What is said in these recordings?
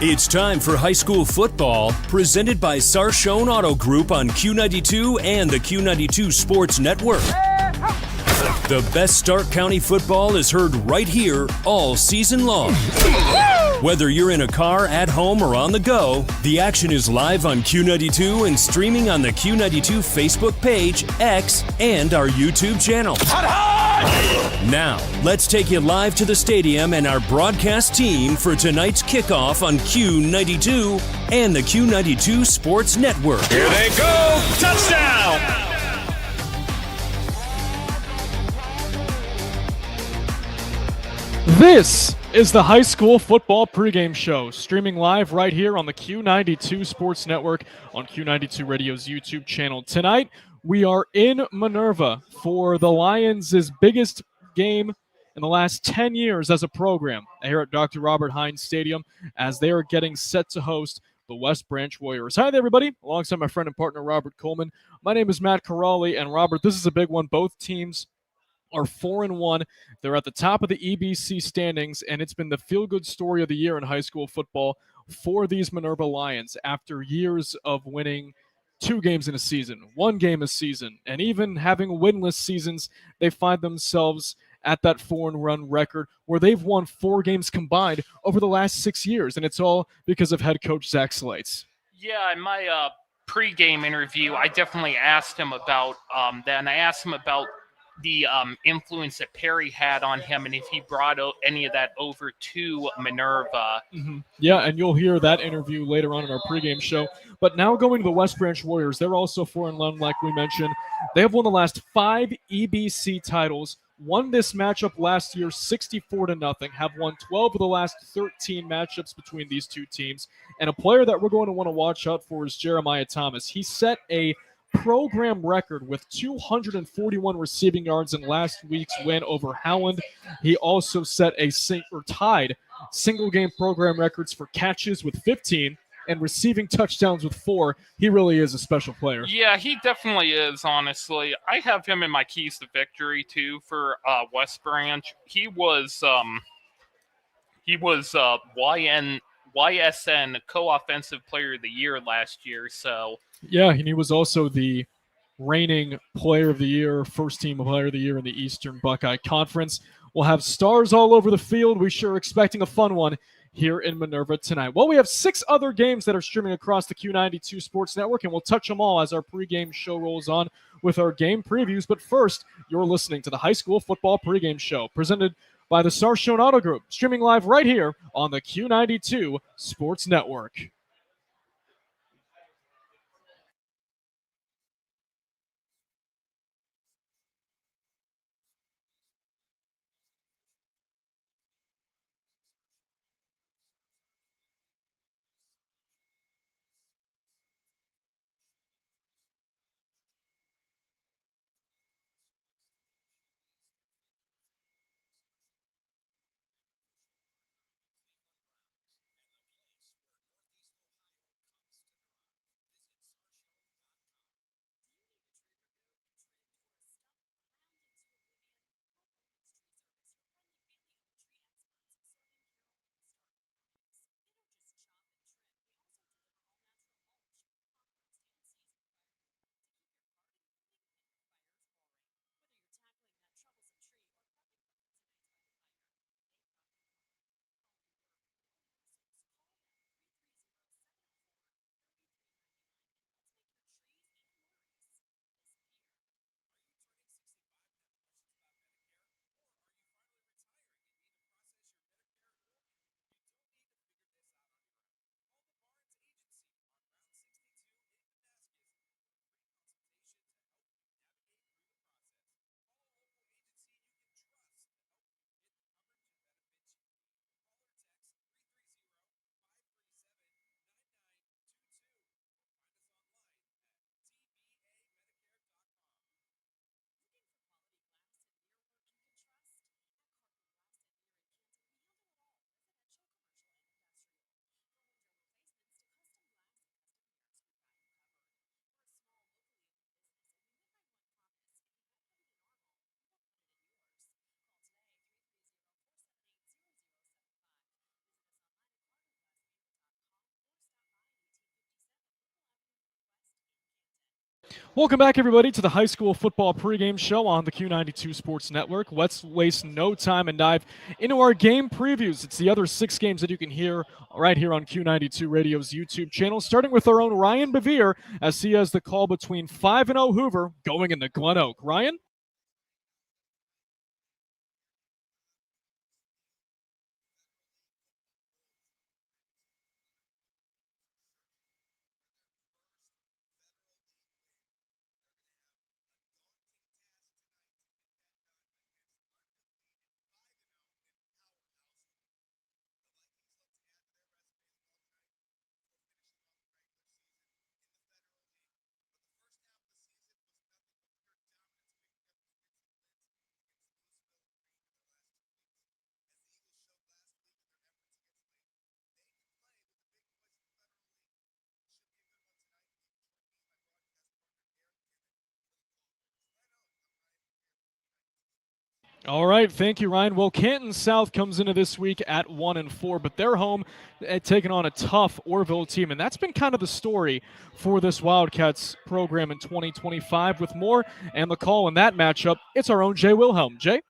It's time for high school football, presented by Sarshone Auto Group on Q92 and the Q92 Sports Network. The best Stark County football is heard right here all season long. Whether you're in a car, at home, or on the go, the action is live on Q92 and streaming on the Q92 Facebook page, X, and our YouTube channel. Now, let's take you live to the stadium and our broadcast team for tonight's kickoff on Q92 and the Q92 Sports Network. Here they go! Touchdown! This is the high school football pregame show, streaming live right here on the Q92 Sports Network on Q92 Radio's YouTube channel. Tonight, we are in Minerva for the Lions' biggest game in the last 10 years as a program here at Dr. Robert Hines Stadium as they are getting set to host the West Branch Warriors. Hi there, everybody. Alongside my friend and partner, Robert Coleman. My name is Matt Corrali, and Robert, this is a big one. Both teams are 4-1. They're at the top of the EBC standings, and it's been the feel-good story of the year in high school football for these Minerva Lions after years of winning 2 games in a season, 1 game a season, and even having winless seasons. They find themselves at that 4-1 record where they've won 4 games combined over the last 6 years, and it's all because of head coach Zach Slates. Yeah, in my pregame interview, I definitely asked him about that, and I asked him about the influence that Perry had on him and if he brought any of that over to Minerva. Yeah, and you'll hear that interview later on in our pregame show. But now going to the West Branch Warriors, they're also 4-1 like we mentioned. They have won the last 5 EBC titles, won this matchup last year 64-0, have won 12 of the last 13 matchups between these two teams. And a player that we're going to want to watch out for is Jeremiah Thomas. He set a program record with 241 receiving yards in last week's win over Howland. He also set tied single game program records for catches with 15 and receiving touchdowns with 4. He really is a special player. Yeah, he definitely is, honestly. I have him in my keys to victory too for West Branch. He was YSN co-offensive player of the year last year, so yeah, and he was also the reigning player of the year, first team player of the year in the Eastern Buckeye Conference. We'll have stars all over the field. We sure are expecting a fun one here in Minerva tonight. Well, we have 6 other games that are streaming across the Q92 Sports Network, and we'll touch them all as our pregame show rolls on with our game previews. But first, you're listening to the high school football pregame show presented by the Sarshone Auto Group, streaming live right here on the Q92 Sports Network. Welcome back, everybody, to the high school football pregame show on the Q92 Sports Network. Let's waste no time and dive into our game previews. It's the other 6 games that you can hear right here on Q92 Radio's YouTube channel, starting with our own Ryan Bevere as he has the call between 5-0 Hoover going into Glen Oak. Ryan? All right, thank you, Ryan. Well, Canton South comes into this week at 1-4, but they're home taking on a tough Orville team, and that's been kind of the story for this Wildcats program in 2025. With more and the call in that matchup, it's our own Jay Wilhelm. Jay?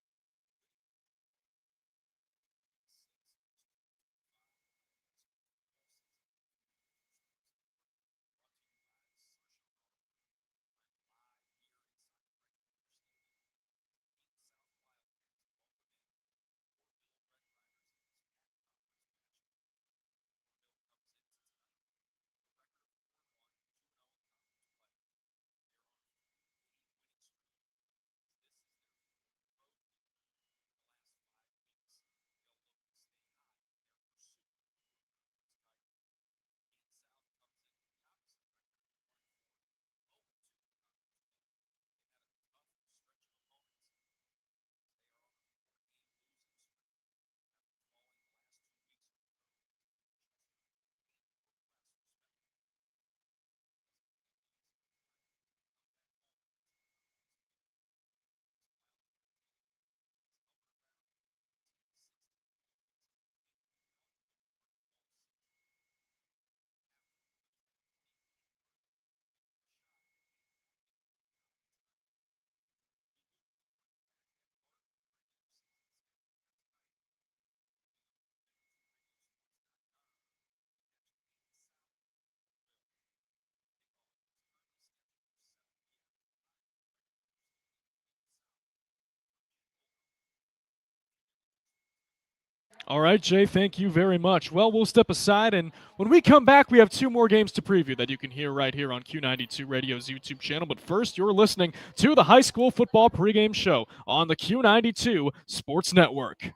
All right, Jay, thank you very much. Well, we'll step aside, and when we come back, we have 2 more games to preview that you can hear right here on Q92 Radio's YouTube channel. But first, you're listening to the High School Football Pregame Show on the Q92 Sports Network.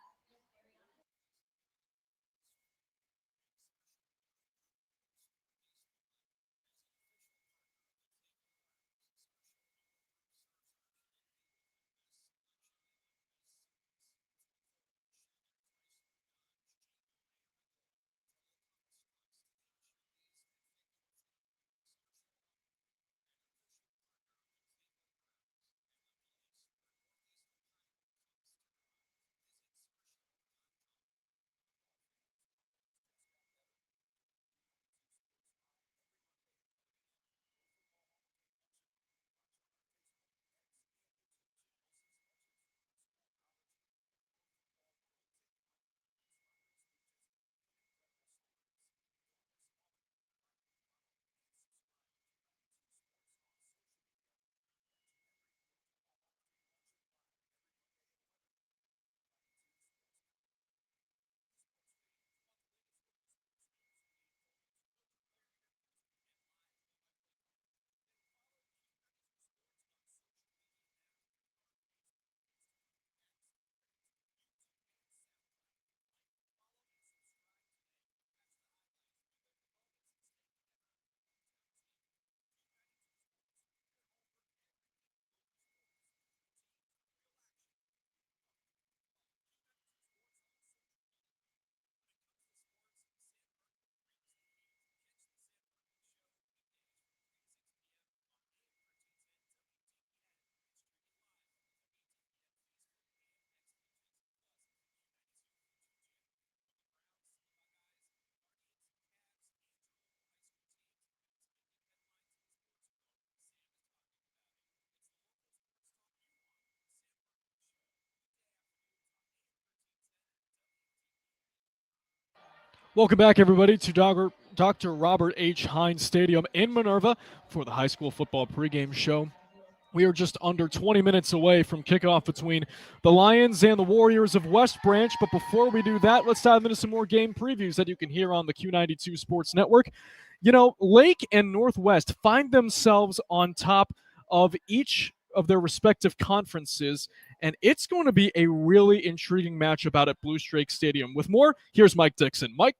Welcome back, everybody, to Dr. Robert H. Hines Stadium in Minerva for the high school football pregame show. We are just under 20 minutes away from kickoff between the Lions and the Warriors of West Branch. But before we do that, let's dive into some more game previews that you can hear on the Q92 Sports Network. You know, Lake and Northwest find themselves on top of each of their respective conferences, and it's going to be a really intriguing matchup out at Blue Streak Stadium. With more, here's Mike Dixon. Mike?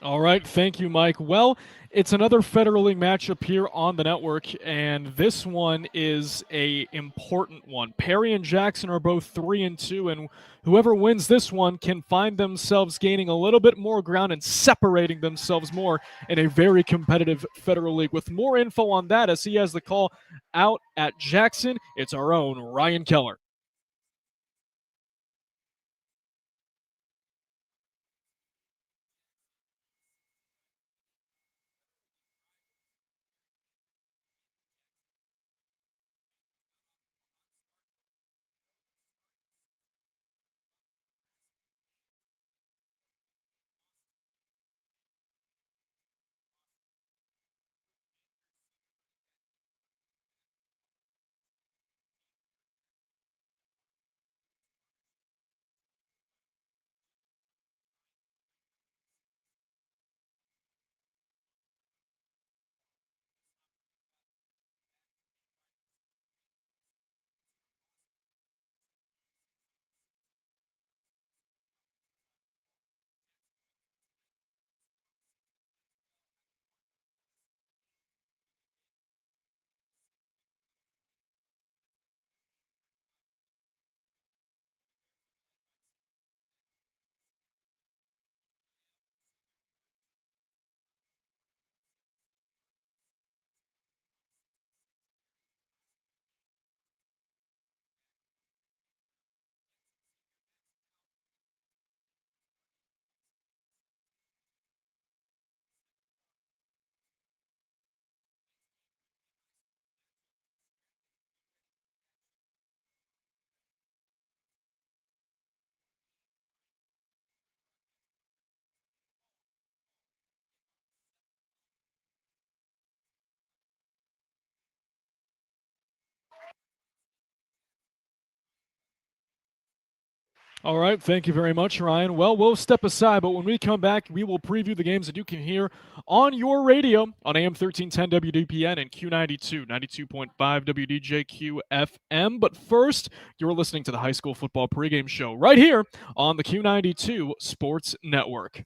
All right, thank you, Mike. Well, it's another Federal League matchup here on the network, and this one is a important one. Perry and Jackson are both 3-2, and whoever wins this one can find themselves gaining a little bit more ground and separating themselves more in a very competitive Federal League. With more info on that, as he has the call out at Jackson, it's our own Ryan Keller. All right, thank you very much, Ryan. Well, we'll step aside, but when we come back, we will preview the games that you can hear on your radio on AM 1310 WDPN and Q92, 92.5 WDJQ FM. But first, you're listening to the high school football pregame show right here on the Q92 Sports Network.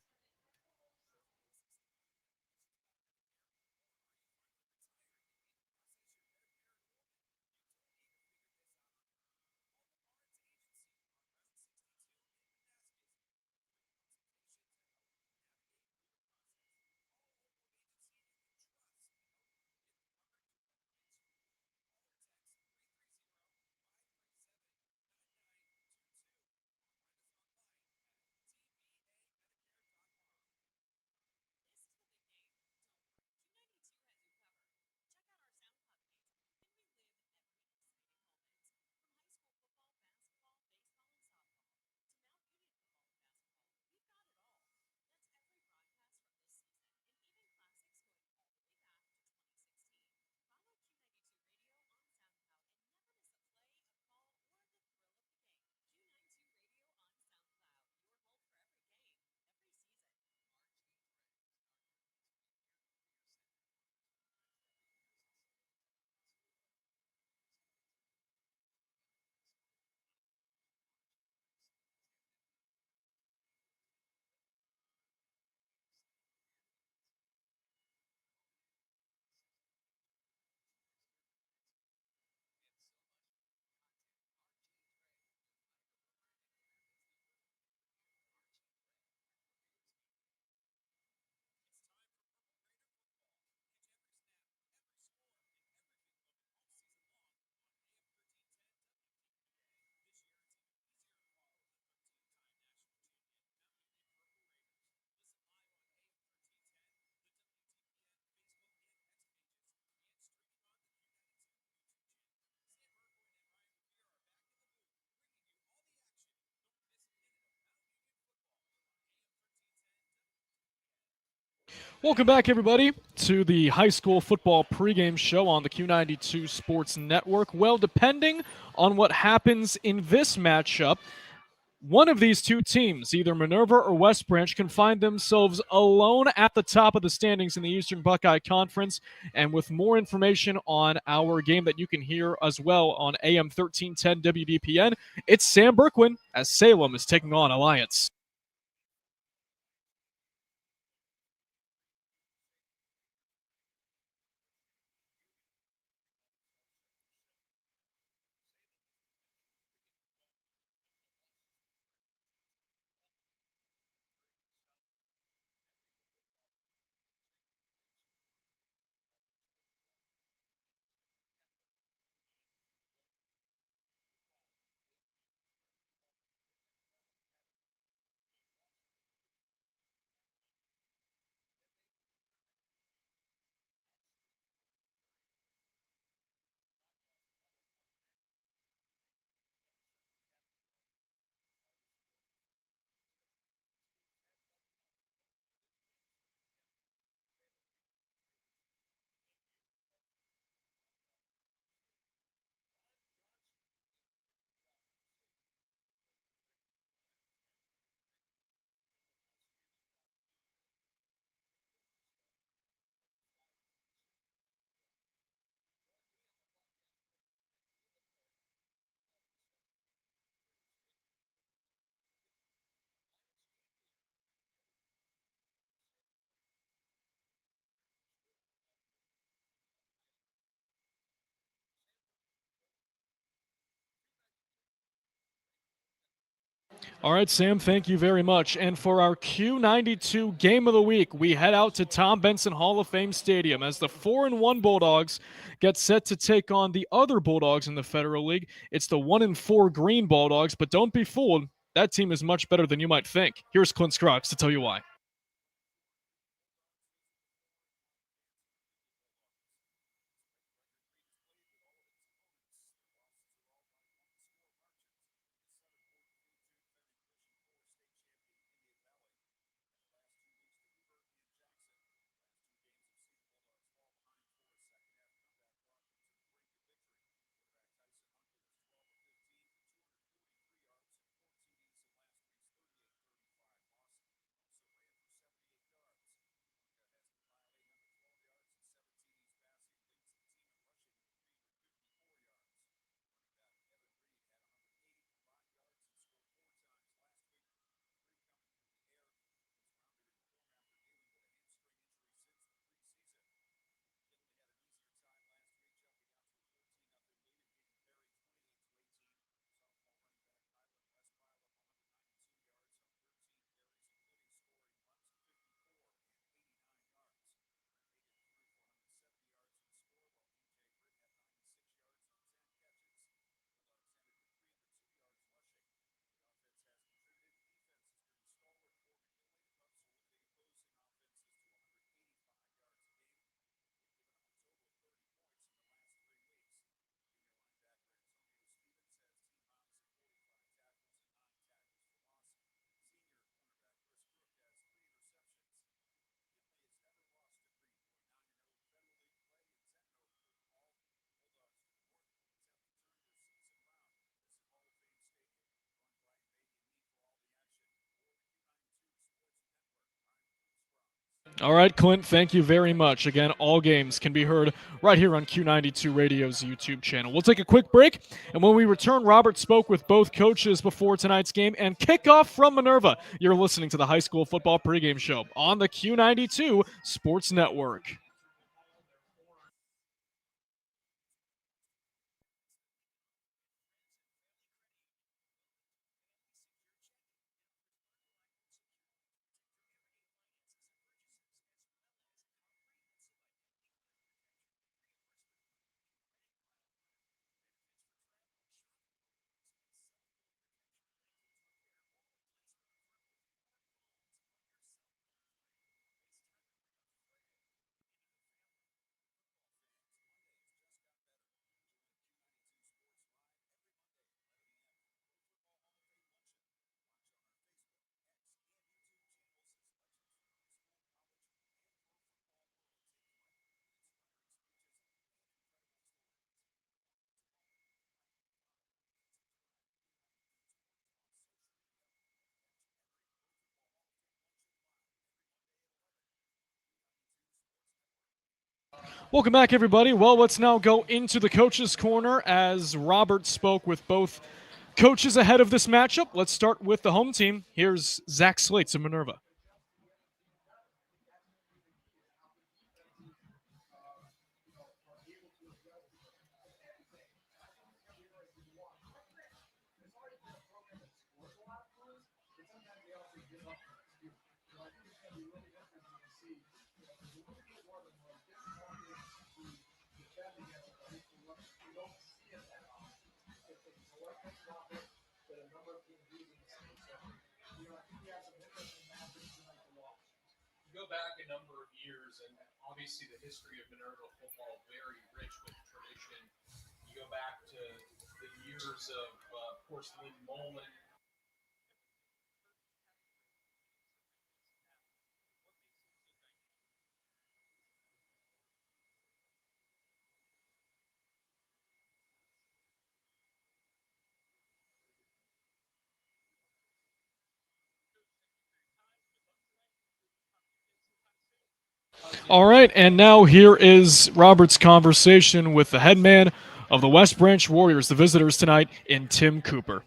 Welcome back, everybody, to the high school football pregame show on the Q92 Sports Network. Well, depending on what happens in this matchup, one of these two teams, either Minerva or West Branch, can find themselves alone at the top of the standings in the Eastern Buckeye Conference. And with more information on our game that you can hear as well on AM 1310 WDPN, it's Sam Berkwin as Salem is taking on Alliance. All right, Sam, thank you very much. And for our Q92 Game of the Week, we head out to Tom Benson Hall of Fame Stadium as the 4-1 Bulldogs get set to take on the other Bulldogs in the Federal League. It's the 1-4 Green Bulldogs, but don't be fooled. That team is much better than you might think. Here's Clint Scruggs to tell you why. All right, Clint, thank you very much. Again, all games can be heard right here on Q92 Radio's YouTube channel. We'll take a quick break, and when we return, Robert spoke with both coaches before tonight's game and kickoff from Minerva. You're listening to the high school football pregame show on the Q92 Sports Network. Welcome back, everybody. Well, let's now go into the coaches' corner as Robert spoke with both coaches ahead of this matchup. Let's start with the home team. Here's Zach Slates of Minerva. Go back a number of years, and obviously the history of Minerva football very rich with tradition. You go back to the years of course, Lynn Molin. All right, and now here is Robert's conversation with the head man of the West Branch Warriors, the visitors tonight, in Tim Cooper.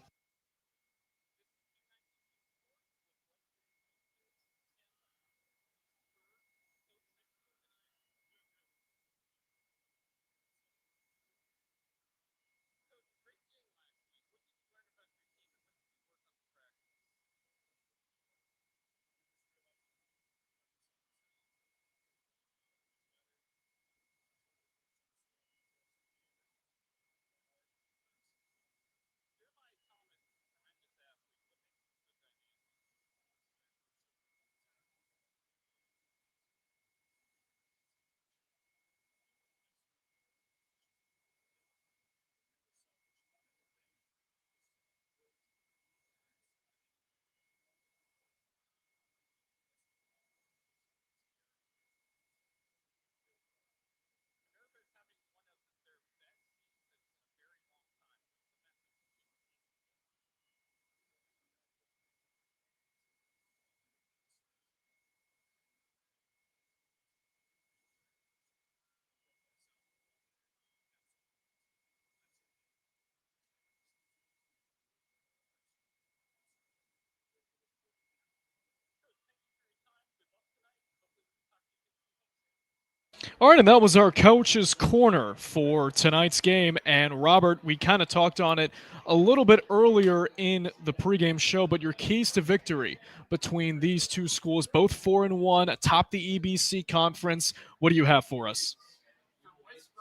All right, and that was our coach's corner for tonight's game. And Robert, we kind of talked on it a little bit earlier in the pregame show, but your keys to victory between these two schools, both 4-1, atop the EBC conference. What do you have for us?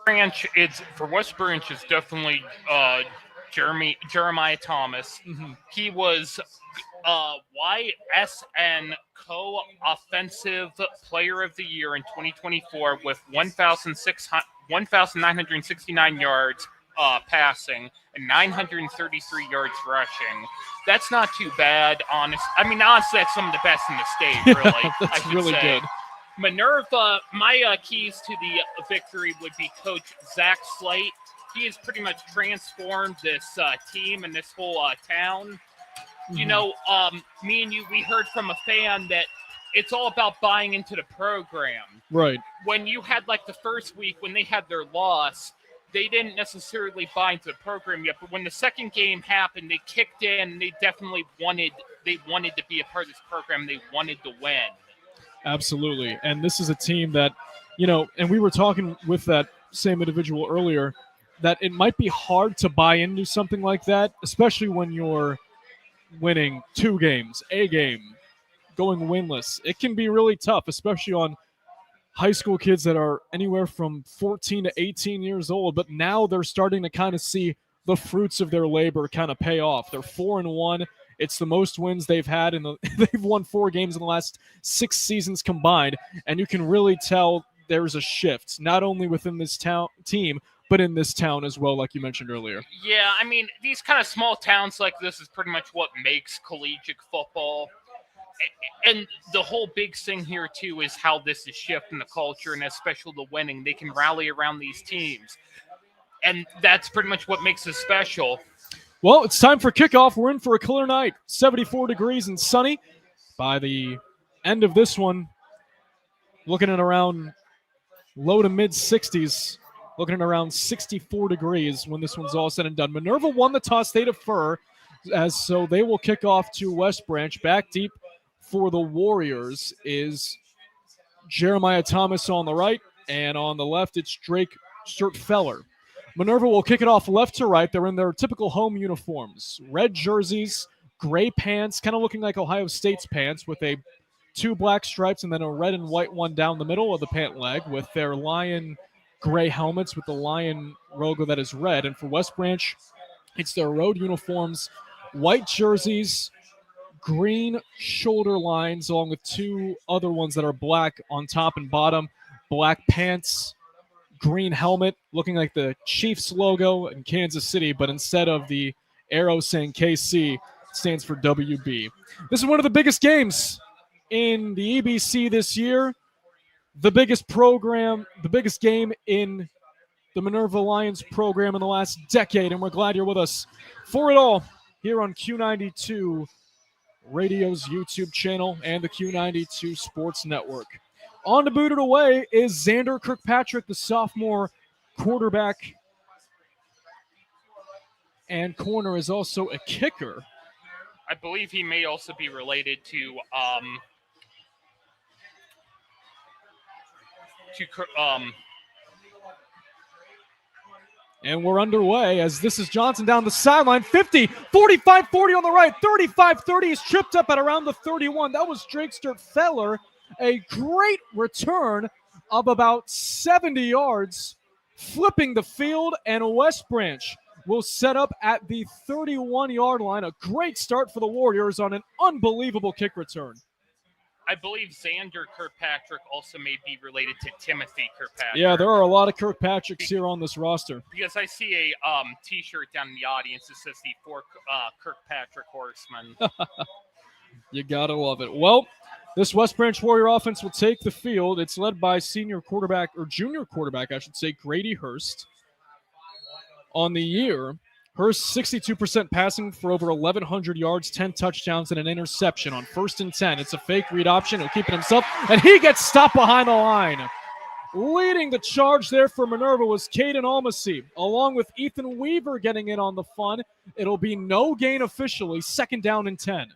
West Branch. It's definitely Jeremiah Thomas. Mm-hmm. He was YSN Co-Offensive Player of the Year in 2024 with 1,969 yards passing and 933 yards rushing. That's not too bad, honestly, that's some of the best in the state, really. That's really good. Minerva, my keys to the victory would be Coach Zach Slate. He has pretty much transformed this team and this whole town. Mm-hmm. You know, me and you, we heard from a fan that it's all about buying into the program. Right. When you had like the first week when they had their loss, they didn't necessarily buy into the program yet. But when the second game happened, they kicked in and they definitely wanted to be a part of this program. They wanted to win. Absolutely. And this is a team that, and we were talking with that same individual earlier, that it might be hard to buy into something like that, especially when you're winning 2 games, a game, going winless. It can be really tough, especially on high school kids that are anywhere from 14 to 18 years old, but now they're starting to kind of see the fruits of their labor kind of pay off. They're 4-1. It's the most wins they've had they've won 4 games in the last 6 seasons combined, and you can really tell there's a shift, not only within this team, but in this town as well, like you mentioned earlier. Yeah, these kind of small towns like this is pretty much what makes collegiate football. And the whole big thing here, too, is how this is shifting the culture, and especially the winning. They can rally around these teams. And that's pretty much what makes it special. Well, it's time for kickoff. We're in for a clear night, 74 degrees and sunny. By the end of this one, looking at around low to mid 60s, looking at around 64 degrees when this one's all said and done. Minerva won the toss. They defer, so they will kick off to West Branch. Back deep for the Warriors is Jeremiah Thomas on the right, and on the left it's Drake Sturtfeller. Minerva will kick it off left to right. They're in their typical home uniforms. Red jerseys, gray pants, kind of looking like Ohio State's pants with two black stripes and then a red and white one down the middle of the pant leg with their lion gray helmets with the lion logo that is red. And for West Branch, it's their road uniforms, white jerseys, green shoulder lines along with two other ones that are black on top and bottom, black pants, green helmet looking like the Chiefs logo in Kansas City, but instead of the arrow saying KC, it stands for WB. This is one of the biggest games in the EBC this year. The biggest game in the Minerva Lions program in the last decade, and we're glad you're with us for it all here on Q92 Radio's YouTube channel and the Q92 Sports Network. On to boot it away is Xander Kirkpatrick, the sophomore quarterback and corner, is also a kicker. I believe he may also be related to And we're underway as this is Johnson down the sideline. 50, 45, 40 on the right, 35, 30. He's tripped up at around the 31. That was Drake Sturtfeller. A great return of about 70 yards, flipping the field, and West Branch will set up at the 31-yard line. A great start for the Warriors on an unbelievable kick return. I believe Xander Kirkpatrick also may be related to Timothy Kirkpatrick. Yeah, there are a lot of Kirkpatricks here on this roster. Because I see a T-shirt down in the audience that says the four Kirkpatrick Horsemen. You gotta love it. Well, this West Branch Warrior offense will take the field. It's led by junior quarterback, Grady Hurst. On the year, Hurst 62% passing for over 1,100 yards, 10 touchdowns, and an interception on 1st and 10. It's a fake read option. He'll keep it himself, and he gets stopped behind the line. Leading the charge there for Minerva was Caden Almasy, along with Ethan Weaver getting in on the fun. It'll be no gain officially, 2nd down and 10.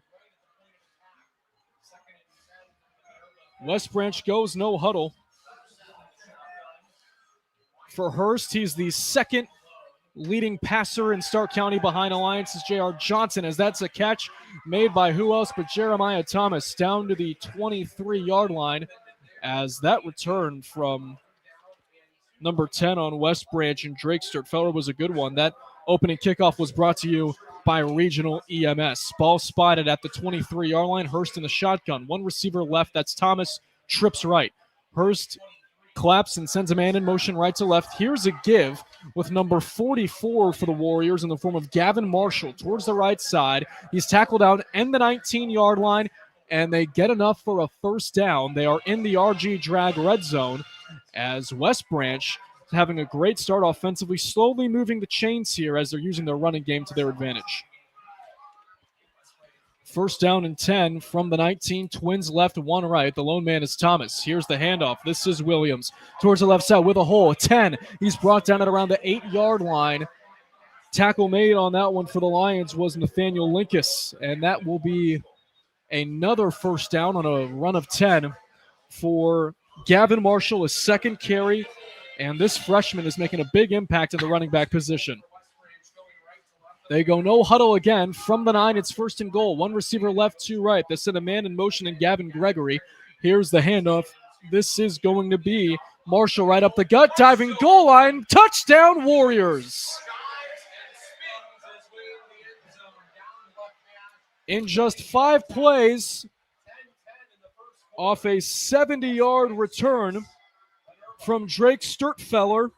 West Branch goes no huddle. For Hurst, he's the second leading passer in Stark County behind Alliance's J.R. Johnson, as that's a catch made by who else but Jeremiah Thomas down to the 23-yard line, as that return from number 10 on West Branch and Drake Sturtfeller was a good one. That opening kickoff was brought to you by Regional EMS. Ball spotted at the 23-yard line. Hurst in the shotgun. One receiver left. That's Thomas. Trips right. Hurst claps and sends a man in motion right to left. Here's a give with number 44 for the Warriors in the form of Gavin Marshall towards the right side. He's tackled out in the 19-yard line, and they get enough for a 1st down. They are in the RG Drag red zone as West Branch having a great start offensively, slowly moving the chains here as they're using their running game to their advantage. 1st down and 10 from the 19. Twins left, one right. The lone man is Thomas. Here's the handoff. This is Williams towards the left side with a hole. 10. He's brought down at around the 8-yard line. Tackle made on that one for the Lions was Nathaniel Linkus, and that will be another 1st down on a run of 10 for Gavin Marshall, his 2nd carry, and this freshman is making a big impact in the running back position. They go no huddle again. From the 9, it's 1st and goal. One receiver left, 2 right. They send a man in motion in Gavin Gregory. Here's the handoff. This is going to be Marshall right up the gut, diving goal line. Touchdown, Warriors. In just 5 plays, off a 70-yard return from Drake Sturtfeller,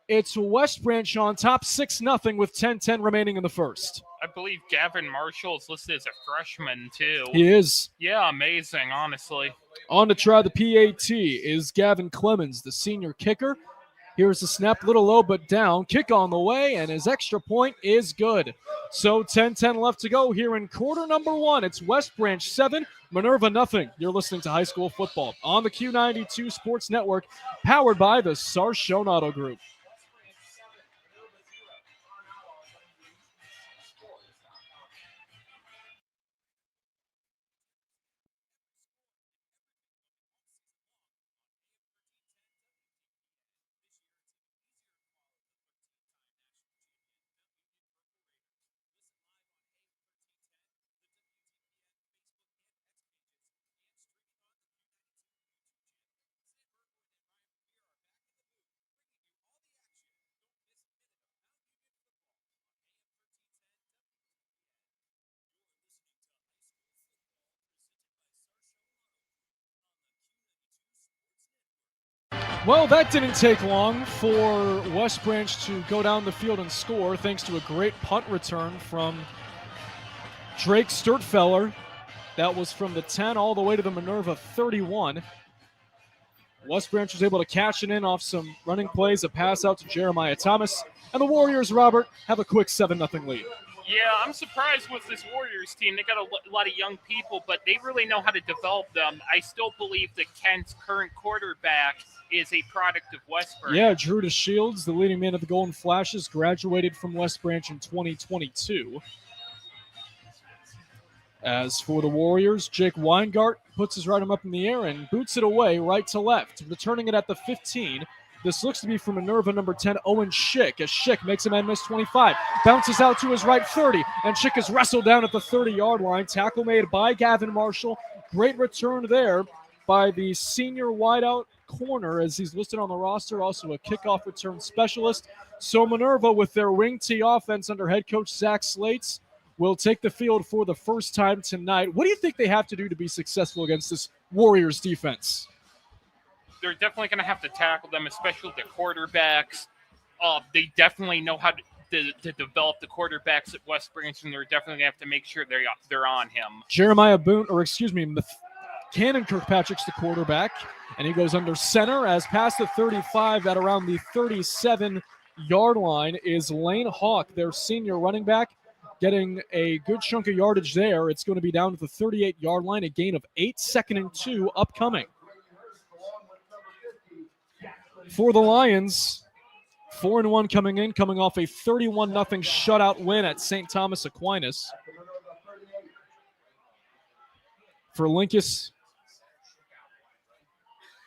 it's West Branch on top 6-0 with 10-10 remaining in the 1st. I believe Gavin Marshall is listed as a freshman, too. He is. Yeah, amazing, honestly. On to try the PAT is Gavin Clemens, the senior kicker. Here's the snap, little low but down. Kick on the way, and his extra point is good. So 10-10 left to go here in quarter number one. It's West Branch 7, Minerva nothing. You're listening to High School Football on the Q92 Sports Network, powered by the Sarshone Auto Group. Well, that didn't take long for West Branch to go down the field and score thanks to a great punt return from Drake Sturtfeller. That was from the 10 all the way to the Minerva 31. West Branch was able to cash it in off some running plays, a pass out to Jeremiah Thomas, and the Warriors, Robert, have a quick 7-0 lead. Yeah, I'm surprised with this Warriors team. They got a lot of young people, but they really know how to develop them. I still believe that Kent's current quarterback is a product of West Branch. Yeah, Drew DeShields, the leading man of the Golden Flashes, graduated from West Branch in 2022. As for the Warriors, Jake Weingart puts his right arm up in the air and boots it away right to left, returning it at the 15. This looks to be from Minerva number 10, Owen Schick, as Schick makes a man miss 25. Bounces out to his right 30, and Schick is wrestled down at the 30-yard line. Tackle made by Gavin Marshall. Great return there by the senior wideout corner, as he's listed on the roster, also a kickoff return specialist. So Minerva, with their wing T offense under head coach Zach Slates, will take the field for the first time tonight. What do you think they have to do to be successful against this Warriors defense? They're definitely going to have to tackle them, especially the quarterbacks. They definitely know how to develop the quarterbacks at West Branch, and they're definitely going to have to make sure they're on him. Jeremiah Boone, Cannon Kirkpatrick's the quarterback, and he goes under center as past the 35 at around the 37-yard line is Lane Hawk, their senior running back, getting a good chunk of yardage there. It's going to be down to the 38-yard line, a gain of 8, 2nd and 2 upcoming. For the Lions, 4-1 coming off a 31-0 shutout win at St. Thomas Aquinas. For Lincas,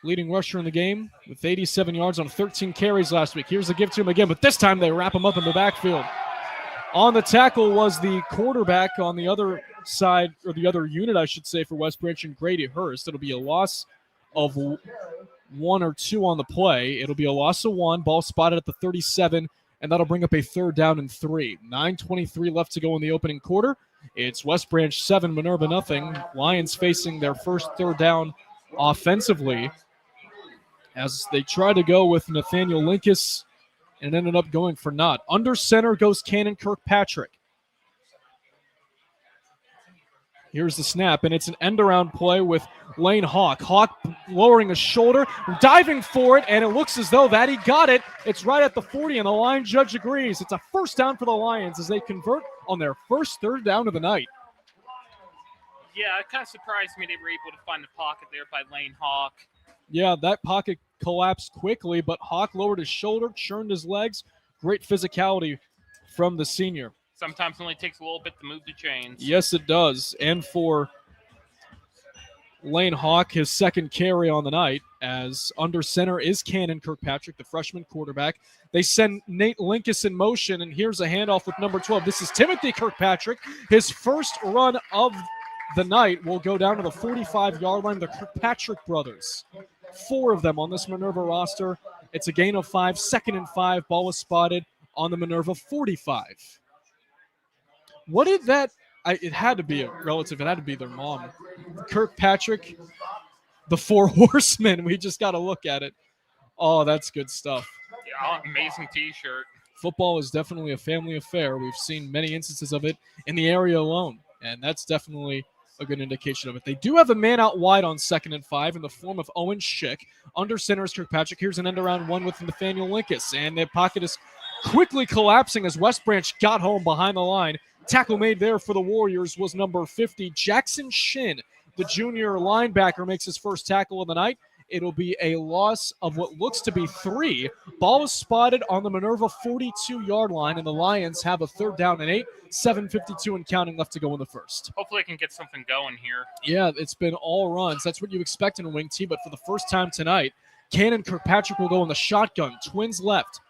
leading rusher in the game with 87 yards on 13 carries last week. Here's the give to him again, but this time they wrap him up in the backfield. On the tackle was the quarterback on the other side, or the other unit, I should say, for West Branch, and Grady Hurst. It'll be a loss of 1 or 2 on the play. It'll be a loss of 1, ball spotted at the 37, and that'll bring up a 3rd down and 3. 9:23 left to go in the opening quarter. It's West Branch 7, Minerva nothing. Lions facing their first 3rd down offensively as they try to go with Nathaniel Lincas and ended up going for naught. Under center goes Cannon Kirkpatrick. Here's the snap, and it's an end-around play with Lane Hawk. Hawk lowering his shoulder, diving for it, and it looks as though that he got it. It's right at the 40, and the line judge agrees. It's a first down for the Lions as they convert on their first 3rd down of the night. Yeah, it kind of surprised me they were able to find the pocket there by Lane Hawk. Yeah, that pocket collapsed quickly, but Hawk lowered his shoulder, churned his legs. Great physicality from the senior. Sometimes it only takes a little bit to move the chains. Yes, it does. And for Lane Hawk, his 2nd carry on the night, as under center is Cannon Kirkpatrick, the freshman quarterback. They send Nate Lincas in motion, and here's a handoff with number 12. This is Timothy Kirkpatrick. His first run of the night will go down to the 45-yard line. The Kirkpatrick brothers, 4 of them on this Minerva roster. It's a gain of 5, 2nd and 5. Ball was spotted on the Minerva 45. What did that – it had to be a relative. It had to be their mom. Kirkpatrick, the 4 horsemen. We just got to look at it. Oh, that's good stuff. Yeah, amazing T-shirt. Football is definitely a family affair. We've seen many instances of it in the area alone, and that's definitely a good indication of it. They do have a man out wide on 2nd and 5 in the form of Owen Schick. Under center is Kirkpatrick. Here's an end around one with Nathaniel Linkus, and their pocket is quickly collapsing as West Branch got home behind the line. Tackle made there for the Warriors was number 50, Jackson Shin. The junior linebacker makes his first tackle of the night. It'll be a loss of what looks to be 3. Ball is spotted on the Minerva 42-yard line, and the Lions have a 3rd down and 8, 7:52 and counting left to go in the first. Hopefully I can get something going here. Yeah, it's been all runs. That's what you expect in a wing tee, but for the first time tonight, Cannon Kirkpatrick will go in the shotgun, twins left.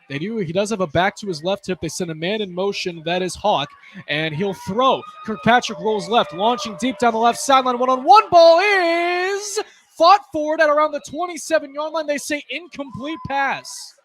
He does have a back to his left hip. They send a man in motion. That is Hawk, and he'll throw. Kirkpatrick rolls left, launching deep down the left sideline. One-on-one ball is fought forward at around the 27-yard line. They say incomplete pass.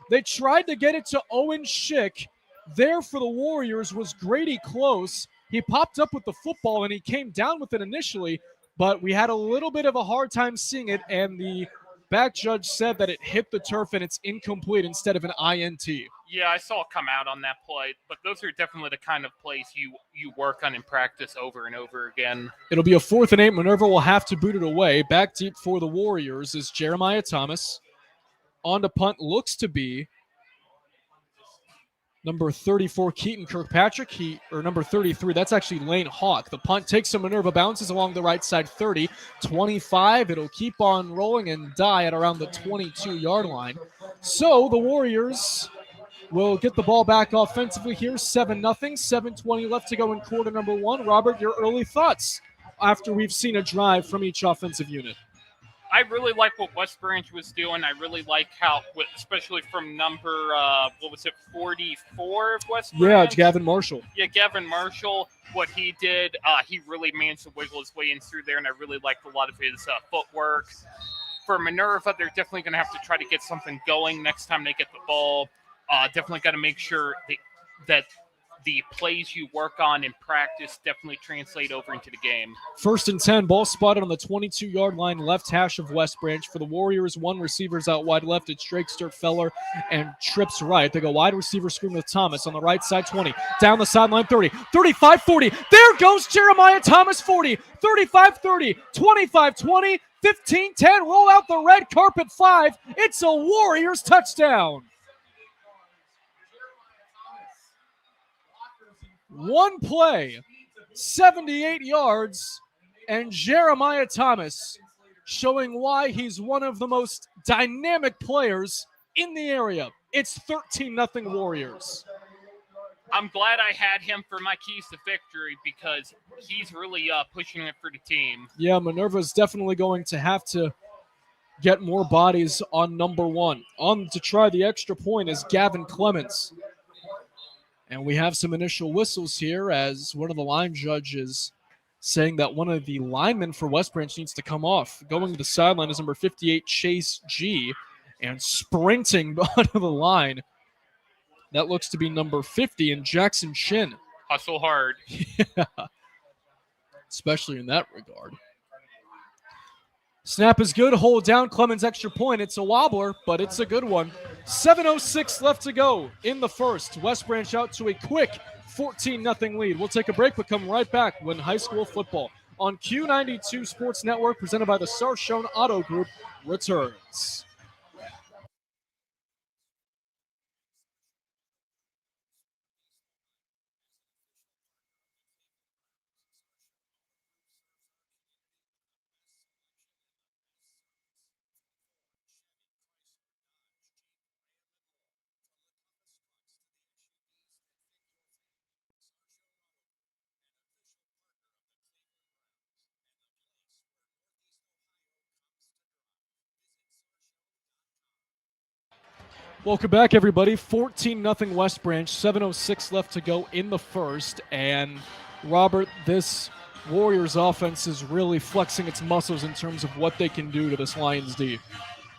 They tried to get it to Owen Schick. There for the Warriors was Grady Close. He popped up with the football, and he came down with it initially, but we had a little bit of a hard time seeing it, and the back judge said that it hit the turf and it's incomplete instead of an INT. Yeah, I saw it come out on that play, but those are definitely the kind of plays you work on in practice over and over again. It'll be a 4th and 8. Minerva will have to boot it away. Back deep for the Warriors is Jeremiah Thomas. On to punt looks to be number 34, Keaton Kirkpatrick. Number 33, that's actually Lane Hawk. The punt takes to Minerva, bounces along the right side, 30, 25. It'll keep on rolling and die at around the 22-yard line. So the Warriors will get the ball back offensively here, 7-0, 7:20 left to go in quarter number 1. Robert, your early thoughts after we've seen a drive from each offensive unit? I really like what West Branch was doing. I really like how, especially from number, 44 of West Branch? Yeah, Gavin Marshall. Yeah, Gavin Marshall, what he did, he really managed to wiggle his way in through there, and I really liked a lot of his footwork. For Minerva, they're definitely going to have to try to get something going next time they get the ball. Definitely got to make sure that the plays you work on in practice definitely translate over into the game. 1st and 10, ball spotted on the 22-yard line, left hash of West Branch. For the Warriors, 1 receiver's out wide left. It's Drake Sturtfeller and trips right. They go wide receiver screen with Thomas on the right side, 20. Down the sideline, 30, 35, 40. There goes Jeremiah Thomas, 40, 35, 30, 25, 20, 15, 10. Roll out the red carpet, 5. It's a Warriors touchdown. One play, 78 yards, and Jeremiah Thomas showing why he's one of the most dynamic players in the area. It's 13-0 Warriors. I'm glad I had him for my keys to victory because he's really pushing it for the team. Yeah, Minerva's definitely going to have to get more bodies on number 1. On to try the extra point is Gavin Clements. And we have some initial whistles here as one of the line judges saying that one of the linemen for West Branch needs to come off. Going to the sideline is number 58, Chase G. And sprinting onto the line, that looks to be number 50, and Jackson Shin. Hustle hard. Yeah, especially in that regard. Snap is good. Hold down. Clemens extra point. It's a wobbler, but it's a good one. 7:06 left to go in the first. West Branch out to a quick 14-0 lead. We'll take a break, but come right back when high school football on Q92 Sports Network, presented by the Sarshone Auto Group, returns. Welcome back, everybody. 14-0 West Branch, 7:06 left to go in the first. And, Robert, this Warriors offense is really flexing its muscles in terms of what they can do to this Lions D.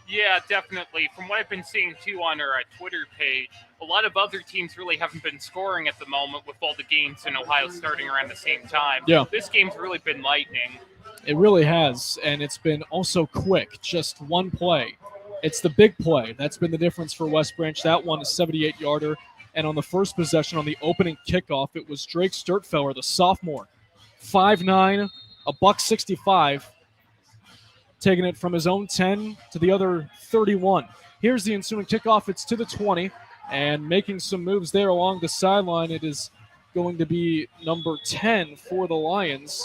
Yeah, definitely. From what I've been seeing, too, on our Twitter page, a lot of other teams really haven't been scoring at the moment with all the games in Ohio starting around the same time. Yeah. This game's really been lightning. It really has, and it's been also quick, just one play. It's the big play. That's been the difference for West Branch. That one is 78-yarder. And on the first possession, on the opening kickoff, it was Drake Sturtfeller, the sophomore, 5'9", a $165, taking it from his own 10 to the other 31. Here's the ensuing kickoff. It's to the 20, and making some moves there along the sideline. It is going to be number 10 for the Lions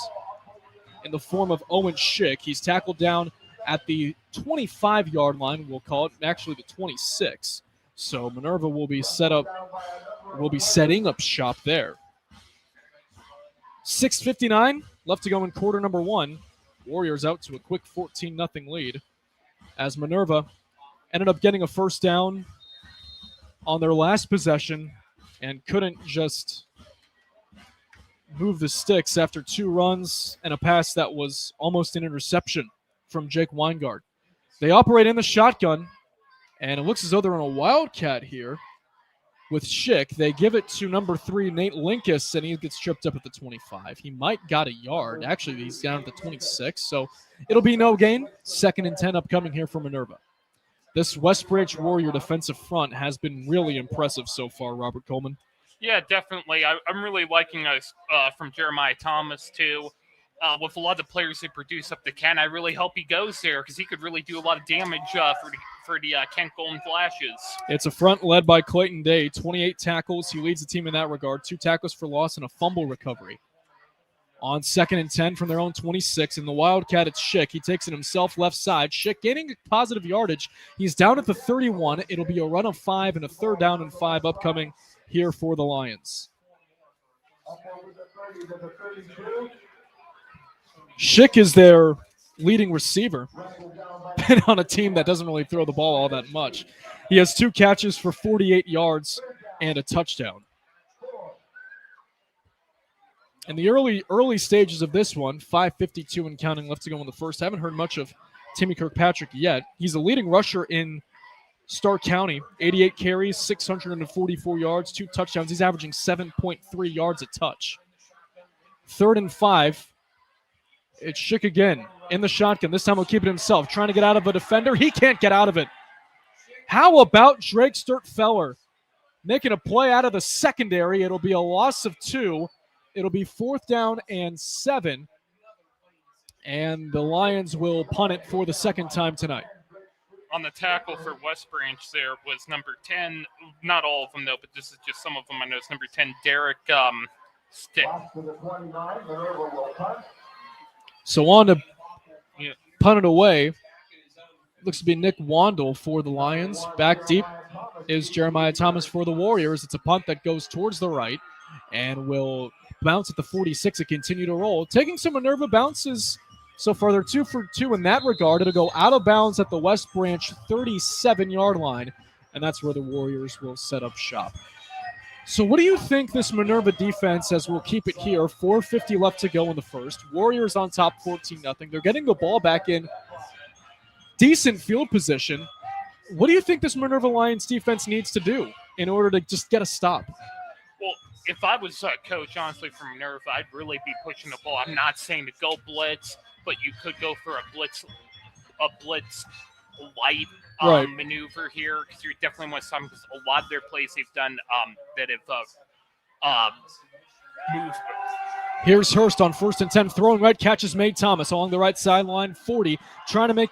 in the form of Owen Schick. He's tackled down at the 25-yard line, we'll call it, actually the 26. So Minerva will be setting up shop there. 6:59 left to go in quarter number one. Warriors out to a quick 14-0 lead as Minerva ended up getting a first down on their last possession and couldn't just move the sticks after 2 runs and a pass that was almost an interception from Jake Weingart. They operate in the shotgun, and it looks as though they're in a wildcat here with Schick. They give it to number 3, Nate Linkus, and he gets tripped up at the 25. He might got a yard. Actually, he's down at the 26, so it'll be no gain. 2nd and 10 upcoming here for Minerva. This West Branch Warrior defensive front has been really impressive so far, Robert Coleman. Yeah, definitely. I'm really liking us from Jeremiah Thomas, too. With a lot of the players they produce up to Kent, I really hope he goes there because he could really do a lot of damage for the Kent Golden Flashes. It's a front led by Clayton Day, 28 tackles. He leads the team in that regard, 2 tackles for loss and a fumble recovery. On 2nd and 10 from their own 26, in the Wildcat, it's Schick. He takes it himself left side. Schick gaining positive yardage. He's down at the 31. It'll be a run of 5 and a 3rd down and 5 upcoming here for the Lions. Schick is their leading receiver and on a team that doesn't really throw the ball all that much. He has 2 catches for 48 yards and a touchdown. In the early stages of this one, 5:52 and counting left to go in the first. I haven't heard much of Timmy Kirkpatrick yet. He's a leading rusher in Stark County, 88 carries, 644 yards, 2 touchdowns. He's averaging 7.3 yards a touch. 3rd and 5. It's Schick again in the shotgun. This time he'll keep it himself, trying to get out of a defender. He can't get out of it. How about Drake Sturtfeller making a play out of the secondary? It'll be a loss of 2. It'll be 4th down and 7. And the Lions will punt it for the 2nd time tonight. On the tackle for West Branch there was number 10. Not all of them, though, but this is just some of them. I know it's number 10, Derek Stick. So on to punt it away. Looks to be Nick Wandel for the Lions. Back deep is Jeremiah Thomas for the Warriors. It's a punt that goes towards the right and will bounce at the 46 and continue to roll. Taking some Minerva bounces so far. They're 2 for 2 in that regard. It'll go out of bounds at the West Branch 37-yard line, and that's where the Warriors will set up shop. So what do you think this Minerva defense, as we'll keep it here, 4:50 left to go in the first. Warriors on top 14-0. They're getting the ball back in decent field position. What do you think this Minerva Lions defense needs to do in order to just get a stop? Well, if I was a coach, honestly, from Minerva, I'd really be pushing the ball. I'm not saying to go blitz, but you could go for a blitz light Right. maneuver here because you definitely want some. Because a lot of their plays they've done that have moved. Here's Hurst on 1st and 10, throwing right, catches made. Thomas along the right sideline, 40, trying to make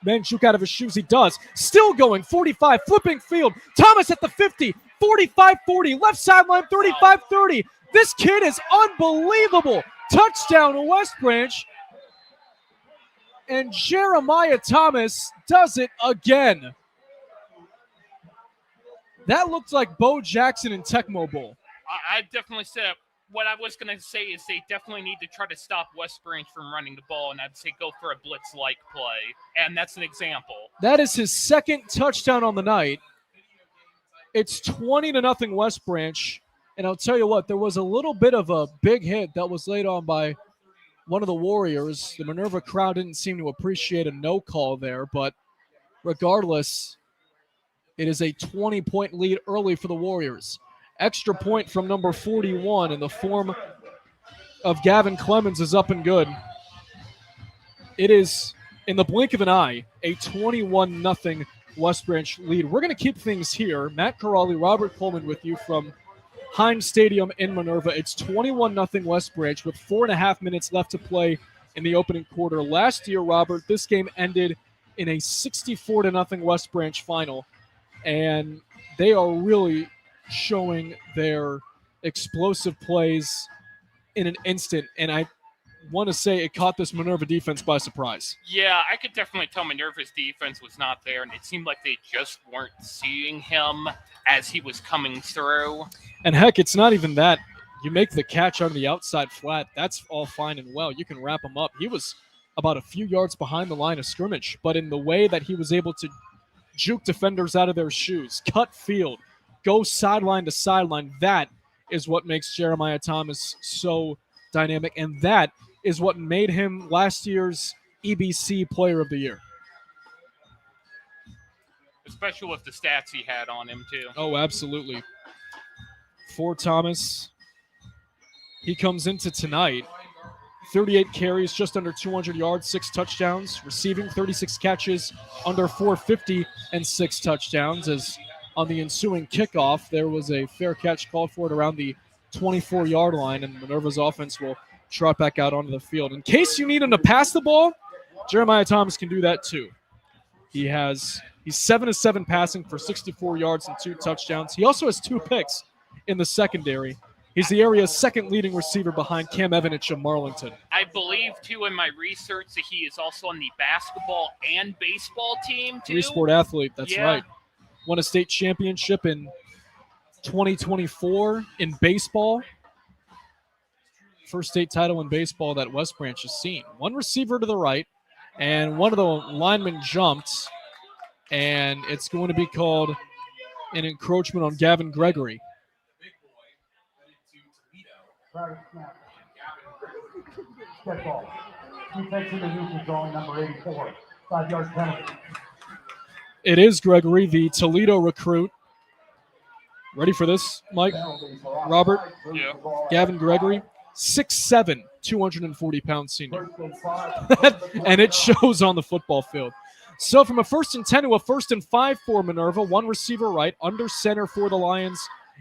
Manchuk out of his shoes. He does. Still going, 45, flipping field. Thomas at the 50, 45-40, left sideline, 35-30. This kid is unbelievable. Touchdown, West Branch. And Jeremiah Thomas does it again. That looked like Bo Jackson in Tecmo Bowl. I definitely said what I was going to say is they definitely need to try to stop West Branch from running the ball, and I'd say go for a blitz-like play, and that's an example. That is his 2nd touchdown on the night. It's 20-0 West Branch, and I'll tell you what, there was a little bit of a big hit that was laid on by one of the Warriors. The Minerva crowd didn't seem to appreciate a no call there, but regardless, it is a 20-point lead early for the Warriors. Extra point from number 41 in the form of Gavin Clemens is up and good. It is, in the blink of an eye, a 21-0 West Branch lead. We're going to keep things here. Matt Corrali, Robert Coleman with you from Heinz Stadium in Minerva. It's 21-0 West Branch with 4.5 minutes left to play in the opening quarter. Last year, Robert, this game ended in a 64-0 West Branch final, and they are really showing their explosive plays in an instant, and I want to say it caught this Minerva defense by surprise. Yeah, I could definitely tell Minerva's defense was not there, and it seemed like they just weren't seeing him as he was coming through. And heck, it's not even that. You make the catch on the outside flat, that's all fine and well. You can wrap him up. He was about a few yards behind the line of scrimmage, but in the way that he was able to juke defenders out of their shoes, cut field, go sideline to sideline, that is what makes Jeremiah Thomas so dynamic, and that is what made him last year's EBC Player of the Year. Especially with the stats he had on him, too. Oh, absolutely. For Thomas, he comes into tonight, 38 carries, just under 200 yards, 6 touchdowns, receiving 36 catches, under 450, and 6 touchdowns. As on the ensuing kickoff, there was a fair catch called for it around the 24-yard line, and Minerva's offense will trot back out onto the field. In case you need him to pass the ball, Jeremiah Thomas can do that too. He's 7-7 passing for 64 yards and 2 touchdowns. He also has 2 picks in the secondary. He's the area's second leading receiver behind Cam Evanich of Marlington. I believe, too, in my research that he is also on the basketball and baseball team, too. 3-sport athlete, that's Yeah. right. Won a state championship in 2024 in baseball. First state title in baseball that West Branch has seen. One receiver to the right, and one of the linemen jumped, and it's going to be called an encroachment on Gavin Gregory. Step ball. Defensive and drawing number 84. 5 yards penalty. It is Gregory, the Toledo recruit. Ready for this, Mike? Robert? Yeah. Gavin Gregory, 6'7", 240-pound senior. And it shows on the football field. So from a 1st and 10 to a 1st and 5 for Minerva, one receiver right, under center for the Lions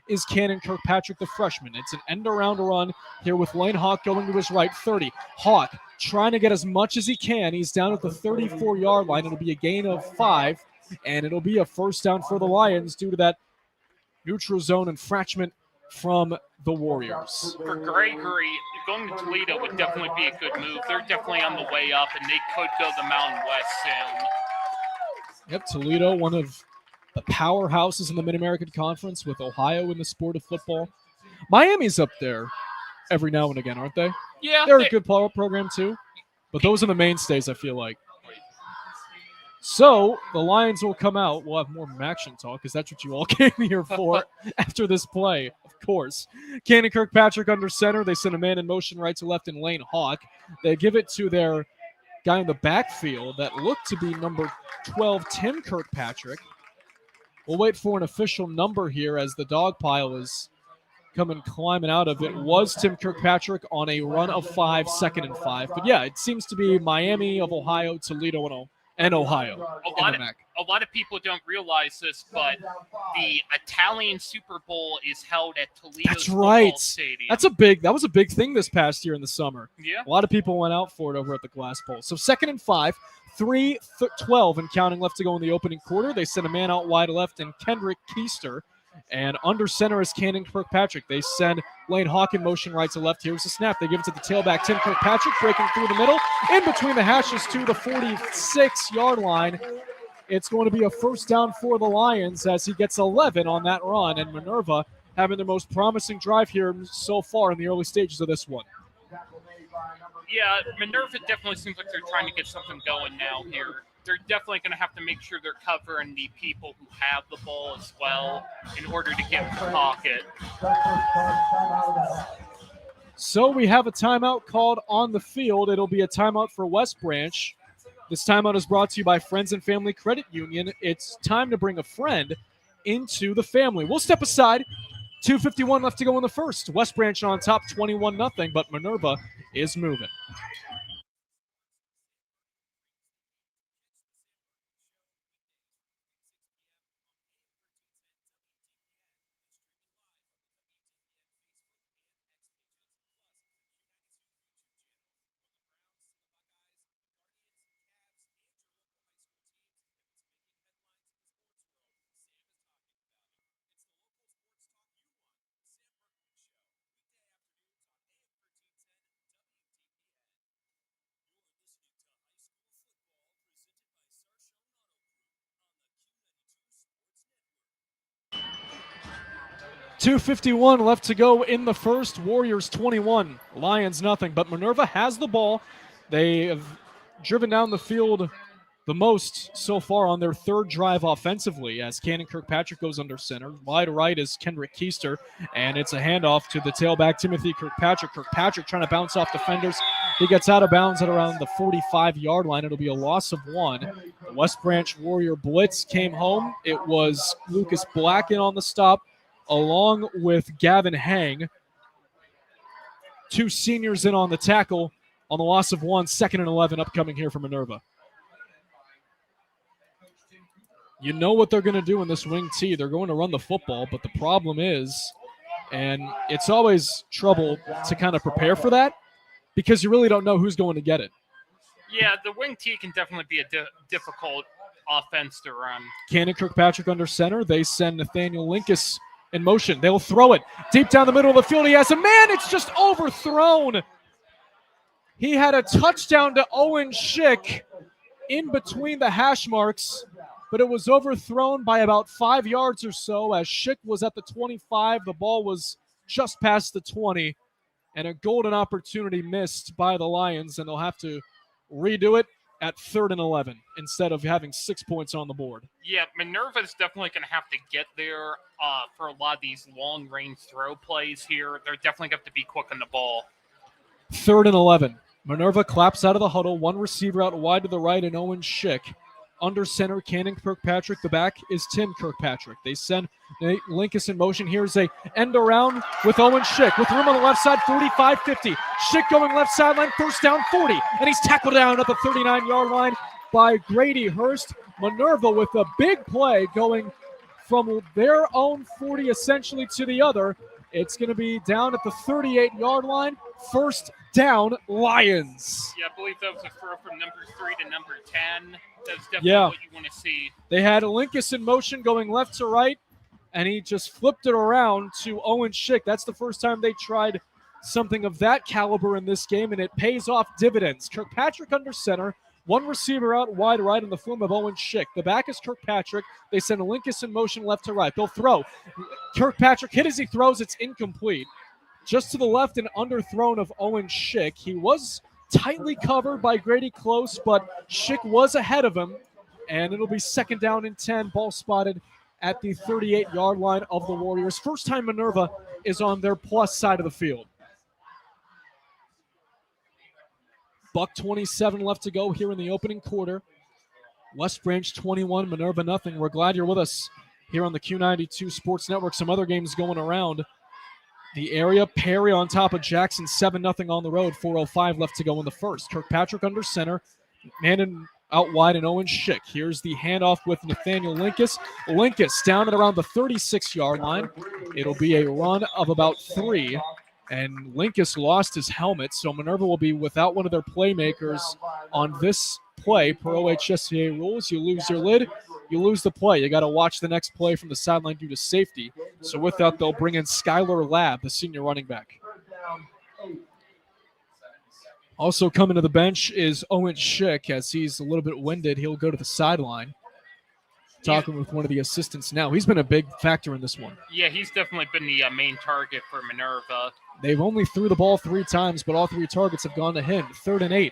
is Cannon Kirkpatrick, the freshman. It's an end-around run here with Lane Hawk going to his right, 30. Hawk trying to get as much as he can. He's down at the 34-yard line. It'll be a gain of 5, and it'll be a first down for the Lions due to that neutral zone infringement from the Warriors. For Gregory, going to Toledo would definitely be a good move. They're definitely on the way up, and they could go the Mountain West soon. Yep, Toledo, one of the powerhouses in the Mid-American Conference with Ohio in the sport of football. Miami's up there every now and again, aren't they? Yeah. They're a good program too, but those are the mainstays, I feel like. So the Lions will come out. We'll have more action talk because that's what you all came here for after this play, of course. Cannon Kirkpatrick under center. They send a man in motion right to left in Lane Hawk. They give it to their guy in the backfield that looked to be number 12, Tim Kirkpatrick. We'll wait for an official number here as the dog pile is coming climbing out of it. Was Tim Kirkpatrick on a run of 5, 2nd and 5. But yeah, it seems to be Miami of Ohio, Toledo, and Ohio. A lot of people don't realize this, but the Italian Super Bowl is held at Toledo's That's right. football stadium. That was a big thing this past year in the summer. Yeah. A lot of people went out for it over at the Glass Bowl. So 2nd and 5, 3:12 and counting left to go in the opening quarter. They send a man out wide left and Kendrick Keister. And under center is Cannon Kirkpatrick. They send Lane Hawk in motion right to left. Here's the snap. They give it to the tailback, Tim Kirkpatrick, breaking through the middle, in between the hashes to the 46-yard line. It's going to be a first down for the Lions as he gets 11 on that run. And Minerva having their most promising drive here so far in the early stages of this one. Yeah, Minerva definitely seems like they're trying to get something going now here. They're definitely going to have to make sure they're covering the people who have the ball as well in order to get in the pocket. So we have a timeout called on the field. It'll be a timeout for West Branch. This timeout is brought to you by Friends and Family Credit Union. It's time to bring a friend into the family. We'll step aside. 2:51 left to go in the first. West Branch on top, 21-0, but Minerva is moving. 2:51 left to go in the first. Warriors 21, Lions nothing. But Minerva has the ball. They have driven down the field the most so far on their third drive offensively as Cannon Kirkpatrick goes under center. Wide right is Kendrick Keister, and it's a handoff to the tailback, Timothy Kirkpatrick. Kirkpatrick trying to bounce off defenders. He gets out of bounds at around the 45-yard line. It'll be a loss of 1. The West Branch Warrior blitz came home. It was Lucas Blacken on the stop, along with Gavin Hang. 2 seniors in on the tackle on the loss of 1. 2nd and 11 upcoming here for Minerva. You know what they're going to do in this wing T. They're going to run the football, but the problem is, and it's always trouble to kind of prepare for that because you really don't know who's going to get it. Yeah, the wing T can definitely be a difficult offense to run. Cannon Kirkpatrick under center. They send Nathaniel Linkus in motion. They'll throw it deep down the middle of the field. He has a man. It's just overthrown. He had a touchdown to Owen Schick in between the hash marks, but it was overthrown by about 5 yards or so as Schick was at the 25. The ball was just past the 20, and a golden opportunity missed by the Lions, and they'll have to redo it at 3rd and 11 instead of having 6 points on the board. Yeah, Minerva's definitely going to have to get there for a lot of these long-range throw plays here. They're definitely going to have to be quick on the ball. 3rd and 11. Minerva claps out of the huddle. 1 receiver out wide to the right, and Owen Schick. Under center, Cannon Kirkpatrick. The back is Tim Kirkpatrick. They send Nate Linkus in motion. Here's a end around with Owen Schick. With room on the left side, 45-50. Schick going left sideline, 1st down, 40. And he's tackled down at the 39-yard line by Grady Hurst. Minerva with a big play going from their own 40 essentially to the other. It's going to be down at the 38-yard line. 1st down, Lions. Yeah, I believe that was a throw from number 3 to number 10. That's definitely what you want to see. They had Linkus in motion going left to right, and he just flipped it around to Owen Schick. That's the first time they tried something of that caliber in this game, and it pays off dividends. Kirkpatrick under center, 1 receiver out wide right in the form of Owen Schick. The back is Kirkpatrick. They send Linkus in motion left to right. They'll throw. Kirkpatrick hit as he throws. It's incomplete. Just to the left and underthrown of Owen Schick. He was tightly covered by Grady Close, but Schick was ahead of him, and it'll be 2nd down and 10. Ball spotted at the 38-yard line of the Warriors. First time Minerva is on their plus side of the field. $1:27 left to go here in the opening quarter. West Branch 21, Minerva nothing. We're glad you're with us here on the Q92 Sports Network. Some other games going around the area. Perry on top of Jackson, 7-0 on the road. 4:05 left to go in the first. Kirkpatrick under center. Manning out wide and Owen Schick. Here's the handoff with Nathaniel Linkus. Linkus down at around the 36-yard line. It'll be a run of about 3. And Linkus lost his helmet, so Minerva will be without one of their playmakers on this play. Per OHSCA rules, you lose your lid, you lose the play. You got to watch the next play from the sideline due to safety. So with that, they'll bring in Skylar Labb, the senior running back. Also coming to the bench is Owen Schick. As he's a little bit winded, he'll go to the sideline. Talking with one of the assistants now. He's been a big factor in this one. Yeah, he's definitely been the main target for Minerva. They've only threw the ball 3 times, but all 3 targets have gone to him. 3rd and 8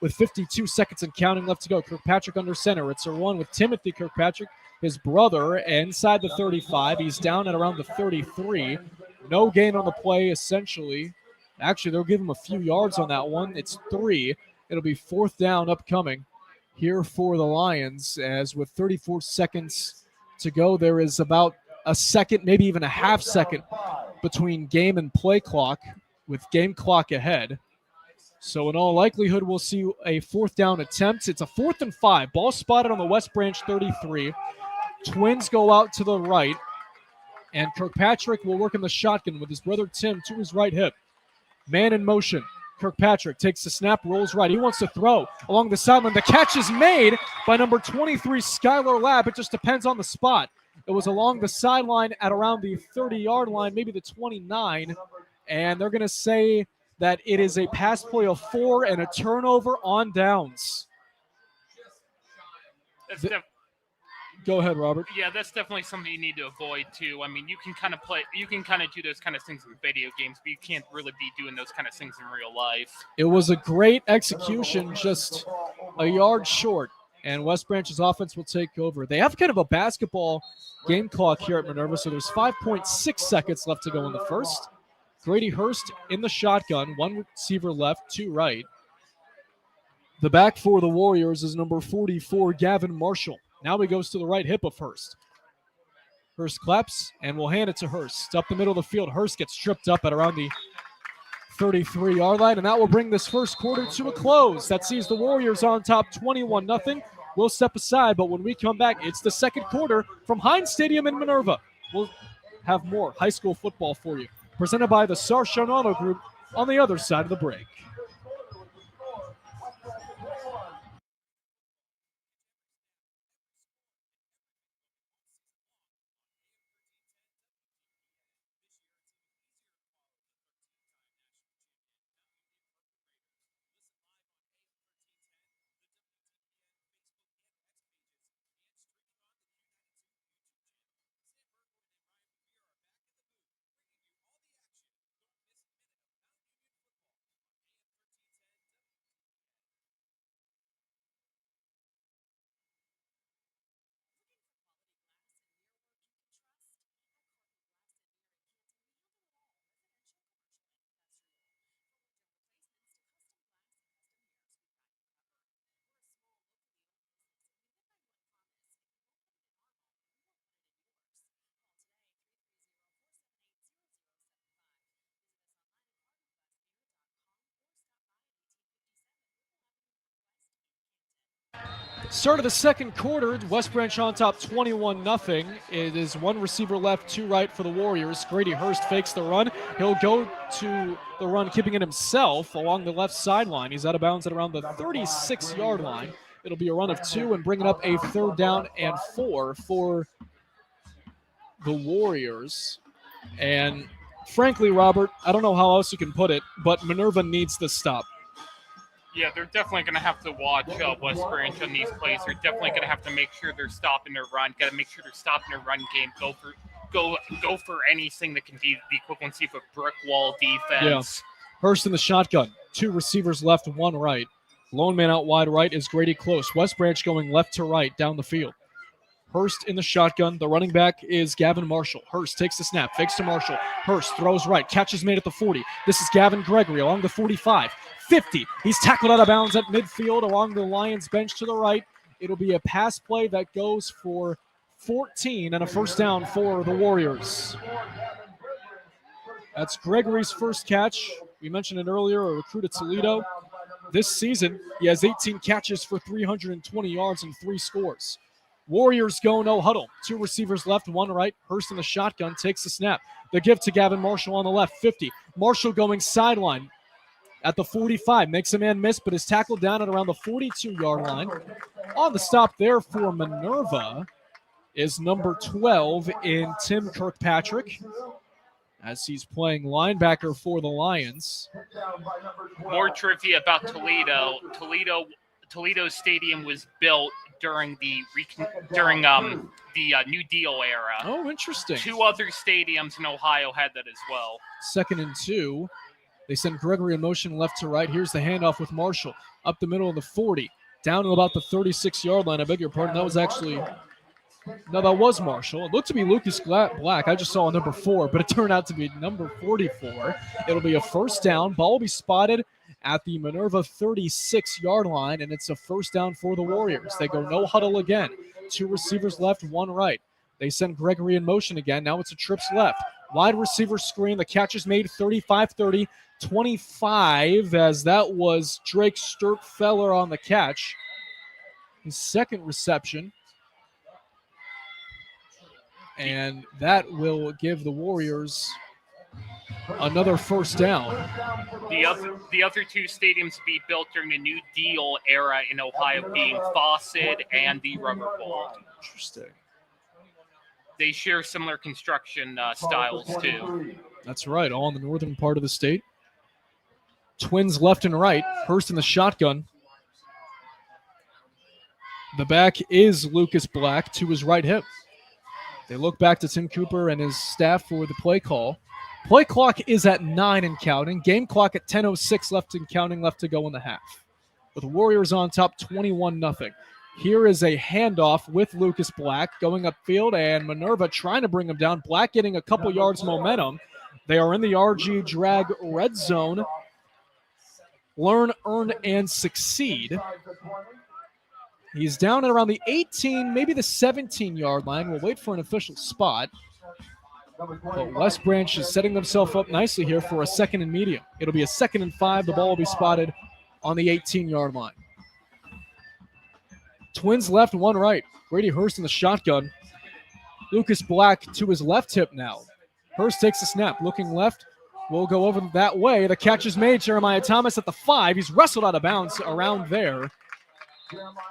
with 52 seconds and counting left to go. Kirkpatrick under center. It's a run with Timothy Kirkpatrick, his brother, inside the 35. He's down at around the 33. No gain on the play, essentially. Actually, they'll give him a few yards on that one. It's 3. It'll be 4th down upcoming here for the Lions, as with 34 seconds to go, there is about a second, maybe even a half second between game and play clock, with game clock ahead. So in all likelihood, we'll see a 4th down attempt. It's a 4th and 5. Ball spotted on the West Branch 33. Twins go out to the right, and Kirkpatrick will work in the shotgun with his brother Tim to his right hip. Man in motion. Kirkpatrick takes the snap, rolls right. He wants to throw along the sideline. The catch is made by number 23, Skylar Labb. It just depends on the spot. It was along the sideline at around the 30-yard line, maybe the 29, and they're going to say that it is a pass play of 4 and a turnover on downs. Go ahead, Robert. Yeah, that's definitely something you need to avoid too. I mean, you can kind of do those kind of things in video games, but you can't really be doing those kind of things in real life. It was a great execution, just a yard short, and West Branch's offense will take over. They have kind of a basketball game clock here at Minerva, so there's 5.6 seconds left to go in the first. Grady Hurst in the shotgun, one receiver left, two right. The back for the Warriors is number 44, Gavin Marshall. Now he goes to the right hip of Hurst. Hurst claps and will hand it to Hurst. Up the middle of the field, Hurst gets tripped up at around the 33-yard line, and that will bring this first quarter to a close. That sees the Warriors on top 21-0. We'll step aside, but when we come back, it's the second quarter from Heinz Stadium in Minerva. We'll have more high school football for you, presented by the Sarshon Auto Group on the other side of the break. Start of the second quarter, West Branch on top 21-0. It is one receiver left, two right for the Warriors. Grady Hurst fakes the run. He'll go to the run, keeping it himself along the left sideline. He's out of bounds at around the 36-yard line. It'll be a run of two and bringing up a 3rd down and 4 for the Warriors. And frankly, Robert, I don't know how else you can put it, but Minerva needs this stop. Yeah, they're definitely going to have to watch West Branch on these plays. They're definitely going to have to make sure they're stopping their run. Got to make sure they're stopping their run game. Go for anything that can be the equivalency of a brick wall defense. Yeah. Hurst in the shotgun. Two receivers left, one right. Lone man out wide right is Grady Close. West Branch going left to right down the field. Hurst in the shotgun. The running back is Gavin Marshall. Hurst takes the snap, fakes to Marshall. Hurst throws right. Catch is made at the 40. This is Gavin Gregory along the 45. 50. He's tackled out of bounds at midfield along the Lions bench to the right. It'll be a pass play that goes for 14 and a first down for the Warriors. That's Gregory's first catch. We mentioned it earlier, a recruit at Toledo. This season, he has 18 catches for 320 yards and 3 scores. Warriors go no huddle. Two receivers left, one right. Hurst in the shotgun takes the snap. The give to Gavin Marshall on the left, 50. Marshall going sideline at the 45. Makes a man miss, but is tackled down at around the 42-yard line. On the stop there for Minerva is number 12 in Tim Kirkpatrick, as he's playing linebacker for the Lions. More trivia about Toledo. Toledo Stadium was built during the New Deal era. Oh, interesting. 2 other stadiums in Ohio had that as well. 2nd and 2. They send Gregory in motion left to right. Here's the handoff with Marshall. Up the middle of the 40. Down to about the 36-yard line. I beg your pardon. That was actually... No, that was Marshall. It looked to be Lucas Black. I just saw number 4, but it turned out to be number 44. It'll be a first down. Ball will be spotted at the Minerva 36-yard line, and it's a first down for the Warriors. They go no huddle again. 2 receivers left, 1 right. They send Gregory in motion again. Now it's a trips left. Wide receiver screen. The catch is made 35-30, 25, as that was Drake Sturtfeller on the catch. His second reception. And that will give the Warriors another first down. The other 2 stadiums to be built during the New Deal era in Ohio being Fawcett and the Rubber Bowl. Interesting. They share similar construction styles too. That's right, all in the northern part of the state. Twins left and right. Hurst in the shotgun. The back is Lucas Black to his right hip. They look back to Tim Cooper and his staff for the play call. Play clock is at 9 and counting. Game clock at 10:06 left and counting, left to go in the half. With the Warriors on top 21-0. Here is a handoff with Lucas Black going upfield, and Minerva trying to bring him down. Black getting a couple yards momentum. They are in the RG Drag red zone. Learn, earn, and succeed. He's down at around the 18, maybe the 17-yard line. We'll wait for an official spot. But West Branch is setting themselves up nicely here for a 2nd and medium. It'll be a 2nd and 5. The ball will be spotted on the 18-yard line. Twins left, one right. Grady Hurst in the shotgun. Lucas Black to his left hip now. Hurst takes the snap. Looking left. Will go over that way. The catch is made. Jeremiah Thomas at the 5. He's wrestled out of bounds around there.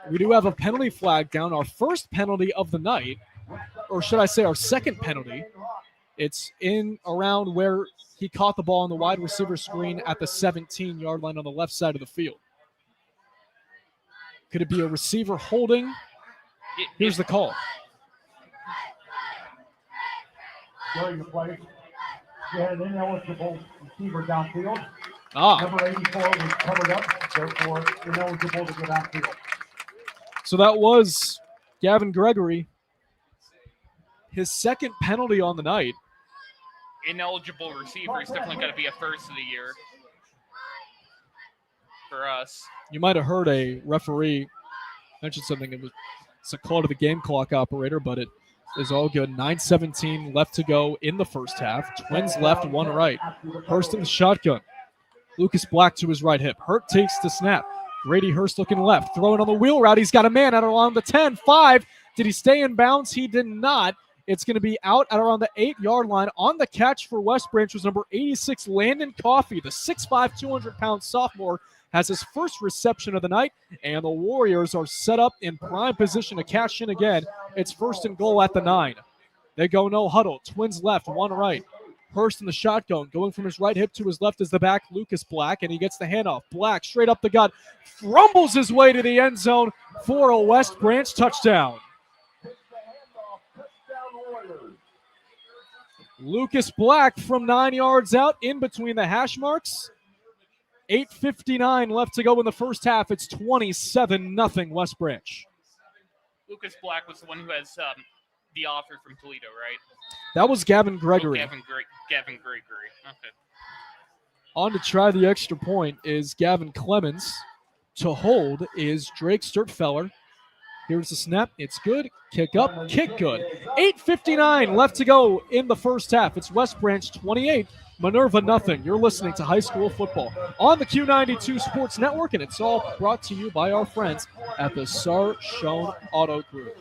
We do have a penalty flag down. Our first penalty of the night. Or should I say our second penalty. It's in around where he caught the ball on the wide receiver screen at the 17-yard line on the left side of the field. Could it be a receiver holding? Here's the call. During the play, we had an ineligible receiver downfield. Number 84 was covered up, therefore ineligible to go downfield. So that was Gavin Gregory. His second penalty on the night. Ineligible receiver is definitely going to be a first of the year for us. You might have heard a referee mention something. It's a call to the game clock operator, but it is all good. 9:17 left to go in the first half. Twins left, one right. Hurst in the shotgun. Lucas Black to his right hip. Hurt takes the snap. Grady Hurst looking left. Throwing on the wheel route. He's got a man out along the 10, 5. Did he stay in bounds? He did not. It's going to be out at around the 8-yard line. On the catch for West Branch was number 86, Landon Coffey. The 6'5", 200-pound sophomore has his first reception of the night, and the Warriors are set up in prime position to cash in again. It's 1st and goal at the 9. They go no huddle. Twins left, one right. Hurst in the shotgun. Going from his right hip to his left is the back, Lucas Black, and he gets the handoff. Black straight up the gut. Rumbles his way to the end zone for a West Branch touchdown. Lucas Black from 9 yards out in between the hash marks. 8:59 left to go in the first half. It's 27-0 West Branch. Lucas Black was the one who has the offer from Toledo, right? That was Gavin Gregory. Gavin Gregory. Okay. On to try the extra point is Gavin Clemens. To hold is Drake Sturtfeller. Here's the snap. It's good. Kick up. Kick good. 8:59 left to go in the first half. It's West Branch 28, Minerva nothing. You're listening to high school football on the Q92 Sports Network, and it's all brought to you by our friends at the Sar Schoen Auto Group.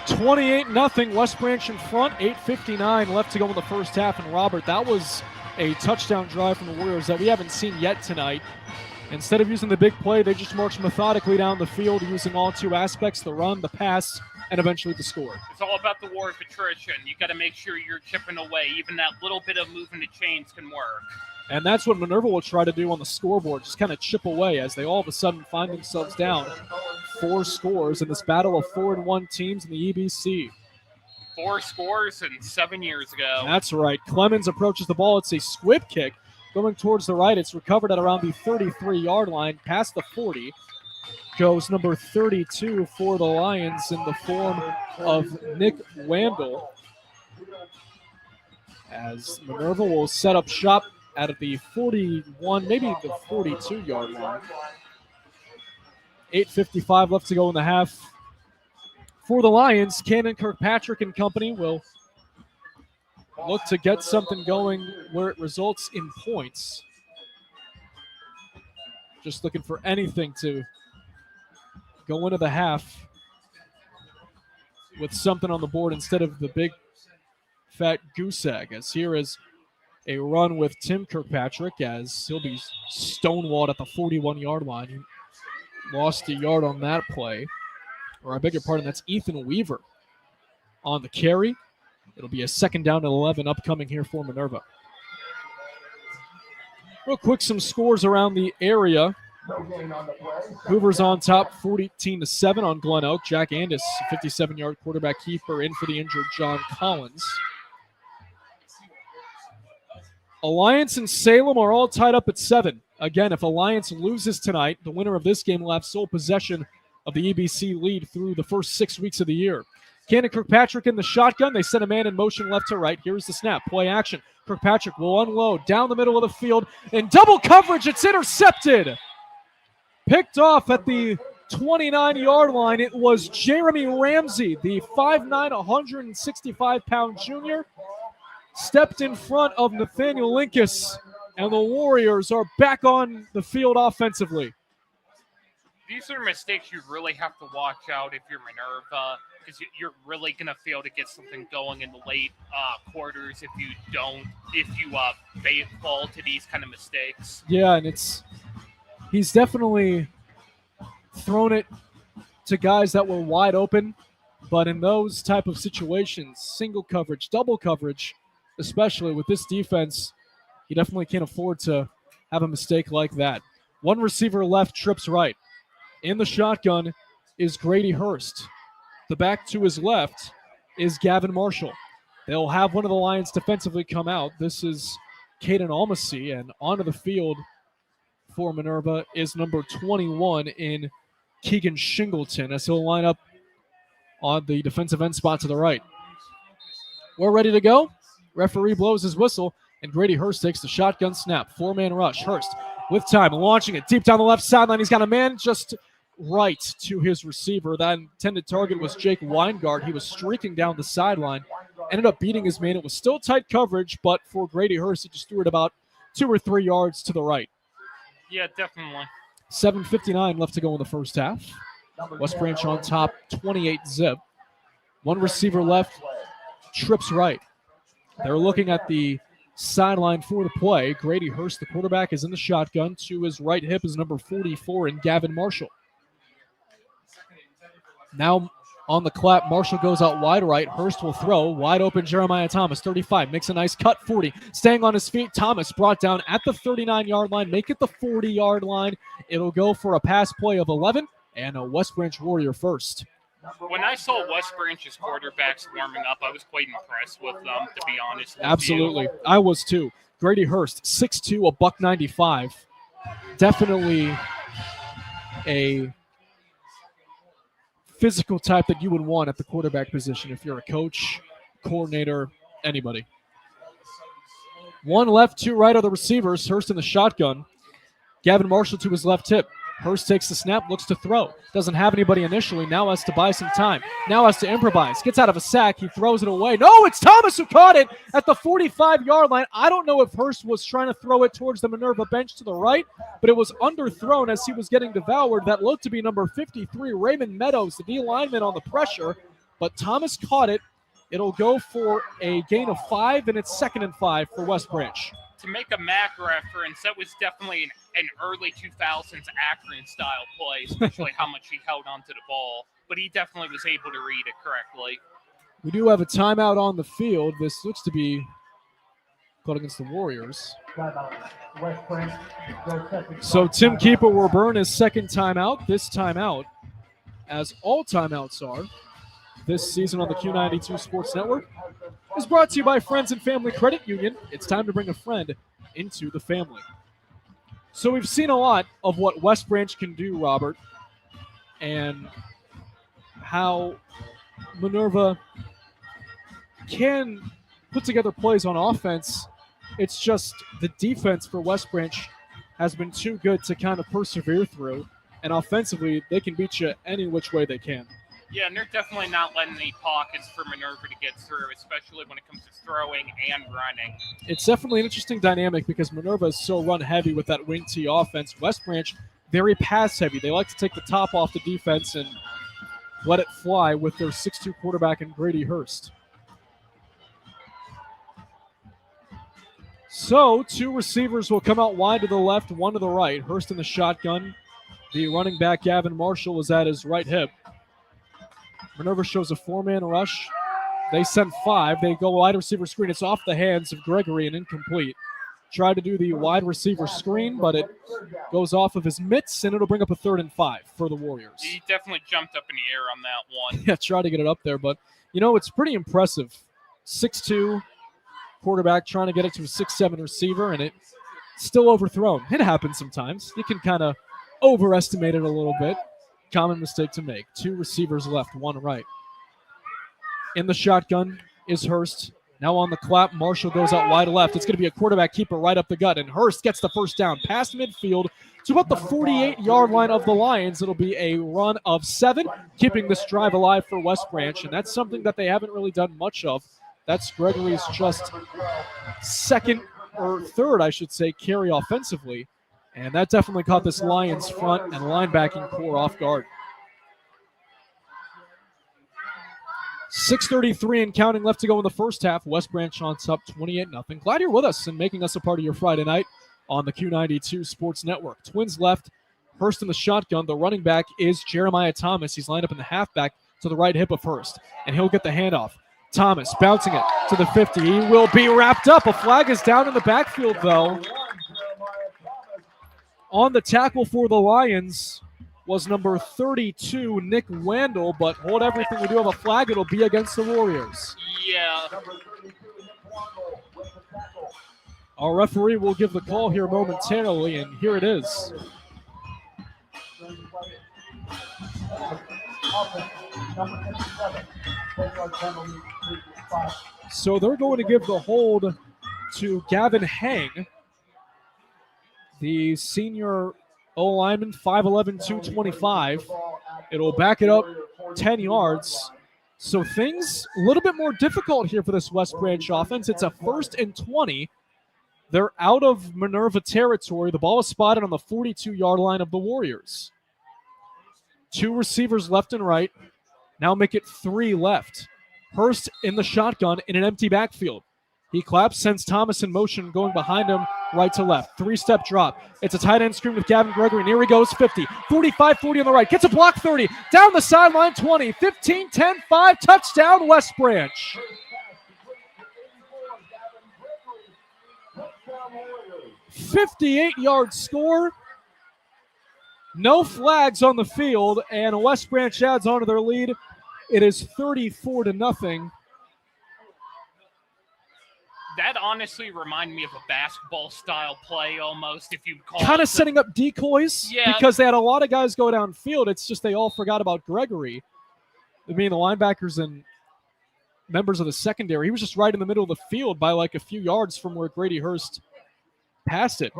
(28-0) West Branch in front. 8:59 left to go in the first half. And Robert, that was a touchdown drive from the Warriors that we haven't seen yet tonight. Instead of using the big play, they just marched methodically down the field using all two aspects, the run, the pass, and eventually the score. It's all about the war of attrition. You got to make sure you're chipping away. Even that little bit of moving the chains can work. And that's what Minerva will try to do on the scoreboard, just kind of chip away as they all of a sudden find themselves down 4 scores in this battle of 4-1 teams in the EBC. 4 scores and 7 years ago. That's right. Clemens approaches the ball. It's a squib kick going towards the right. It's recovered at around the 33-yard line, past the 40. Goes number 32 for the Lions in the form of Nick Wandel. As Minerva will set up shop at the 41, maybe the 42-yard line. 8:55 left to go in the half. For the Lions, Cannon Kirkpatrick and company will look to get something going where it results in points. Just looking for anything to go into the half with something on the board instead of the big fat goose egg. As here is a run with Tim Kirkpatrick as he'll be stonewalled at the 41-yard line. He lost a yard on that play. Or I beg your pardon, that's Ethan Weaver on the carry. It'll be a 2nd down and 11 upcoming here for Minerva. Real quick, some scores around the area. Hoover's on top, 14-7 on Glen Oak. Jack Andis, 57-yard quarterback keeper, in for the injured John Collins. Alliance and Salem are all tied up at 7. Again, if Alliance loses tonight, the winner of this game will have sole possession of the EBC lead through the first 6 weeks of the year. Cannon Kirkpatrick in the shotgun. They send a man in motion left to right. Here's the snap. Play action. Kirkpatrick will unload down the middle of the field. In double coverage, it's intercepted. Picked off at the 29-yard line. It was Jeremy Ramsey, the 5'9", 165-pound junior. Stepped in front of Nathaniel Linkus, and the Warriors are back on the field offensively. These are mistakes you really have to watch out if you're Minerva, because you're really going to fail to get something going in the late quarters if you fall to these kind of mistakes. Yeah, and he's definitely thrown it to guys that were wide open, but in those type of situations, single coverage, double coverage, especially with this defense, he definitely can't afford to have a mistake like that. One receiver left, trips right. In the shotgun is Grady Hurst. The back to his left is Gavin Marshall. They'll have one of the Lions defensively come out. This is Caden Almasy, and onto the field for Minerva is number 21 in Keegan Shingleton as he'll line up on the defensive end spot to the right. We're ready to go. Referee blows his whistle, and Grady Hurst takes the shotgun snap. 4-man rush. Hurst with time, launching it deep down the left sideline. He's got a man just right to his receiver. That intended target was Jake Weingart. He was streaking down the sideline, ended up beating his man. It was still tight coverage, but for Grady Hurst, he just threw it about 2 or 3 yards to the right. Yeah, definitely. 7:59 left to go in the first half. West Branch on top, 28-zip. One receiver left, trips right. They're looking at the sideline for the play. Grady Hurst, the quarterback, is in the shotgun. To his right hip is number 44 in Gavin Marshall. Now on the clap, Marshall goes out wide right. Hurst will throw. Wide open Jeremiah Thomas, 35. Makes a nice cut, 40. Staying on his feet, Thomas brought down at the 39-yard line. Make it the 40-yard line. It'll go for a pass play of 11 and a West Branch Warrior first. When I saw West Branch's quarterbacks warming up, I was quite impressed with them, to be honest with Absolutely. you. I was too. Grady Hurst, 6'2", a $195. Definitely a physical type that you would want at the quarterback position if you're a coach, coordinator, anybody. One left, 2 right are the receivers. Hurst in the shotgun. Gavin Marshall to his left hip. Hurst takes the snap, looks to throw. Doesn't have anybody initially. Now has to buy some time. Now has to improvise. Gets out of a sack. He throws it away. No, it's Thomas who caught it at the 45-yard line. I don't know if Hurst was trying to throw it towards the Minerva bench to the right, but it was underthrown as he was getting devoured. That looked to be number 53, Raymond Meadows, the D lineman on the pressure. But Thomas caught it. It'll go for a gain of 5, and it's 2nd and 5 for West Branch. To make a MAC reference, that was definitely an early 2000s Akron-style play, especially how much he held onto the ball. But he definitely was able to read it correctly. We do have a timeout on the field. This looks to be called against the Warriors. So Tim Keeper will burn his second timeout. This timeout, as all timeouts are this season on the Q92 Sports Network, is brought to you by Friends and Family Credit Union. It's time to bring a friend into the family. So we've seen a lot of what West Branch can do, Robert, and how Minerva can put together plays on offense. It's just the defense for West Branch has been too good to kind of persevere through, and offensively, they can beat you any which way they can. Yeah, and they're definitely not letting any pockets for Minerva to get through, especially when it comes to throwing and running. It's definitely an interesting dynamic because Minerva is so run heavy with that wing T offense. West Branch, very pass heavy. They like to take the top off the defense and let it fly with their 6'2 quarterback and Grady Hurst. So, two receivers will come out wide to the left, one to the right. Hurst in the shotgun. The running back, Gavin Marshall, is at his right hip. Minerva shows a four-man rush. They send five. They go wide receiver screen. It's off the hands of Gregory and incomplete. Tried to do the wide receiver screen, but it goes off of his mitts, and it'll bring up a 3rd and 5 for the Warriors. He definitely jumped up in the air on that one. Yeah, tried to get it up there, but, it's pretty impressive. 6'2", quarterback trying to get it to a 6'7" receiver, and it's still overthrown. It happens sometimes. You can kind of overestimate it a little bit. Common mistake to make. Two receivers left, one right. In the shotgun is Hurst. Now on the clap, Marshall goes out wide left. It's going to be a quarterback keeper right up the gut, and Hurst gets the first down past midfield to about the 48-yard line of the Lions. It'll be a run of 7, keeping this drive alive for West Branch, and that's something that they haven't really done much of. That's Gregory's just second or third, I should say, carry offensively, and that definitely caught this Lions front and linebacking core off guard. 6:33 and counting left to go in the first half. West Branch on top 28-0. Glad you're with us and making us a part of your Friday night on the Q92 Sports Network. Twins left, Hurst in the shotgun. The running back is Jeremiah Thomas. He's lined up in the halfback to the right hip of Hurst, and he'll get the handoff. Thomas bouncing it to the 50. He will be wrapped up. A flag is down in the backfield, though. On the tackle for the Lions was number 32, Nick Wandel, but hold everything, we do have a flag. It'll be against the Warriors. Yeah. Our referee will give the call here momentarily, and here it is. So they're going to give the hold to Gavin Hang, the senior O-lineman, 5'11", 225. It'll back it up 10 yards. So things a little bit more difficult here for this West Branch offense. It's a 1st and 20. They're out of Minerva territory. The ball is spotted on the 42-yard line of the Warriors. Two receivers left and right. Now make it 3 left. Hurst in the shotgun in an empty backfield. He claps, sends Thomas in motion, going behind him right to left. 3-step drop. It's a tight end screen with Gavin Gregory. And here he goes, 50, 45, 40 on the right. Gets a block, 30. Down the sideline, 20, 15, 10, 5. Touchdown, West Branch. 58-yard score. No flags on the field, and West Branch adds on to their lead. It is 34-0. That honestly reminded me of a basketball-style play almost, if you'd call it. Kind of setting up decoys, Yeah. Because they had a lot of guys go downfield. It's just they all forgot about Gregory. I mean, the linebackers and members of the secondary. He was just right in the middle of the field by like a few yards from where Grady Hurst passed it.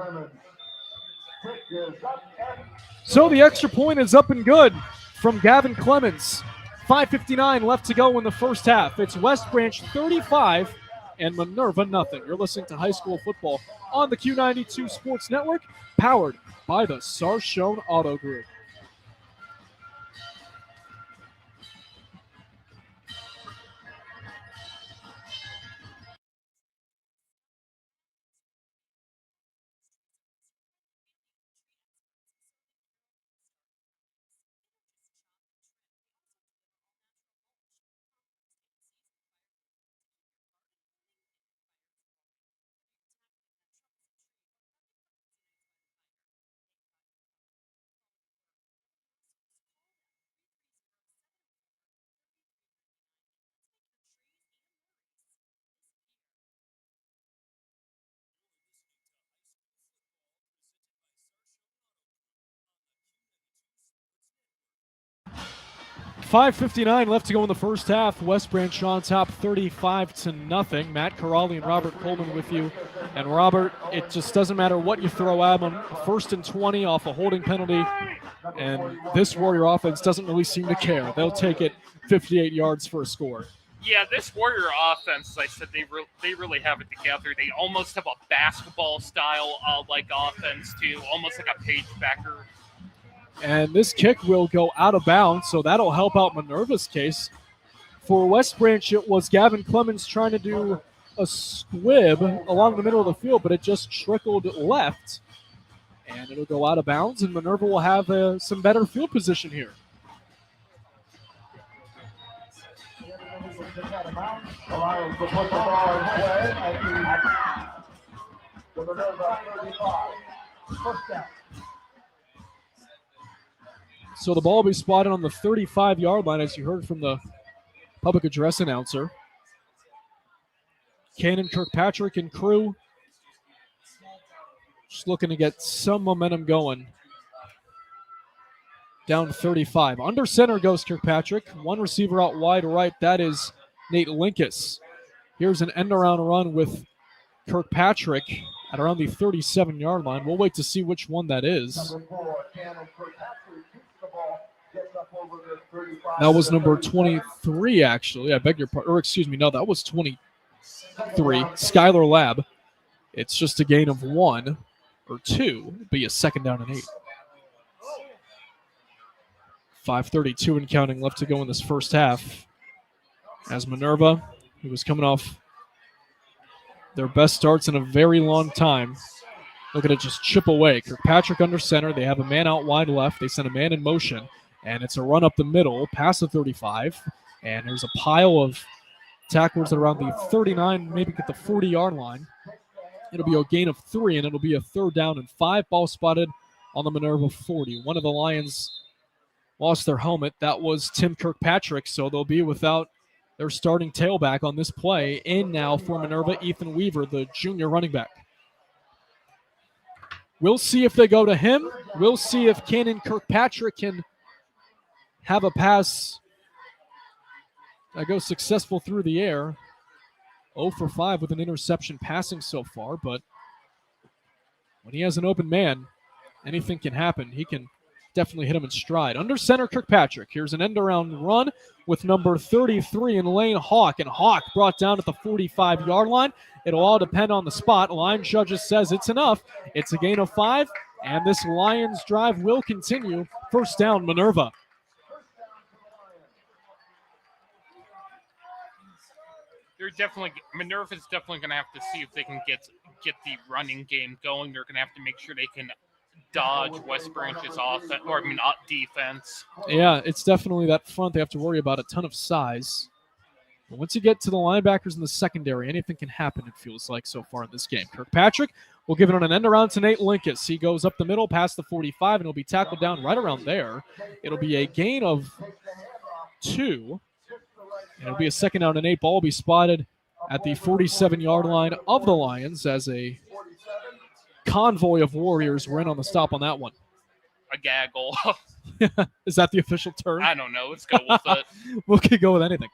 So the extra point is up and good from Gavin Clemens. 5:59 left to go in the first half. It's West Branch 35 and Minerva nothing. You're listening to high school football on the Q92 Sports Network, powered by the Sarshone Auto Group. 5:59 left to go in the first half. West Branch on top 35-0. Matt Corrali and Robert Coleman with you. And Robert, it just doesn't matter what you throw at them. 1st and 20 off a holding penalty. And this Warrior offense doesn't really seem to care. They'll take it 58 yards for a score. Yeah, this Warrior offense, I said, they really have it together. They almost have a basketball style like offense too, almost like a page backer. And this kick will go out of bounds, so that'll help out Minerva's case. For West Branch, it was Gavin Clemens trying to do a squib along the middle of the field, but it just trickled left. And it'll go out of bounds, and Minerva will have some better field position here. So the ball will be spotted on the 35-yard line, as you heard from the public address announcer. Cannon Kirkpatrick and crew just looking to get some momentum going. Down 35. Under center goes Kirkpatrick. One receiver out wide right. That is Nate Linkus. Here's an end-around run with Kirkpatrick at around the 37-yard line. We'll wait to see which one that is. That was number 23, actually. I beg your pardon. Or excuse me, no, that was 23. Skylar Lab. It's just a gain of 1 or 2. It'd be a 2nd down and 8. 5:32 and counting left to go in this first half. As Minerva, who was coming off their best starts in a very long time, looking to just chip away. Kirkpatrick under center. They have a man out wide left. They send a man in motion. And it's a run up the middle, past the 35. And there's a pile of tacklers at around the 39, maybe get the 40-yard line. It'll be a gain of 3, and it'll be a 3rd down and 5. Ball spotted on the Minerva 40. One of the Lions lost their helmet. That was Tim Kirkpatrick, so they'll be without their starting tailback on this play. In now for Minerva, Ethan Weaver, the junior running back. We'll see if they go to him. We'll see if Cannon Kirkpatrick can have a pass that goes successful through the air. 0 for 5 with an interception passing so far, but when he has an open man, anything can happen. He can definitely hit him in stride. Under center, Kirkpatrick. Here's an end-around run with number 33 in Lane Hawk, and Hawk brought down at the 45-yard line. It'll all depend on the spot. Line judges says it's enough. It's a gain of 5, and this Lions drive will continue. 1st down, Minerva. Minerva's definitely going to have to see if they can get the running game going. They're going to have to make sure they can dodge West Branch's defense. Yeah, it's definitely that front they have to worry about, a ton of size. But once you get to the linebackers in the secondary, anything can happen, it feels like, so far in this game. Kirkpatrick will give it on an end around to Nate Linkus. He goes up the middle past the 45, and he'll be tackled down right around there. It'll be a gain of 2. And it'll be a 2nd down and 8. Ball will be spotted at the 47-yard line of the Lions as a convoy of Warriors were in on the stop on that one. A gaggle. Is that the official term? I don't know. Let's go with it. We could go with anything.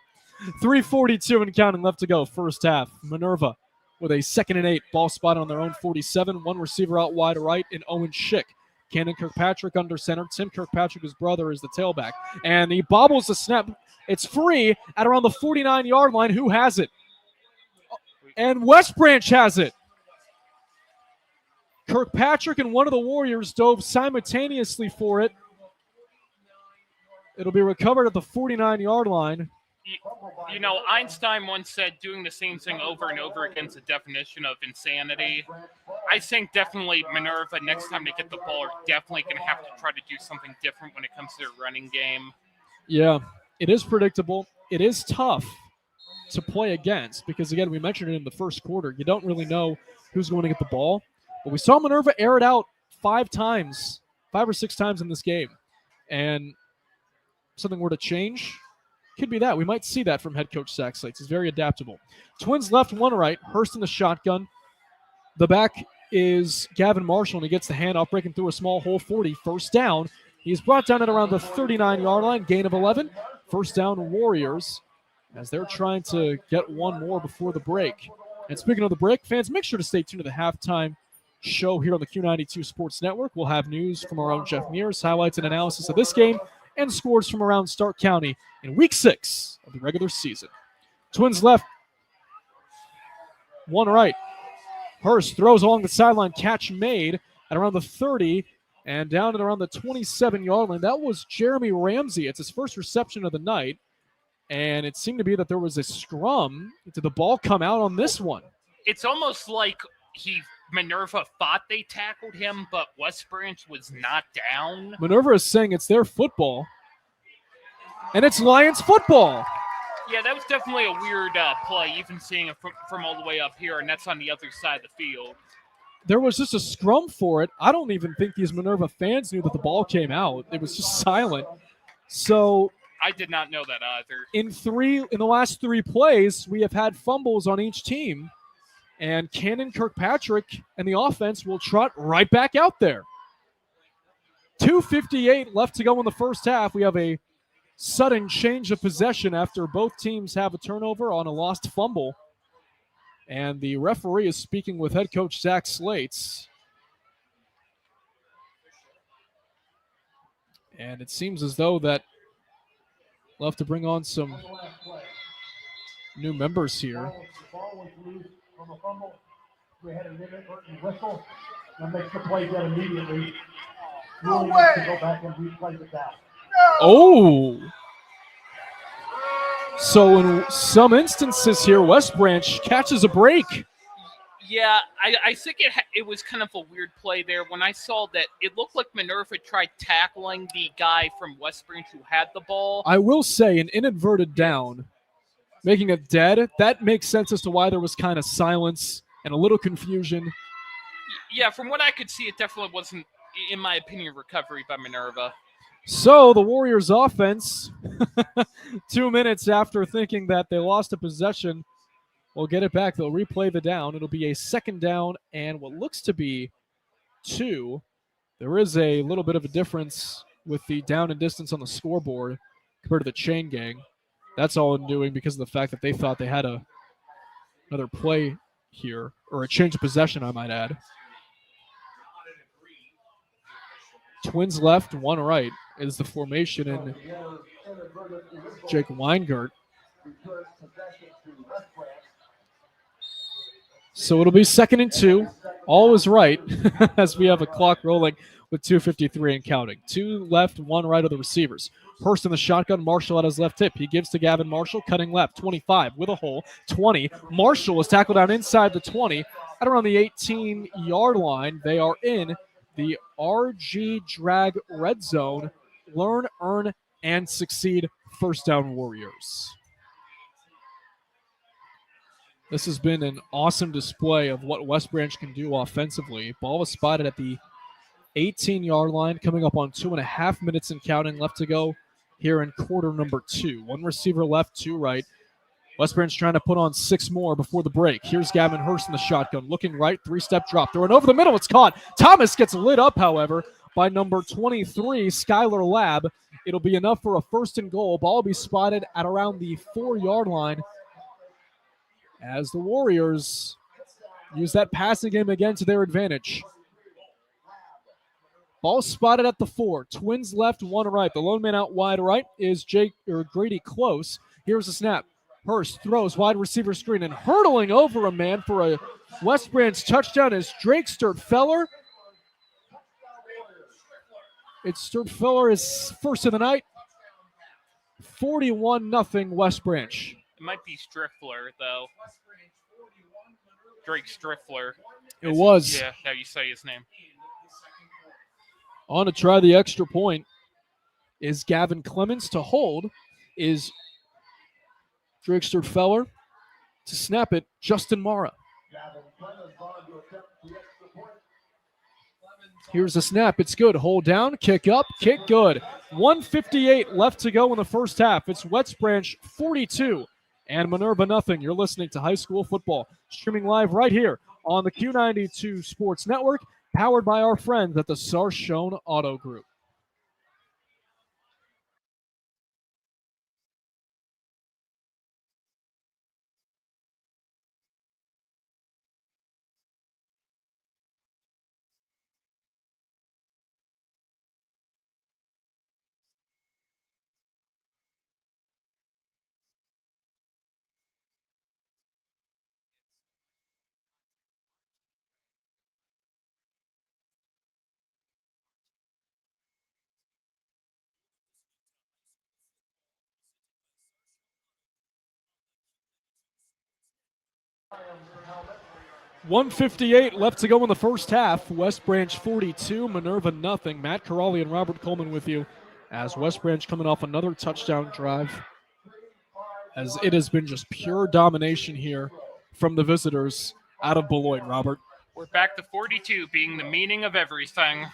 3:42 and counting left to go. First half. Minerva with a 2nd and 8. Ball spotted on their own 47. One receiver out wide right in Owen Schick. Cannon Kirkpatrick under center. Tim Kirkpatrick, his brother, is the tailback. And he bobbles the snap. It's free at around the 49-yard line. Who has it? And West Branch has it. Kirkpatrick and one of the Warriors dove simultaneously for it. It'll be recovered at the 49-yard line. You know, Einstein once said doing the same thing over and over again is the definition of insanity. I think definitely Minerva, next time they get the ball, are definitely going to have to try to do something different when it comes to their running game. Yeah, it is predictable. It is tough to play against because, again, we mentioned it in the first quarter. You don't really know who's going to get the ball. But we saw Minerva air it out 5 or 6 times in this game. And something were to change, could be that. We might see that from head coach Zach Slates. He's very adaptable. Twins left, one right. Hurst in the shotgun. The back is Gavin Marshall, and he gets the handoff, breaking through a small hole. 40, 1st down. He's brought down at around the 39-yard line, gain of 11. First down Warriors as they're trying to get one more before the break. And speaking of the break, fans, make sure to stay tuned to the halftime show here on the Q92 Sports Network. We'll have news from our own Jeff Mears, highlights and analysis of this game, and scores from around Stark County in Week 6 of the regular season. Twins left, one right. Hurst throws along the sideline, catch made at around the 30 and down at around the 27-yard line. That was Jeremy Ramsey. It's his first reception of the night, and it seemed to be that there was a scrum. Did the ball come out on this one? It's almost like Minerva thought they tackled him, but West Branch was not down. Minerva is saying it's their football, and it's Lions football. Yeah, that was definitely a weird play, even seeing it from all the way up here, and that's on the other side of the field. There was just a scrum for it. I don't even think these Minerva fans knew that the ball came out. It was just silent. So I did not know that either. In the last 3 plays, we have had fumbles on each team, and Cannon Kirkpatrick and the offense will trot right back out there. 2:58 left to go in the first half. We have a sudden change of possession after both teams have a turnover on a lost fumble. And the referee is speaking with head coach Zach Slates. And it seems as though that we'll have to bring on some new members here. We had an inadvertent whistle that makes the play dead immediately. No way! To go back and replay the down. Oh! So in some instances here, West Branch catches a break. Yeah, I think it was kind of a weird play there. When I saw that, it looked like Minerva tried tackling the guy from West Branch who had the ball. I will say an inadverted down, making it dead, that makes sense as to why there was kind of silence and a little confusion. Yeah, from what I could see, it definitely wasn't, in my opinion, recovery by Minerva. So the Warriors offense, 2 minutes after thinking that they lost a possession, will get it back. They'll replay the down. It'll be a second down and what looks to be 2. There is a little bit of a difference with the down and distance on the scoreboard compared to the chain gang. That's all I'm doing because of the fact that they thought they had another play here, or a change of possession, I might add. Twins left, one right is the formation, and Jake Weingart. So it'll be 2nd and 2. All is right as we have a clock rolling with 2:53 and counting. 2 left, 1 right of the receivers. Hurst in the shotgun, Marshall at his left hip. He gives to Gavin Marshall, cutting left, 25 with a hole, 20. Marshall is tackled down inside the 20 at around the 18-yard line. They are in the RG Drag red zone. Learn, earn, and succeed. First down Warriors. This has been an awesome display of what West Branch can do offensively. Ball was spotted at the 18-yard line, coming up on 2.5 minutes and counting left to go here in quarter number 2. 1 receiver left, 2 right. West Branch trying to put on 6 more before the break. Here's Gavin Hurst in the shotgun. Looking right, 3-step drop. Throwing over the middle. It's caught. Thomas gets lit up, however, by number 23, Skylar Lab. It'll be enough for a 1st and goal. Ball will be spotted at around the 4-yard line as the Warriors use that passing game again to their advantage. Ball spotted at the 4. Twins left, 1 right. The lone man out wide right is Grady Close. Here's the snap. Hurst throws wide receiver screen and hurdling over a man for a West Branch touchdown is Drake Sturtfeller. It's Sturtfeller, his first of the night. 41-0 West Branch. It might be Striffler, though. Drake Striffler. It was. Yeah, how you say his name. On to try the extra point is Gavin Clemens. To hold is Drake Sturtfeller. To snap it, Justin Mara. Here's the snap. It's good. Hold down, kick up, kick good. 1:58 left to go in the first half. It's West Branch 42 and Minerva 0. You're listening to high school football, streaming live right here on the Q92 Sports Network, powered by our friends at the Sarshone Auto Group. 1:58 left to go in the first half. West Branch 42, Minerva nothing. Matt Corrali and Robert Coleman with you as West Branch coming off another touchdown drive. As it has been just pure domination here from the visitors out of Beloit, Robert. We're back to 42 being the meaning of everything.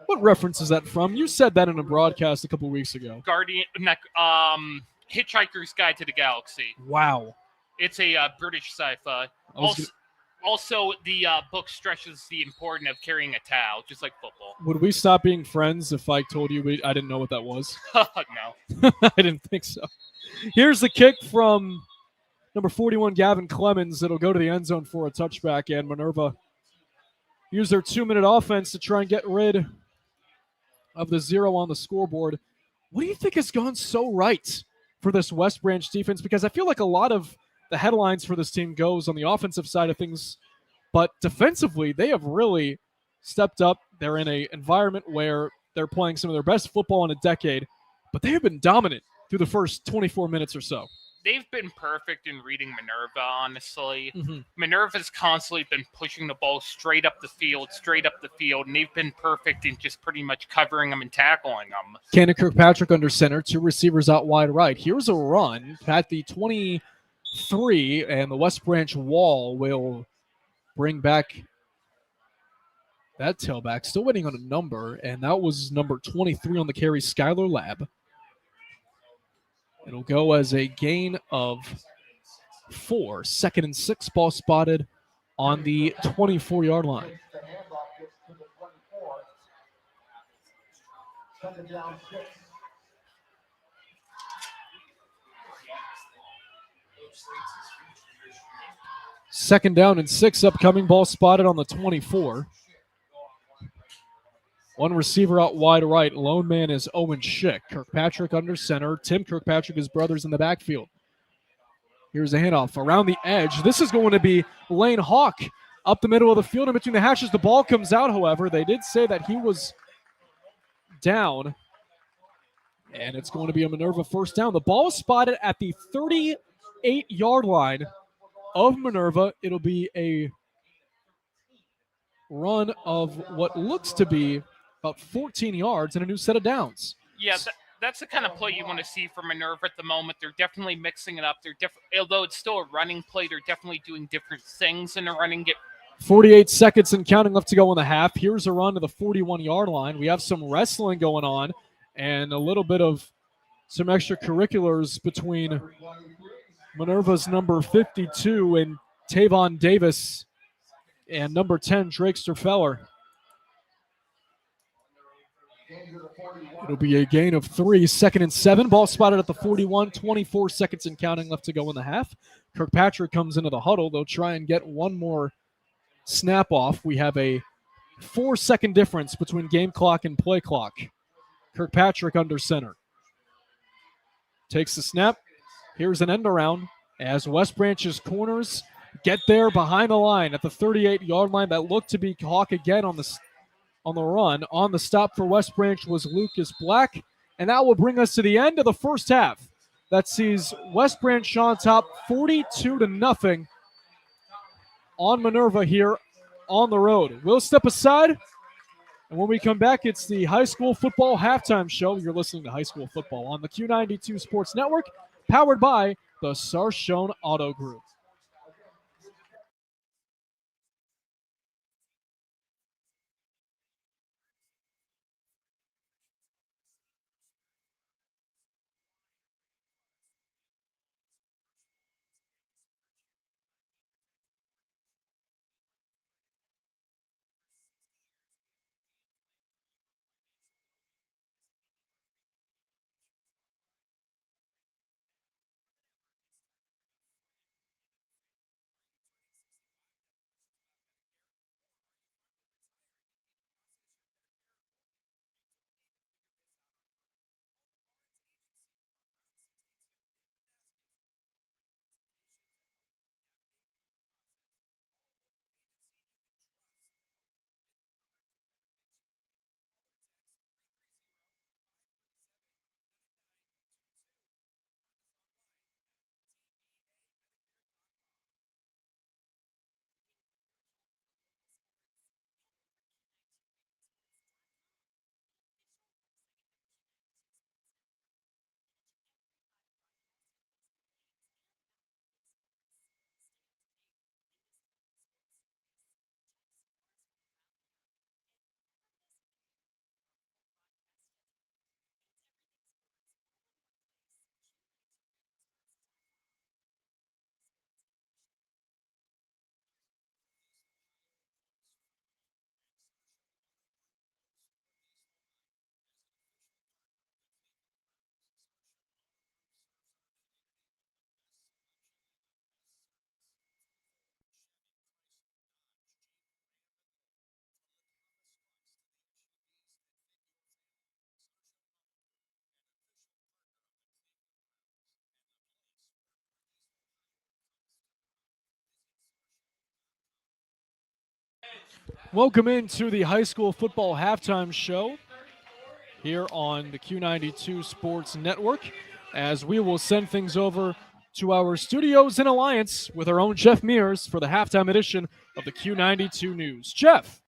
What reference is that from? You said that in a broadcast a couple weeks ago. Hitchhiker's Guide to the Galaxy. Wow. It's a British sci-fi. Also, the book stresses the importance of carrying a towel, just like football. Would we stop being friends if I told you I didn't know what that was? No. I didn't think so. Here's the kick from number 41, Gavin Clemens. It'll go to the end zone for a touchback, and Minerva use their 2-minute offense to try and get rid of the 0 on the scoreboard. What do you think has gone so right for this West Branch defense? Because I feel like a lot of the headlines for this team goes on the offensive side of things, but defensively, they have really stepped up. They're in an environment where they're playing some of their best football in a decade, but they have been dominant through the first 24 minutes or so. They've been perfect in reading Minerva, honestly. Mm-hmm. Minerva's constantly been pushing the ball straight up the field, and they've been perfect in just pretty much covering them and tackling them. Cannon Kirkpatrick under center, 2 receivers out wide right. Here's a run at the 23, and the West Branch wall will bring back that tailback. Still waiting on a number, and that was number 23 on the carry, Skylar Lab. It'll go as a gain of 4. 2nd and 6, ball spotted on the 24-yard line. Second down and 6 upcoming, ball spotted on the 24. 1 receiver out wide right. Lone man is Owen Schick. Kirkpatrick under center. Tim Kirkpatrick, his brother's in the backfield. Here's a handoff around the edge. This is going to be Lane Hawk up the middle of the field and between the hashes. The ball comes out, however. They did say that he was down. And it's going to be a Minerva first down. The ball is spotted at the 38-yard line of Minerva. It'll be a run of what looks to be about 14 yards and a new set of downs. Yeah, that's the kind of play you want to see from Minerva at the moment. They're definitely mixing it up. Although it's still a running play, they're definitely doing different things in the running game. 48 seconds and counting left to go in the half. Here's a run to the 41-yard line. We have some wrestling going on and a little bit of some extracurriculars between Minerva's number 52 and Tavon Davis and number 10, Drake Sterfeller. It'll be a gain of 3, 2nd and 7. Ball spotted at the 41, 24 seconds and counting left to go in the half. Kirkpatrick comes into the huddle. They'll try and get one more snap off. We have a 4-second difference between game clock and play clock. Kirkpatrick under center. Takes the snap. Here's an end around as West Branch's corners get there behind the line at the 38-yard line. That looked to be Hawk again on the run. On the stop for West Branch was Lucas Black, and that will bring us to the end of the first half. That sees West Branch on top 42-0 on Minerva here on the road. We'll step aside, and when we come back, it's the high school football halftime show. You're listening to High School Football on the Q92 Sports Network, powered by the Sarshone Auto Group. Welcome into the high school football halftime show here on the Q92 Sports Network, as we will send things over to our studios in alliance with our own Jeff Mears for the halftime edition of the Q92 News. Jeff.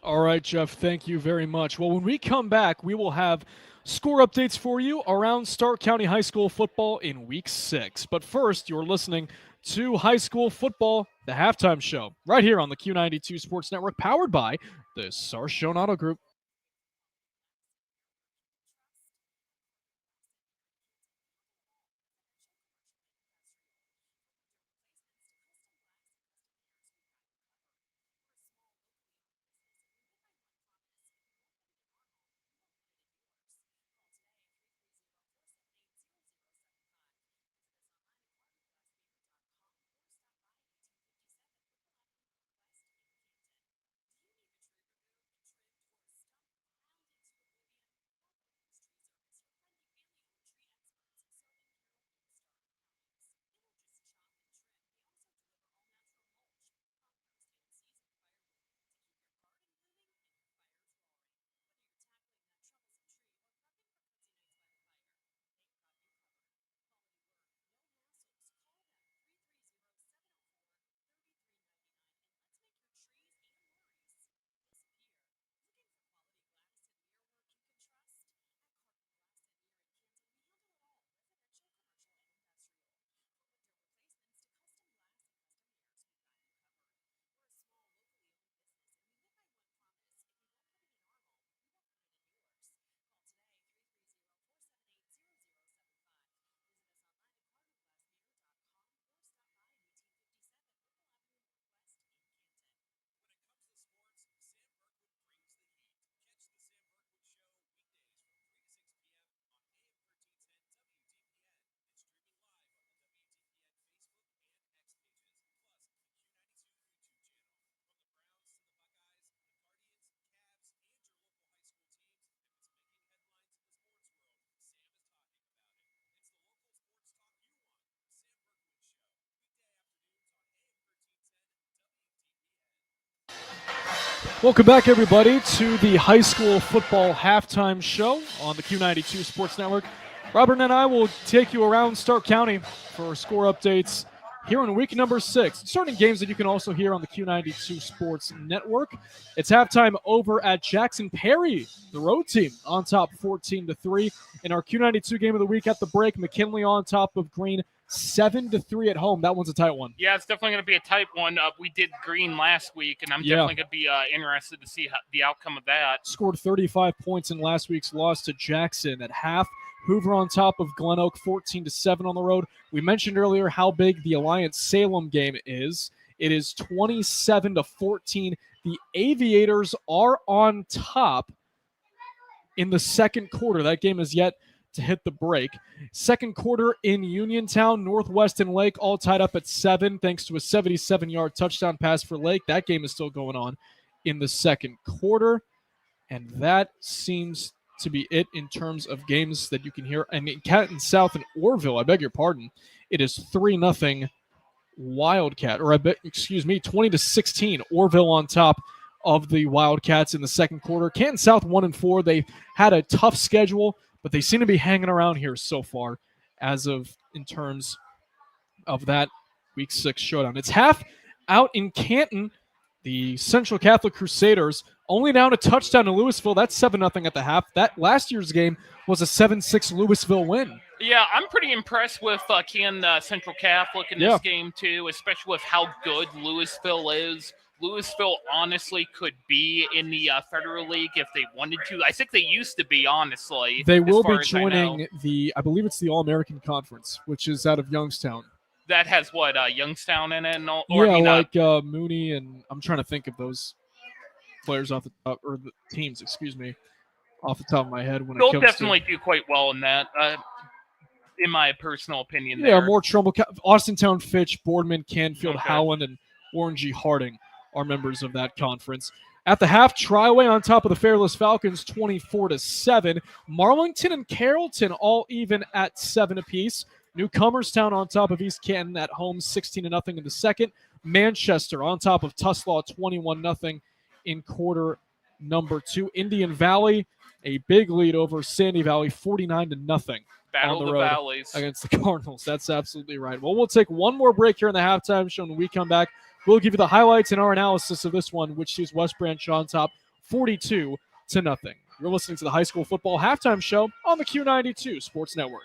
All right, Jeff, thank you very much. Well, when we come back, we will have score updates for you around Stark County High School football in Week 6. But first, you're listening to High School Football, the halftime show, right here on the Q92 Sports Network, powered by the Sarshone Auto Group. Welcome back, everybody, to the High School Football Halftime Show on the Q92 Sports Network. Robert and I will take you around Stark County for score updates here in week number 6. Starting games that you can also hear on the Q92 Sports Network. It's halftime over at Jackson Perry, the road team, on top 14-3. In our Q92 game of the week at the break, McKinley on top of Green 7-3 at home. That one's a tight one. Yeah, it's definitely going to be a tight one. We did Green last week, and I'm definitely going to be interested to see the outcome of that. Scored 35 points in last week's loss to Jackson at half. Hoover on top of Glen Oak 14-7 on the road. We mentioned earlier how big the Alliance Salem game is. It is 27-14. The Aviators are on top in the second quarter. That game is yet to hit the break. Second quarter in Uniontown, Northwest and Lake all tied up at 7 thanks to a 77-yard touchdown pass for Lake. That game is still going on in the second quarter. And that seems to be it in terms of games that you can hear. And in Canton South and Orville, I beg your pardon, it is 3-0 Wildcat, 20-16. Orville on top of the Wildcats in the second quarter. Canton South 1-4. They had a tough schedule, but they seem to be hanging around here so far as of in terms of that Week 6 showdown. It's half out in Canton. The Central Catholic Crusaders only down a touchdown to Louisville. That's 7-0 at the half. That last year's game was a 7-6 Louisville win. Yeah, I'm pretty impressed with Central Catholic in this game, too, especially with how good Louisville is. Louisville honestly could be in the Federal League if they wanted to. I think they used to be, honestly. They will be joining I believe it's the All-American Conference, which is out of Youngstown. That has what, Youngstown in it? Mooney, and I'm trying to think of those players off the top, or the teams, off the top of my head. They'll definitely do quite well in that, in my personal opinion. Yeah, more Trumbull, Austintown, Fitch, Boardman, Canfield, Howland, and Warren G. Harding are members of that conference. At the half, Triway on top of the Fairless Falcons, 24-7. Marlington and Carrollton all even at 7 apiece. Newcomerstown on top of East Canton at home, 16-0 in the second. Manchester on top of Tuslaw, 21-0 in quarter number 2. Indian Valley, a big lead over Sandy Valley, 49-0. Battle on the road road valleys against the Cardinals. That's absolutely right. Well, we'll take one more break here in the halftime show. When we come back, we'll give you the highlights and our analysis of this one, which sees West Branch on top 42-0. You're listening to the high school football halftime show on the Q92 Sports Network.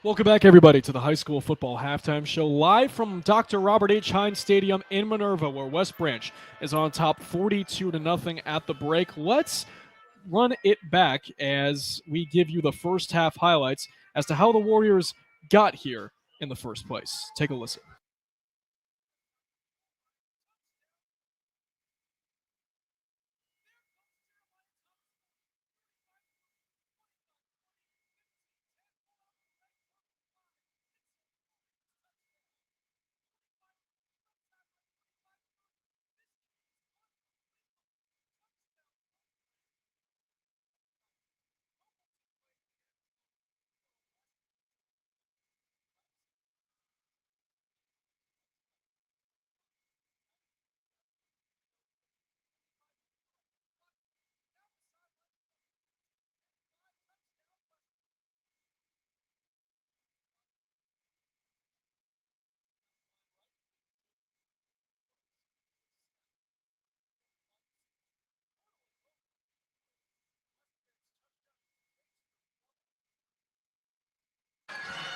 Welcome back, everybody, to the high school football halftime show, live from Dr. Robert H. Hines Stadium in Minerva, where West Branch is on top 42-0 at the break. Let's run it back as we give you the first half highlights as to how the Warriors got here in the first place. Take a listen.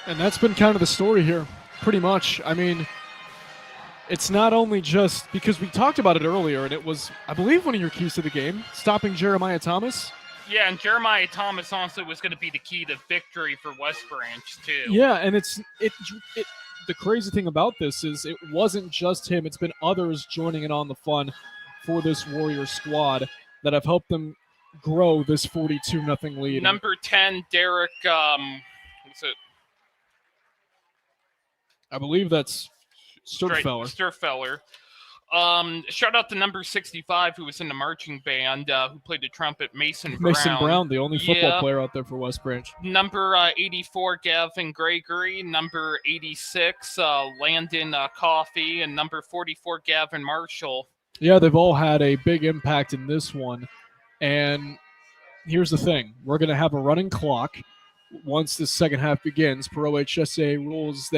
And that's been kind of the story here, pretty much. I mean, it's not only just because we talked about it earlier, and it was, I believe, one of your keys to the game, stopping Jeremiah Thomas. Yeah, and Jeremiah Thomas also was going to be the key to victory for West Branch, too. Yeah, and the crazy thing about this is it wasn't just him. It's been others joining in on the fun for this Warrior squad that have helped them grow this 42-0 lead. Number 10, Derek, what's it? I believe that's Sturfeller. Shout out to number 65, who was in the marching band, who played the trumpet, Mason Brown, the only football player out there for West Branch. Number 84, Gavin Gregory. Number 86, Landon Coffey. And number 44, Gavin Marshall. Yeah, they've all had a big impact in this one. And here's the thing. We're going to have a running clock once the second half begins. Per OHSA rules,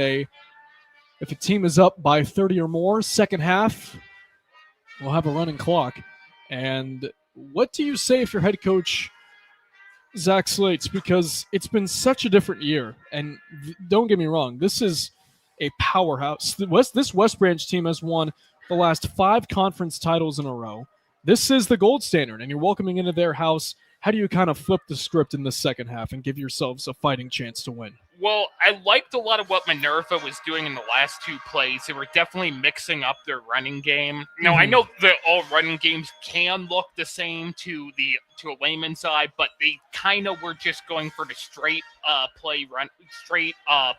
if a team is up by 30 or more, second half, we'll have a running clock. And what do you say if you're head coach Zach Slates? Because it's been such a different year. And don't get me wrong, this is a powerhouse. This West Branch team has won the last 5 conference titles in a row. This is the gold standard, and you're welcoming into their house. How do you kind of flip the script in the second half and give yourselves a fighting chance to win? Well, I liked a lot of what Minerva was doing in the last two plays. They were definitely mixing up their running game. Now, I know that all running games can look the same to a layman's eye, but they kind of were just going for the straight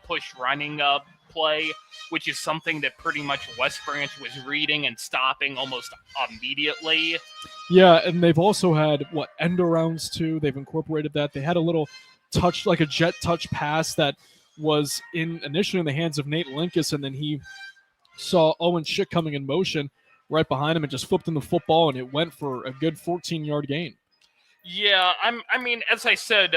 push running play, which is something that pretty much West Branch was reading and stopping almost immediately. Yeah, and they've also had end arounds too. They've incorporated that. They had a little touch, like a jet touch pass that was initially in the hands of Nate Linkus, and then he saw Owen Schick coming in motion right behind him and just flipped him the football, and it went for a good 14-yard gain. Yeah, I mean, as I said,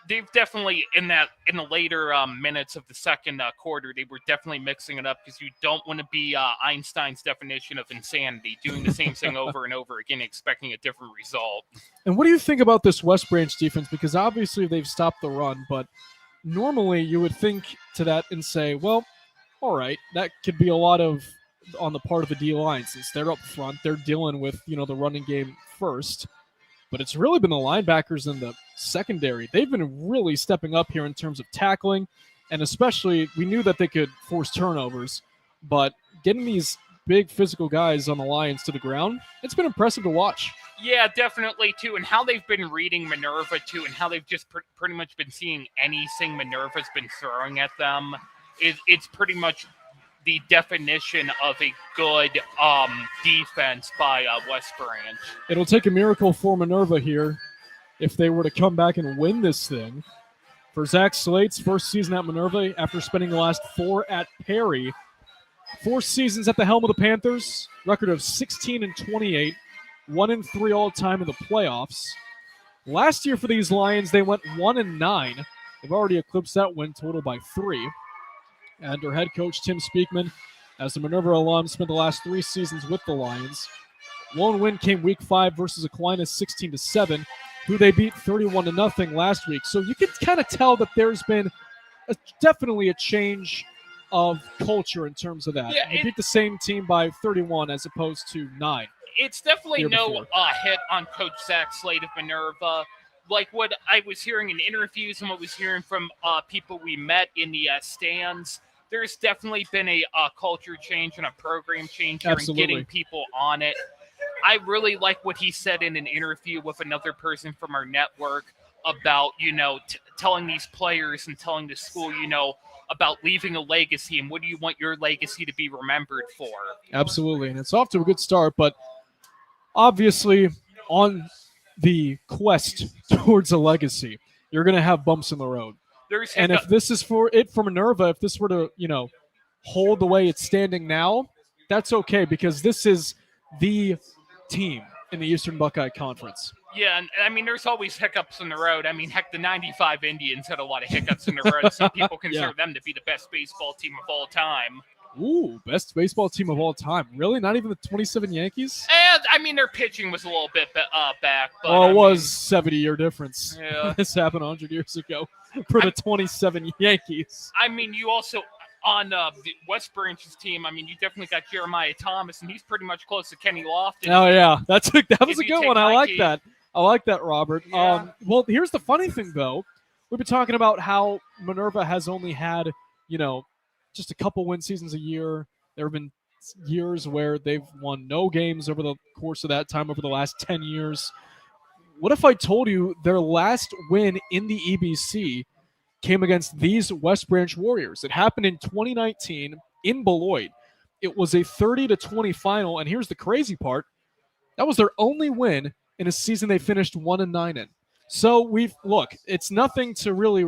they've definitely in the later minutes of the second quarter, they were definitely mixing it up because you don't want to be Einstein's definition of insanity, doing the same thing over and over again, expecting a different result. And what do you think about this West Branch defense? Because obviously they've stopped the run, but normally you would think to that and say, well, all right, that could be a lot of on the part of the D-line since they're up front. They're dealing with, the running game first. But it's really been the linebackers in the secondary. They've been really stepping up here in terms of tackling, and especially we knew that they could force turnovers, but getting these big physical guys on the Lions to the ground, it's been impressive to watch. Yeah, definitely, too, and how they've been reading Minerva, too, and how they've just pretty much been seeing anything Minerva's been throwing at them. It's pretty much the definition of a good defense by West Branch. It'll take a miracle for Minerva here if they were to come back and win this thing. For Zach Slate's first season at Minerva after spending the last 4 at Perry. 4 seasons at the helm of the Panthers, record of 16-28, 1-3 all-time in the playoffs. Last year for these Lions, they went 1-9. They've already eclipsed that win total by 3. And their head coach, Tim Speakman, as the Minerva alum, spent the last 3 seasons with the Lions. Lone win came week 5 versus Aquinas 16-7, who they beat 31-0 last week. So you can kind of tell that there's been definitely a change of culture in terms of that. Yeah, they beat the same team by 31 as opposed to 9. It's definitely no hit on Coach Zach Slate of Minerva. Like what I was hearing in interviews and what I was hearing from people we met in the stands, there's definitely been a culture change and a program change here and getting people on it. I really like what he said in an interview with another person from our network about, telling these players and telling the school, about leaving a legacy and what do you want your legacy to be remembered for. Absolutely, and it's off to a good start, but obviously on the quest towards a legacy, you're going to have bumps in the road. And if this is for Minerva, if this were to, hold the way it's standing now, that's okay because this is the team in the Eastern Buckeye Conference. Yeah, and I mean, there's always hiccups in the road. I mean, heck, the 95 Indians had a lot of hiccups in the road. Some people consider them to be the best baseball team of all time. Ooh, best baseball team of all time. Really? Not even the 27 Yankees? And, I mean, their pitching was a little bit back. But, well, it was 70-year difference. Yeah. This happened 100 years ago for the 27 Yankees. I mean, you also, on the West Branch's team, I mean, you definitely got Jeremiah Thomas, and he's pretty much close to Kenny Lofton. Oh, yeah. That was a good one. I like that. I like that, Robert. Yeah. Well, here's the funny thing, though. We've been talking about how Minerva has only had, just a couple win seasons a year. There have been years where they've won no games over the course of that time over the last 10 years. What if I told you their last win in the EBC came against these West Branch Warriors? It happened in 2019 in Beloit. It was a 30-20 final, and here's the crazy part. That was their only win in a season they finished 1-9 in. So it's nothing to really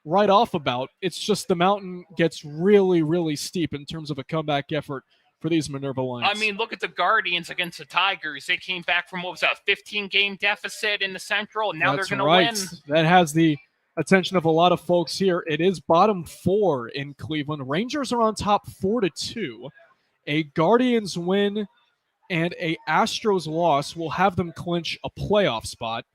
write off about. It's just the mountain gets really, really steep in terms of a comeback effort for these Minerva Lions. I mean, look at the Guardians against the Tigers. They came back from, 15-game deficit in the Central, and now they're going to win. That has the attention of a lot of folks here. It is bottom 4 in Cleveland. Rangers are on top 4-2. A Guardians win and a Astros loss will have them clinch a playoff spot.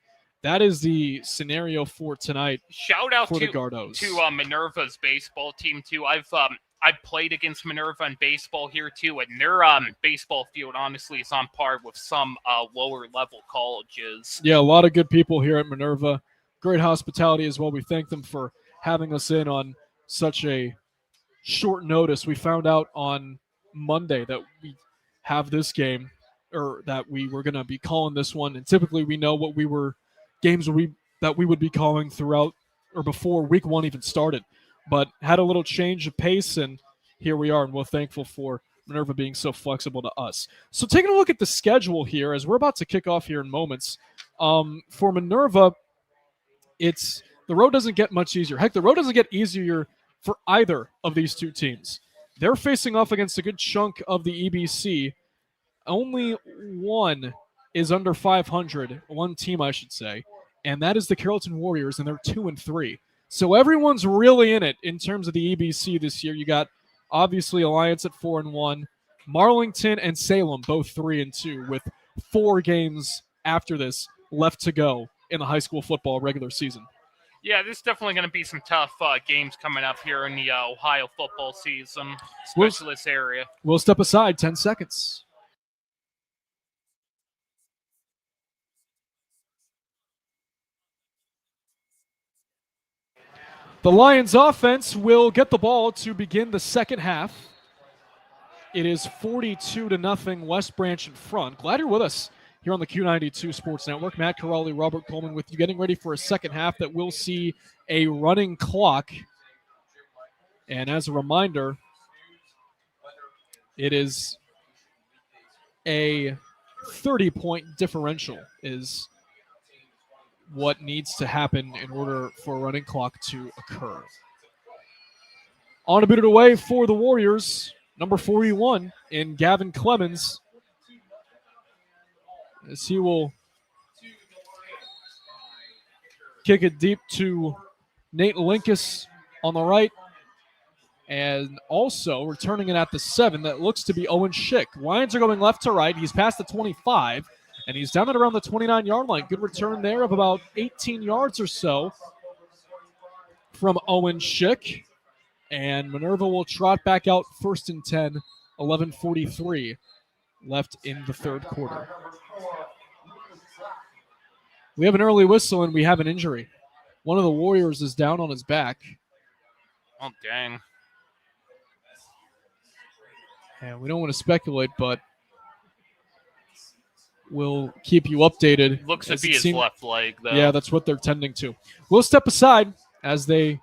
That is the scenario for tonight. Shout out for the Gardos. To Minerva's baseball team too. I've played against Minerva in baseball here too, and their baseball field honestly is on par with some lower level colleges. Yeah, a lot of good people here at Minerva. Great hospitality as well. We thank them for having us in on such a short notice. We found out on Monday that we have this game, or that we were going to be calling this one. And typically we know what games that we would be calling throughout or before week one even started. But had a little change of pace, and here we are, and we're thankful for Minerva being so flexible to us. So taking a look at the schedule here, as we're about to kick off here in moments, for Minerva, the road doesn't get much easier. Heck, the road doesn't get easier for either of these two teams. They're facing off against a good chunk of the EBC. Only one is under 500, one team I should say, and that is the Carrollton Warriors, and they're 2-3. So everyone's really in it in terms of the EBC this year. You got obviously Alliance at 4-1, Marlington and Salem both 3-2, with 4 games after this left to go in the high school football regular season. Yeah, there's definitely going to be some tough games coming up here in the Ohio football season, especially this area. We'll step aside 10 seconds. The Lions offense will get the ball to begin the second half. It is 42-0 West Branch in front. Glad you're with us here on the Q92 Sports Network. Matt Corrali, Robert Coleman with you, getting ready for a second half that will see a running clock. And as a reminder, it is a 30-point differential is what needs to happen in order for a running clock to occur. On to boot it away for the Warriors, number 41 in Gavin Clemens, as he will kick it deep to Nate Linkus on the right, and also returning it at the 7, that looks to be Owen Schick. Lions are going left to right. He's past the 25, and he's down at around the 29-yard line. Good return there of about 18 yards or so from Owen Schick. And Minerva will trot back out 1st and 10, 11:43 left in the third quarter. We have an early whistle, and we have an injury. One of the Warriors is down on his back. Oh, dang. And we don't want to speculate, but we'll keep you updated. Looks to be his left leg, though. Yeah, that's what they're tending to. We'll step aside as they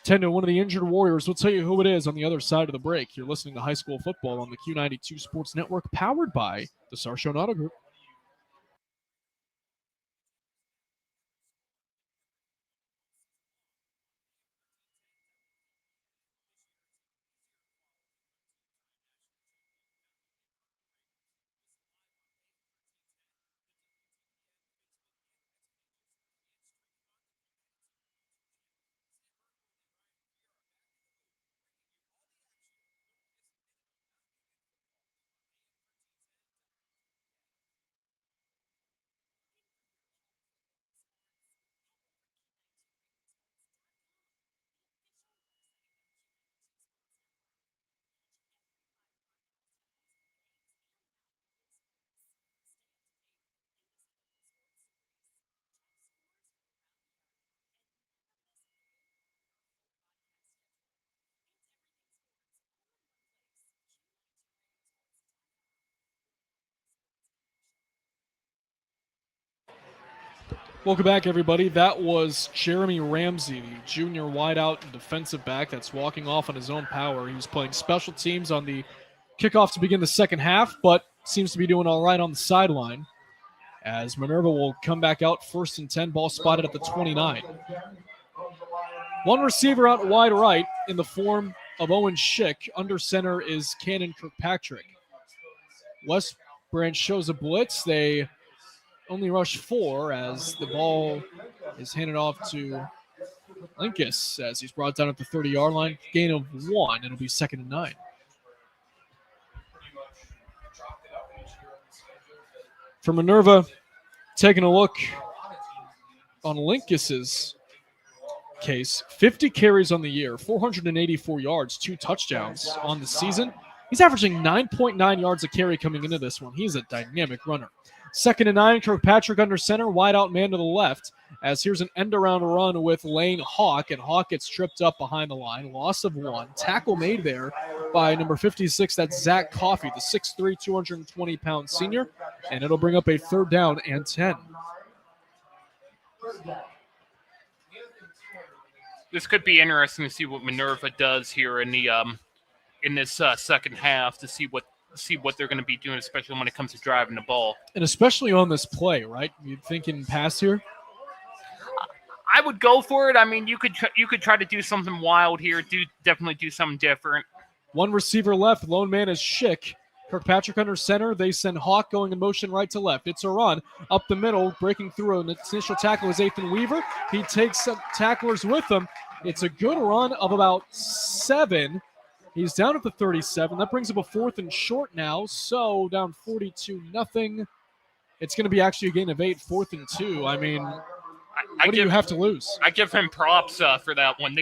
tend to one of the injured Warriors. We'll tell you who it is on the other side of the break. You're listening to High School Football on the Q92 Sports Network, powered by the Sarshone Auto Group. Welcome back, everybody. That was Jeremy Ramsey, the junior wideout and defensive back that's walking off on his own power. He was playing special teams on the kickoff to begin the second half, but seems to be doing all right on the sideline, as Minerva will come back out 1st and 10, ball spotted at the 29. One receiver out wide right in the form of Owen Schick. Under center is Cannon Kirkpatrick. West Branch shows a blitz. They only rush 4 as the ball is handed off to Linkus as he's brought down at the 30-yard line. Gain of 1. It'll be 2nd and 9. For Minerva, taking a look on Linkus's case, 50 carries on the year, 484 yards, 2 touchdowns on the season. He's averaging 9.9 yards a carry coming into this one. He's a dynamic runner. 2nd and 9, Kirkpatrick under center, wide out man to the left. as here's an end-around run with Lane Hawk, and Hawk gets tripped up behind the line. Loss of 1. Tackle made there by number 56. That's Zach Coffey, the 6'3", 220-pound senior, and it'll bring up a 3rd down and 10. This could be interesting to see what Minerva does here in the in this second half, to see what they're going to be doing, especially when it comes to driving the ball. And especially on this play, right? You'd think in pass here? I would go for it. I mean, you could try to do something wild here. Definitely do something different. 1 receiver left. Lone man is Schick. Kirkpatrick under center. They send Hawk going in motion right to left. It's a run up the middle. Breaking through an initial tackle is Ethan Weaver. He takes some tacklers with him. It's a good run of about 7. He's down at the 37. That brings up a 4th and short now. So down 42-0. It's going to be actually a gain of 8, 4th and 2. I mean, what do you have to lose? I give him props for that one.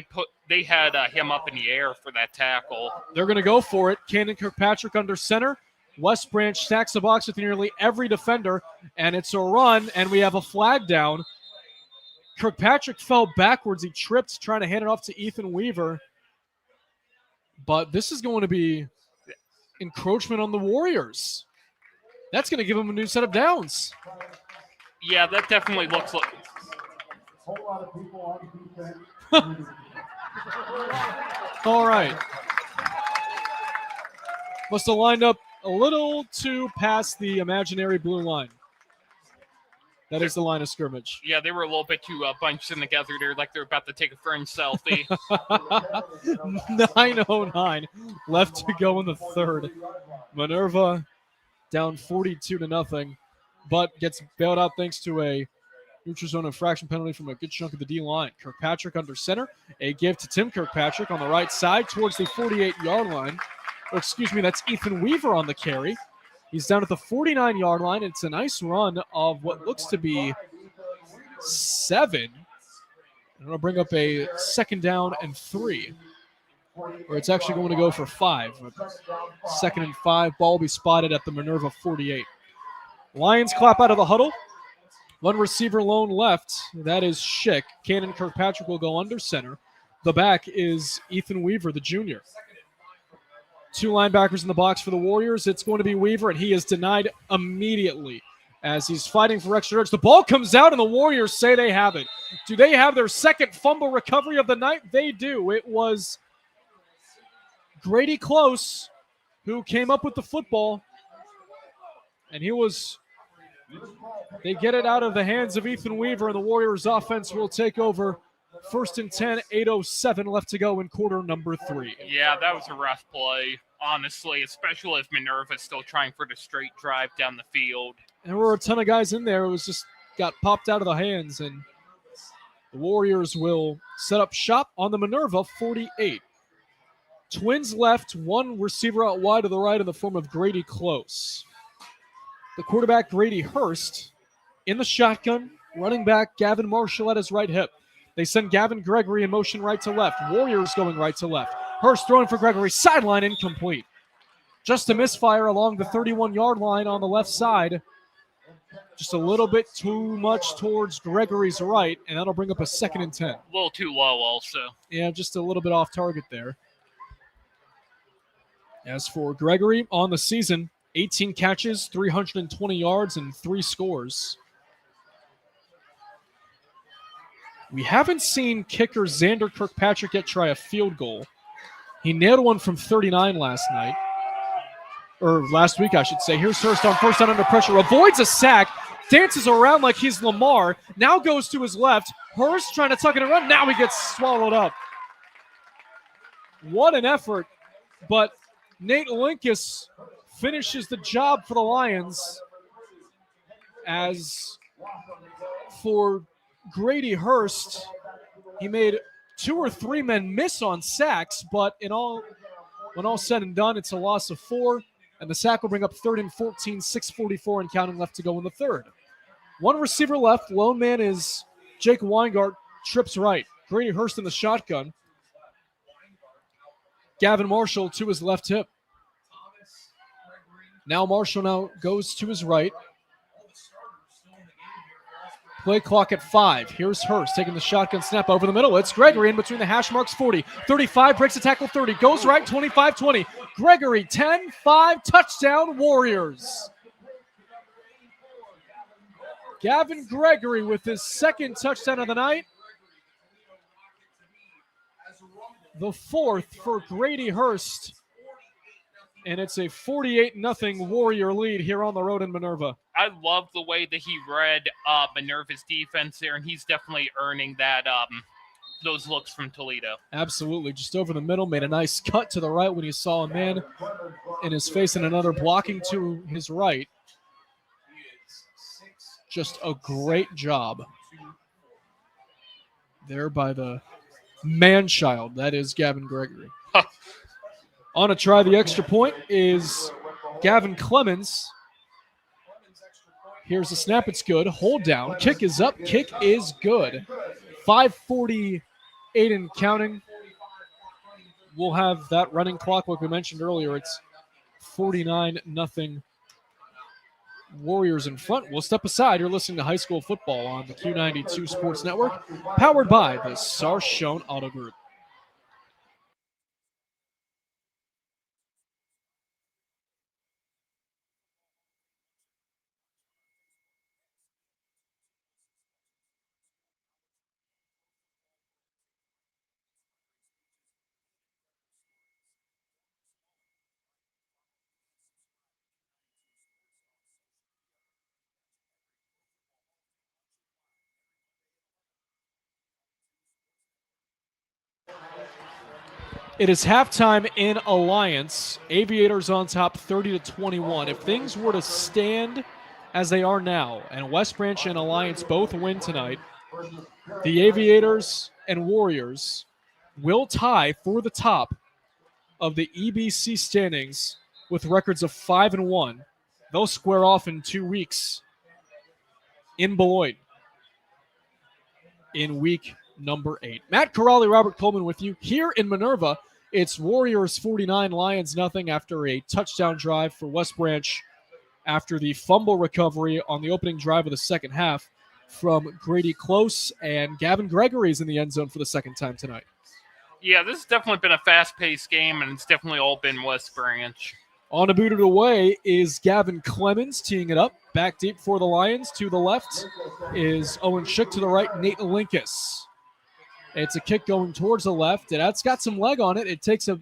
They had him up in the air for that tackle. They're going to go for it. Cannon Kirkpatrick under center. West Branch stacks the box with nearly every defender, and it's a run, and we have a flag down. Kirkpatrick fell backwards. He tripped trying to hand it off to Ethan Weaver. But this is going to be encroachment on the Warriors. That's going to give them a new set of downs. Yeah, that definitely looks like... Whole lot of people on defense. All right. Must have lined up a little too past the imaginary blue line. That is the line of scrimmage. Yeah, they were a little bit too bunched in together there, like they're about to take a friend selfie. 9:09 left to go in the 3rd. Minerva down 42-0, but gets bailed out thanks to a neutral zone infraction penalty from a good chunk of the D-line. Kirkpatrick under center. A give to Tim Kirkpatrick on the right side towards the 48-yard line. Or excuse me, that's Ethan Weaver on the carry. He's down at the 49-yard line. It's a nice run of what looks to be 7. And it'll bring up a 2nd down and 3. Or it's actually going to go for 5. 2nd and 5. Ball will be spotted at the Minerva 48. Lions clap out of the huddle. 1 receiver lone left. That is Schick. Cannon Kirkpatrick will go under center. The back is Ethan Weaver, the junior. 2 linebackers in the box for the Warriors. It's going to be Weaver, and he is denied immediately as he's fighting for extra yards. The ball comes out, and the Warriors say they have it. Do they have their 2nd fumble recovery of the night? They do. It was Grady Close who came up with the football, and they get it out of the hands of Ethan Weaver, and the Warriors offense will take over. 1st and 10, 8:07 left to go in quarter number 3. Yeah, that was a rough play, honestly, especially if Minerva's still trying for the straight drive down the field. And there were a ton of guys in there. It was just got popped out of the hands, and the Warriors will set up shop on the Minerva 48. Twins left, 1 receiver out wide to the right in the form of Grady Close. The quarterback, Grady Hurst, in the shotgun. Running back, Gavin Marshall at his right hip. They send Gavin Gregory in motion right to left. Warriors going right to left. Hurst throwing for Gregory. Sideline incomplete. Just a misfire along the 31-yard line on the left side. Just a little bit too much towards Gregory's right, and that'll bring up a 2nd and 10. A little too low also. Yeah, just a little bit off target there. As for Gregory, on the season, 18 catches, 320 yards, and 3 scores. We haven't seen kicker Xander Kirkpatrick yet try a field goal. He nailed one from 39 last week, I should say. Here's Hurst on 1st down under pressure. Avoids a sack, dances around like he's Lamar, now goes to his left. Hurst trying to tuck it and run. Now he gets swallowed up. What an effort. But Nate Linkus finishes the job for the Lions. As for Grady Hurst, he made 2 or 3 men miss on sacks, but when all said and done, it's a loss of 4, and the sack will bring up 3rd and 14, 6:44 and counting left to go in the 3rd. 1 receiver left. Lone man is Jake Weingart, trips right. Grady Hurst in the shotgun. Gavin Marshall to his left hip. Now Marshall goes to his right. Play clock at 5. Here's Hurst taking the shotgun snap over the middle. It's Gregory in between the hash marks 40. 35, breaks the tackle 30. Goes right, 25-20. Gregory, 10-5, touchdown Warriors. Gavin Gregory with his second touchdown of the night. The fourth for Grady Hurst. And it's a 48-0 Warrior lead here on the road in Minerva. I love the way that he read Minerva's defense there, and he's definitely earning that those looks from Toledo. Absolutely. Just over the middle, made a nice cut to the right when he saw a man in his face and another blocking to his right. Just a great job there by the man-child. That is Gavin Gregory. On to try the extra point is Gavin Clemens. Here's the snap. It's good. Hold down. Kick is up. Kick is good. 5:48 and counting. We'll have that running clock like we mentioned earlier. It's 49-0 Warriors in front. We'll step aside. You're listening to high school football on the Q92 Sports Network, powered by the Sarshone Auto Group. It is halftime in Alliance. Aviators on top 30-21. If things were to stand as they are now, and West Branch and Alliance both win tonight, the Aviators and Warriors will tie for the top of the EBC standings with records of 5-1. They'll square off in 2 weeks in Beloit in week number 8. Matt Corrali, Robert Coleman with you here in Minerva. It's Warriors 49, Lions nothing after a touchdown drive for West Branch after the fumble recovery on the opening drive of the second half from Grady Close, and Gavin Gregory's in the end zone for the second time tonight. Yeah, this has definitely been a fast-paced game, and it's definitely all been West Branch. On to boot it away is Gavin Clemens teeing it up. Back deep for the Lions. To the left is Owen Schick. To the right, Nate Linkus. It's a kick going towards the left, and that's got some leg on it. It takes a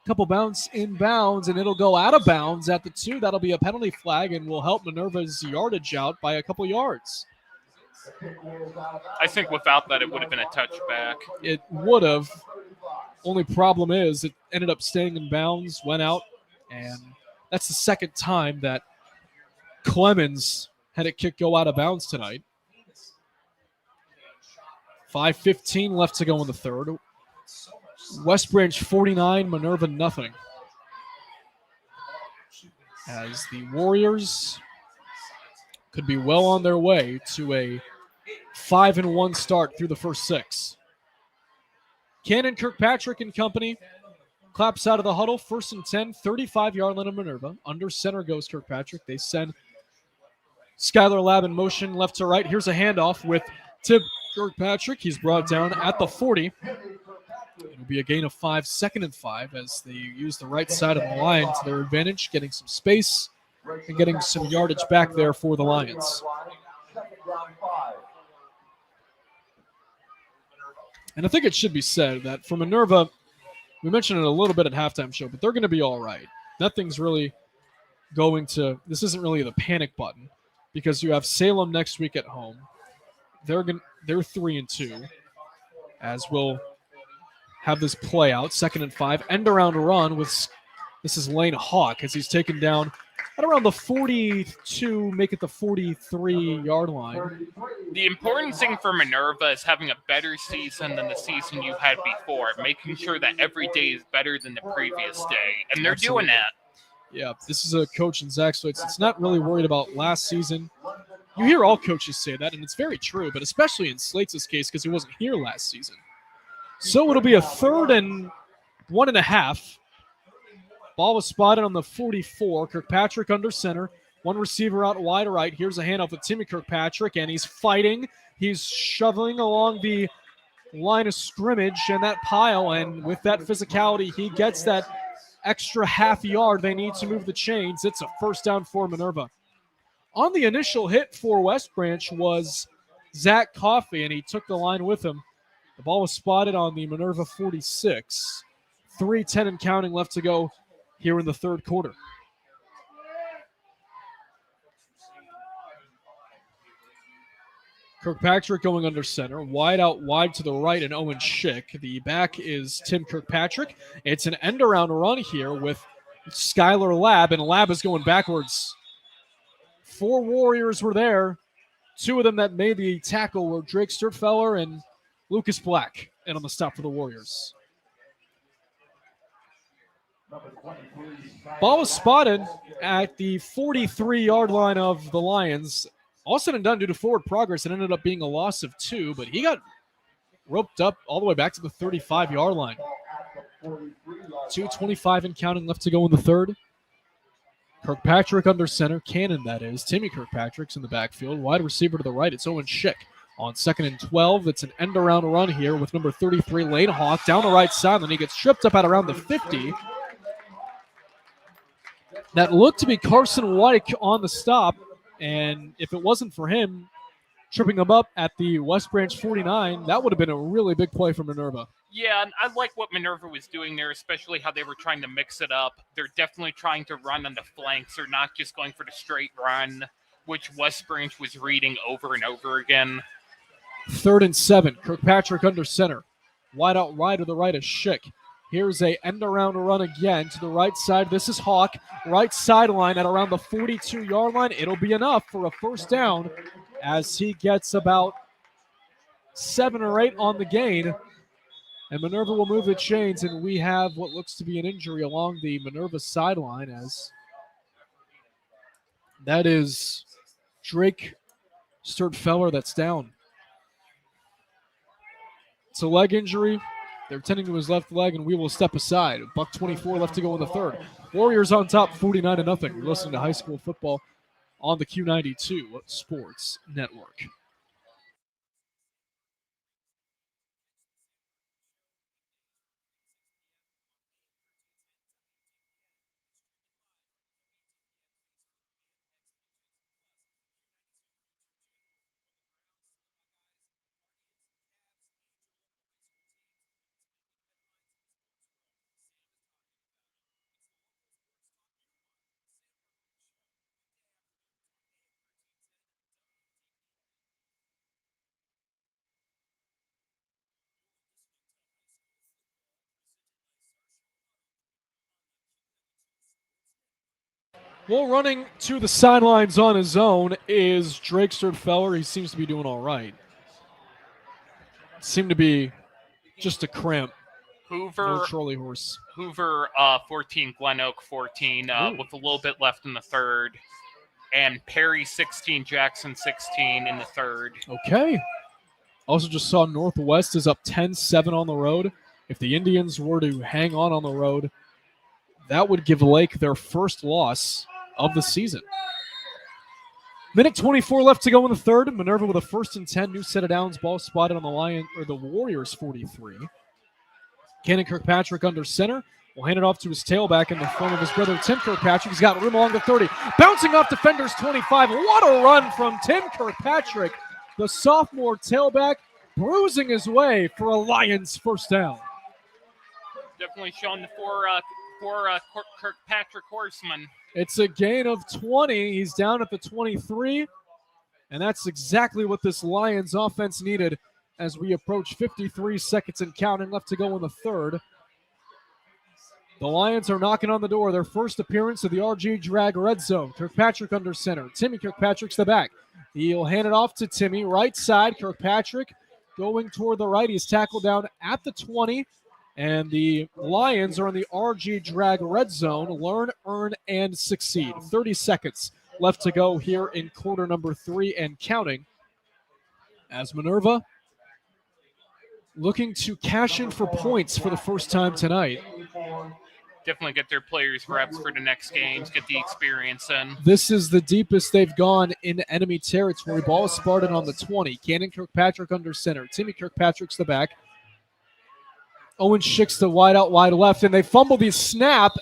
couple bounce inbounds, and it'll go out of bounds at the 2. That'll be a penalty flag and will help Minerva's yardage out by a couple yards. I think without that, it would have been a touchback. It would have. Only problem is it ended up staying in bounds, went out, and that's the second time that Clemens had a kick go out of bounds tonight. 5:15 left to go in the third. West Branch 49, Minerva nothing. As the Warriors could be well on their way to a 5-1 start through the first 6. Cannon Kirkpatrick and company claps out of the huddle. 1st and 10, 35-yard line of Minerva. Under center goes Kirkpatrick. They send Skylar Lab in motion left to right. Here's a handoff with Tim Kirkpatrick. He's brought down at the 40. It'll be a gain of 5, 2nd and 5, as they use the right side of the line to their advantage, getting some space and getting some yardage back there for the Lions. And I think it should be said that for Minerva, we mentioned it a little bit at halftime show, but they're going to be all right. Nothing's really going to – this isn't really the panic button because you have Salem next week at home. They're 3-2, as we'll have this play out. 2nd and 5, end around run with – this is Lane Hawk as he's taken down at around the 42, make it the 43-yard line. The important thing for Minerva is having a better season than the season you had before, making sure that every day is better than the previous day, and they're doing that. Yeah, this is a coach in Zach Slates. It's not really worried about last season. You hear all coaches say that, and it's very true, but especially in Slates' case because he wasn't here last season. So it'll be a 3rd and 1.5. Ball was spotted on the 44. Kirkpatrick under center. One receiver out wide right. Here's a handoff with Timmy Kirkpatrick, and he's fighting He's shoveling along the line of scrimmage and that pile, and with that physicality, he gets that extra half yard they need to move the chains. It's a first down for Minerva. On the initial hit for West Branch was Zach Coffey, and he took the line with him. The ball was spotted on the Minerva 46. 3:10 and counting left to go here in the third quarter. Kirkpatrick going under center. Wide out wide to the right, and Owen Schick. The back is Tim Kirkpatrick. It's an end-around run here with Skylar Lab, and Lab is going backwards. 4 Warriors were there. 2 of them that made the tackle were Drake Sturtfeller and Lucas Black, and on the stop for the Warriors. Ball was spotted at the 43-yard line of the Lions. All said and done, due to forward progress, it ended up being a loss of 2, but he got roped up all the way back to the 35-yard line. 2:25 and counting left to go in the third. Kirkpatrick under center. Cannon, that is. Timmy Kirkpatrick's in the backfield. Wide receiver to the right. It's Owen Schick. On 2nd and 12, it's an end-around run here with number 33, Lane Hawk, down the right side. Then he gets tripped up at around the 50. That looked to be Carson White on the stop. And if it wasn't for him tripping him up at the West Branch 49, that would have been a really big play for Minerva. Yeah, and I like what Minerva was doing there, especially how they were trying to mix it up. They're definitely trying to run on the flanks. They're not just going for the straight run, which West Branch was reading over and over again. 3rd and 7. Kirkpatrick under center. Wide out right to the right is Schick. Here's a end-around run again to the right side. This is Hawk. Right sideline at around the 42-yard line. It'll be enough for a first down as he gets about 7 or 8 on the gain. And Minerva will move the chains, and we have what looks to be an injury along the Minerva sideline, as that is Drake Sturtfeller that's down. It's a leg injury. They're tending to his left leg, and we will step aside. $1:24 left to go in the third. Warriors on top, 49-0. You're listening to high school football on the Q92 Sports Network. Well, running to the sidelines on his own is Drake Sturtfeller. He seems to be doing all right. Seemed to be just a cramp. Hoover, no Charlie horse. Hoover 14, Glen Oak 14, with a little bit left in the third. And Perry 16, Jackson 16 in the third. Okay. Also just saw Northwest is up 10-7 on the road. If the Indians were to hang on the road, that would give Lake their first loss of the season. Minute 24 left to go in the third. Minerva with a 1st and 10. New set of downs. Ball spotted on the Warriors 43. Cannon Kirkpatrick under center. Will hand it off to his tailback in the form of his brother Tim Kirkpatrick. He's got room along the 30. Bouncing off defenders 25. What a run from Tim Kirkpatrick. The sophomore tailback bruising his way for a Lions first down. Definitely showing the four Kirkpatrick horsemen. It's a gain of 20. He's down at the 23. And that's exactly what this Lions offense needed as we approach 53 seconds and counting left to go in the third. The Lions are knocking on the door. Their first appearance of the RG Drag red zone. Kirkpatrick under center. Timmy Kirkpatrick's the back. He'll hand it off to Timmy. Right side, Kirkpatrick going toward the right. He's tackled down at the 20. And the Lions are in the RG Drag red zone. Learn, earn, and succeed. 30 seconds left to go here in quarter number 3 and counting. As Minerva looking to cash in for points for the first time tonight. definitely get their players reps for the next games, get the experience in. This is the deepest they've gone in enemy territory. Ball is spotted on the 20. Cannon Kirkpatrick under center. Timmy Kirkpatrick's the back. Owen Schicks the wide out, wide left, and they fumble the snap,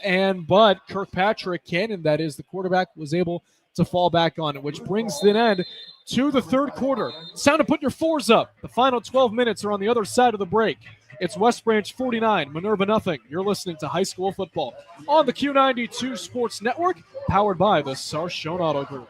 but Kirkpatrick, Cannon, that is, the quarterback, was able to fall back on it, which brings the end to the third quarter. It's time to put your fours up. The final 12 minutes are on the other side of the break. It's West Branch 49, Minerva nothing. You're listening to high school football on the Q92 Sports Network, powered by the Sarshone Auto Group.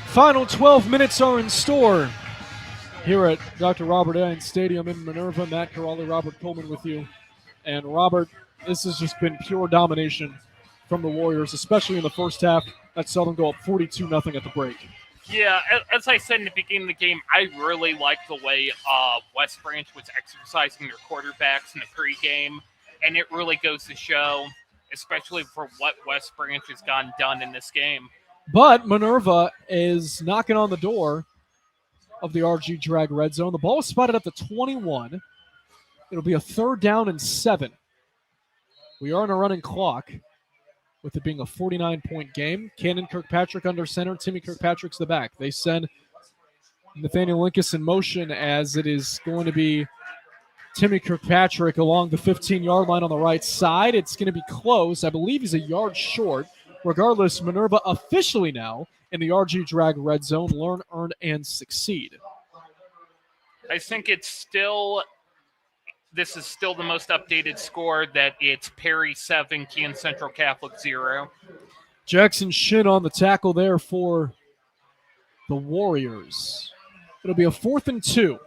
Final 12 minutes are in store here at Dr. Robert A. Stadium in Minerva. Matt Corrali, Robert Coleman with you. And Robert, this has just been pure domination from the Warriors, especially in the first half. That saw them go up 42-0 at the break. Yeah, as I said in the beginning of the game, I really like the way West Branch was exercising their quarterbacks in the pregame, and it really goes to show, especially for what West Branch has gotten done in this game. But Minerva is knocking on the door of the RG Drag red zone. The ball is spotted at the 21. It'll be a 3rd down and 7. We are on a running clock, with it being a 49-point game. Cannon Kirkpatrick under center. Timmy Kirkpatrick's the back. They send Nathaniel Linkus in motion, as it is going to be Timmy Kirkpatrick along the 15-yard line on the right side. It's going to be close. I believe he's a yard short. Regardless, Minerva officially now in the RG Drag red zone. Learn, earn, and succeed. I think this is still the most updated score, that it's Perry 7, Keene Central Catholic 0. Jackson Shin on the tackle there for the Warriors. It'll be a 4th and 2.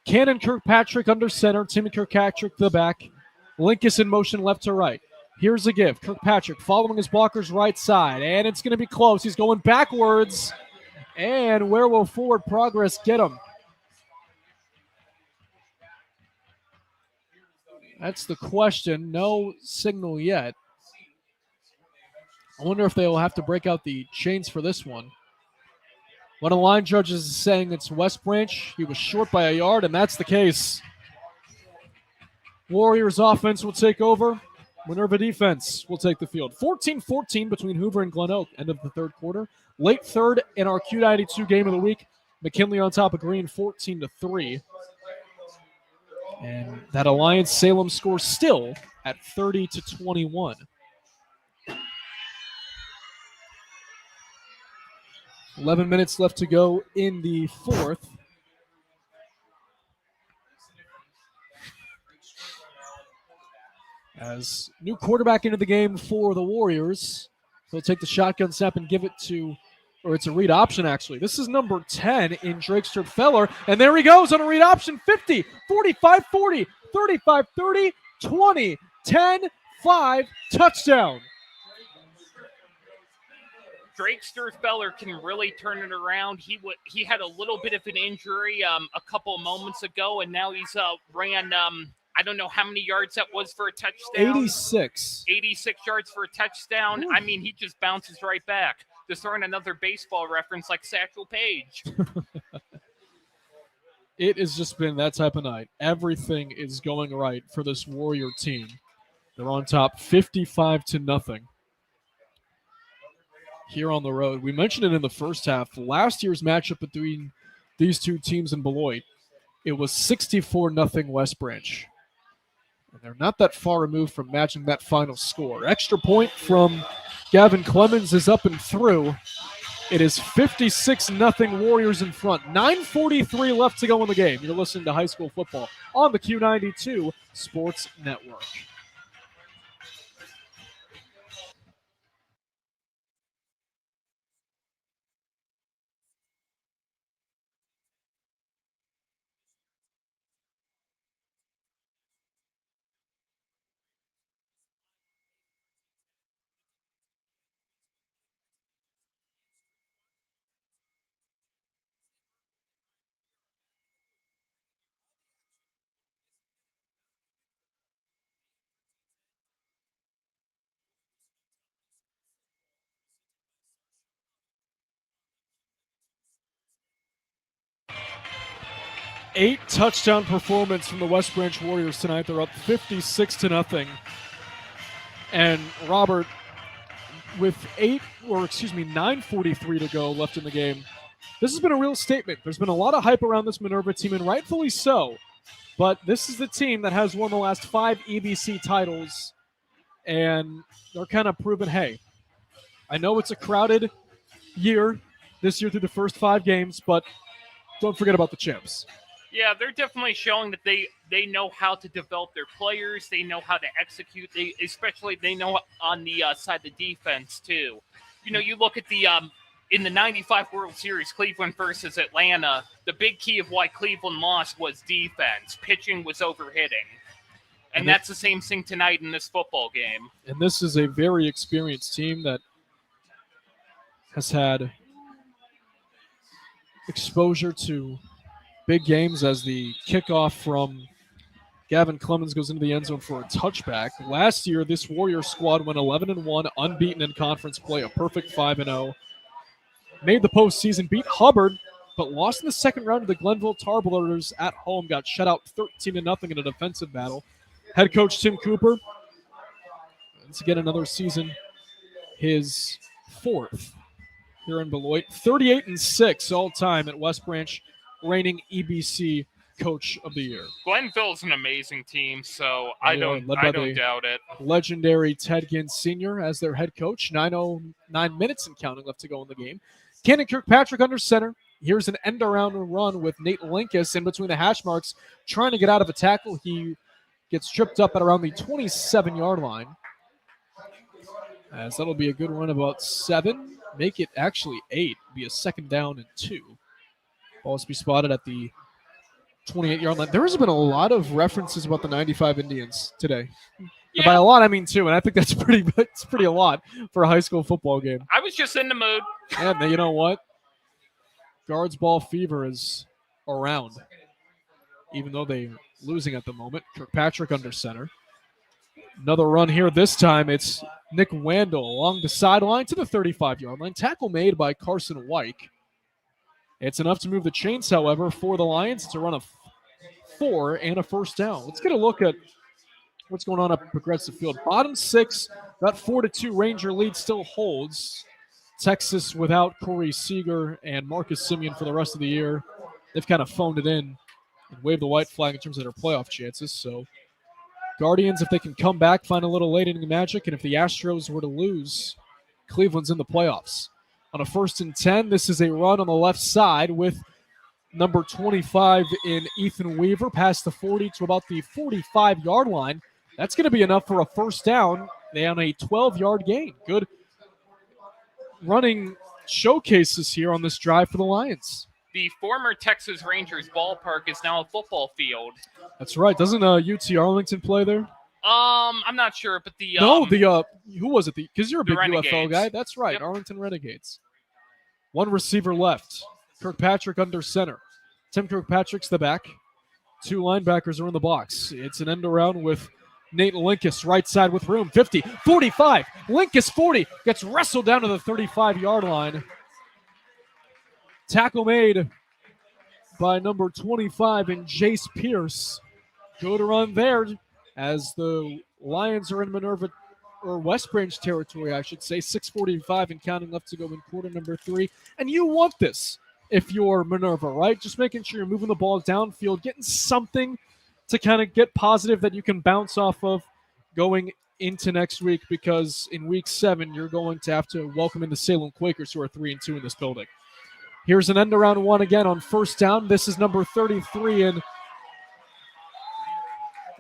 Cannon Kirkpatrick under center. Timmy Kirkpatrick the back. Linkus in motion left to right. Here's a give. Kirkpatrick following his blocker's right side, and it's going to be close. He's going backwards, and where will forward progress get him? That's the question. No signal yet. I wonder if they will have to break out the chains for this one. One of the line judges is saying it's West Branch. He was short by a yard, and that's the case. Warriors offense will take over. Minerva defense will take the field. 14-14 between Hoover and Glen Oak, end of the third quarter. Late third in our Q92 game of the week. McKinley on top of Green, 14-3. And that Alliance Salem score still at 30-21. 11 minutes left to go in the fourth. As new quarterback into the game for the Warriors. He'll take the shotgun snap and give it to, or it's a read option actually. This is number 10 in Drake Sturtfeller. And there he goes on a read option. 50, 45, 40, 35, 30, 20, 10, 5, touchdown. Drake Sturtfeller can really turn it around. He had a little bit of an injury a couple of moments ago, and now he's ran I don't know how many yards that was for a touchdown. 86. 86 yards for a touchdown. Ooh. I mean, he just bounces right back. Just throwing another baseball reference like Satchel Paige. It has just been that type of night. Everything is going right for this Warrior team. They're on top 55-0 here on the road. We mentioned it in the first half. Last year's matchup between these two teams in Beloit, it was 64-0 West Branch. And they're not that far removed from matching that final score. Extra point from Gavin Clemens is up and through. It is 56-0 Warriors in front. 9:43 left to go in the game. You're listening to high school football on the Q92 Sports Network. 8-touchdown performance from the West Branch Warriors tonight. They're up 56-0. And Robert, with 9:43 to go left in the game, this has been a real statement. There's been a lot of hype around this Minerva team, and rightfully so. But this is the team that has won the last 5 EBC titles, and they're kind of proving, hey, I know it's a crowded year this year through the first 5 games, but don't forget about the champs. Yeah, they're definitely showing that they know how to develop their players. They know how to execute. They know on the side of the defense, too. You know, you look at the in the 95 World Series, Cleveland versus Atlanta, the big key of why Cleveland lost was defense. Pitching was overhitting. And that's the same thing tonight in this football game. And this is a very experienced team that has had exposure to big games, as the kickoff from Gavin Clemens goes into the end zone for a touchback. Last year, this Warrior squad went 11-1, unbeaten in conference play, a perfect 5-0. Made the postseason, beat Hubbard, but lost in the second round to the Glenville Tarblers at home. Got shut out 13-0 in a defensive battle. Head coach Tim Cooper, once again another season, his 4th here in Beloit. 38-6 all time at West Branch, reigning EBC Coach of the Year. Glenville's an amazing team, so I don't doubt it. Legendary Ted Ginn Sr. as their head coach. 9:09 minutes and counting left to go in the game. Cannon Kirkpatrick under center. Here's an end-around run with Nate Linkus in between the hash marks, trying to get out of a tackle. He gets tripped up at around the 27-yard line. As that'll be a good run, about 7. Make it actually 8. Be a 2nd down and 2. Ball to be spotted at the 28-yard line. There has been a lot of references about the 95 Indians today. Yeah. And by a lot, I mean 2, and I think that's pretty a lot for a high school football game. I was just in the mood. And you know what? Guards ball fever is around, even though they're losing at the moment. Kirkpatrick under center. Another run here. This time it's Nick Wandel along the sideline to the 35-yard line. Tackle made by Carson Wyke. It's enough to move the chains, however, for the Lions. It's a run of 4 and a 1st down. Let's get a look at what's going on up Progressive Field. Bottom 6, that 4-2 Ranger lead still holds. Texas without Corey Seeger and Marcus Simeon for the rest of the year. They've kind of phoned it in and waved the white flag in terms of their playoff chances. So Guardians, if they can come back, find a little late inning magic, and if the Astros were to lose, Cleveland's in the playoffs. On a 1st and 10, this is a run on the left side with number 25 in Ethan Weaver past the 40 to about the 45-yard line. That's going to be enough for a 1st down. They on a 12-yard gain. Good running showcases here on this drive for the Lions. The former Texas Rangers ballpark is now a football field. That's right. Doesn't UT Arlington play there? I'm not sure, but who was it? Because you're a big Renegades. UFL guy. That's right, yep. Arlington Renegades. 1 receiver left. Kirkpatrick under center. Tim Kirkpatrick's the back. 2 linebackers are in the box. It's an end around with Nate Linkus, right side with room. 50, 45. Linkus 40 gets wrestled down to the 35-yard line. Tackle made by number 25 in Jace Pierce. Good run there as the Lions are in Minerva, or West Branch territory, I should say. 6:45 and counting left to go in quarter number 3. And you want this if you're Minerva, right? Just making sure you're moving the ball downfield, getting something to kind of get positive that you can bounce off of going into next week, because in week 7, you're going to have to welcome in the Salem Quakers, who are 3-2 in this building. Here's an end around 1 again on 1st down. This is number 33 in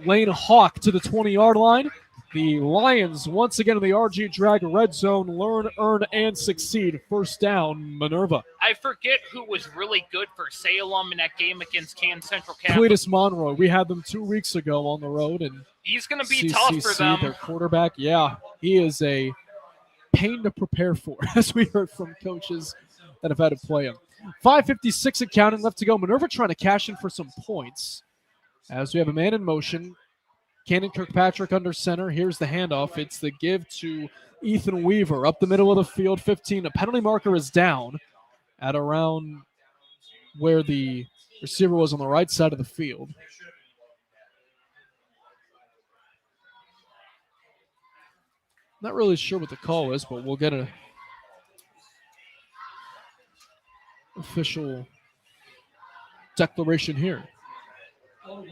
Lane Hawk to the 20-yard line. The Lions once again in the RG Drag red zone. Learn, earn, and succeed. 1st down, Minerva. I forget who was really good for Salem in that game against Can Central Catholic. Cletus Monroy. We had them 2 weeks ago on the road, and he's going to be tough for them. Their quarterback, yeah, he is a pain to prepare for, as we heard from coaches that have had to play him. 5:56 and counting left to go. Minerva trying to cash in for some points as we have a man in motion. Cannon Kirkpatrick under center. Here's the handoff. It's the give to Ethan Weaver up the middle of the field. 15. A penalty marker is down at around where the Receiver was on the right side of the field. Not really sure what the call is, but we'll get an official declaration here. On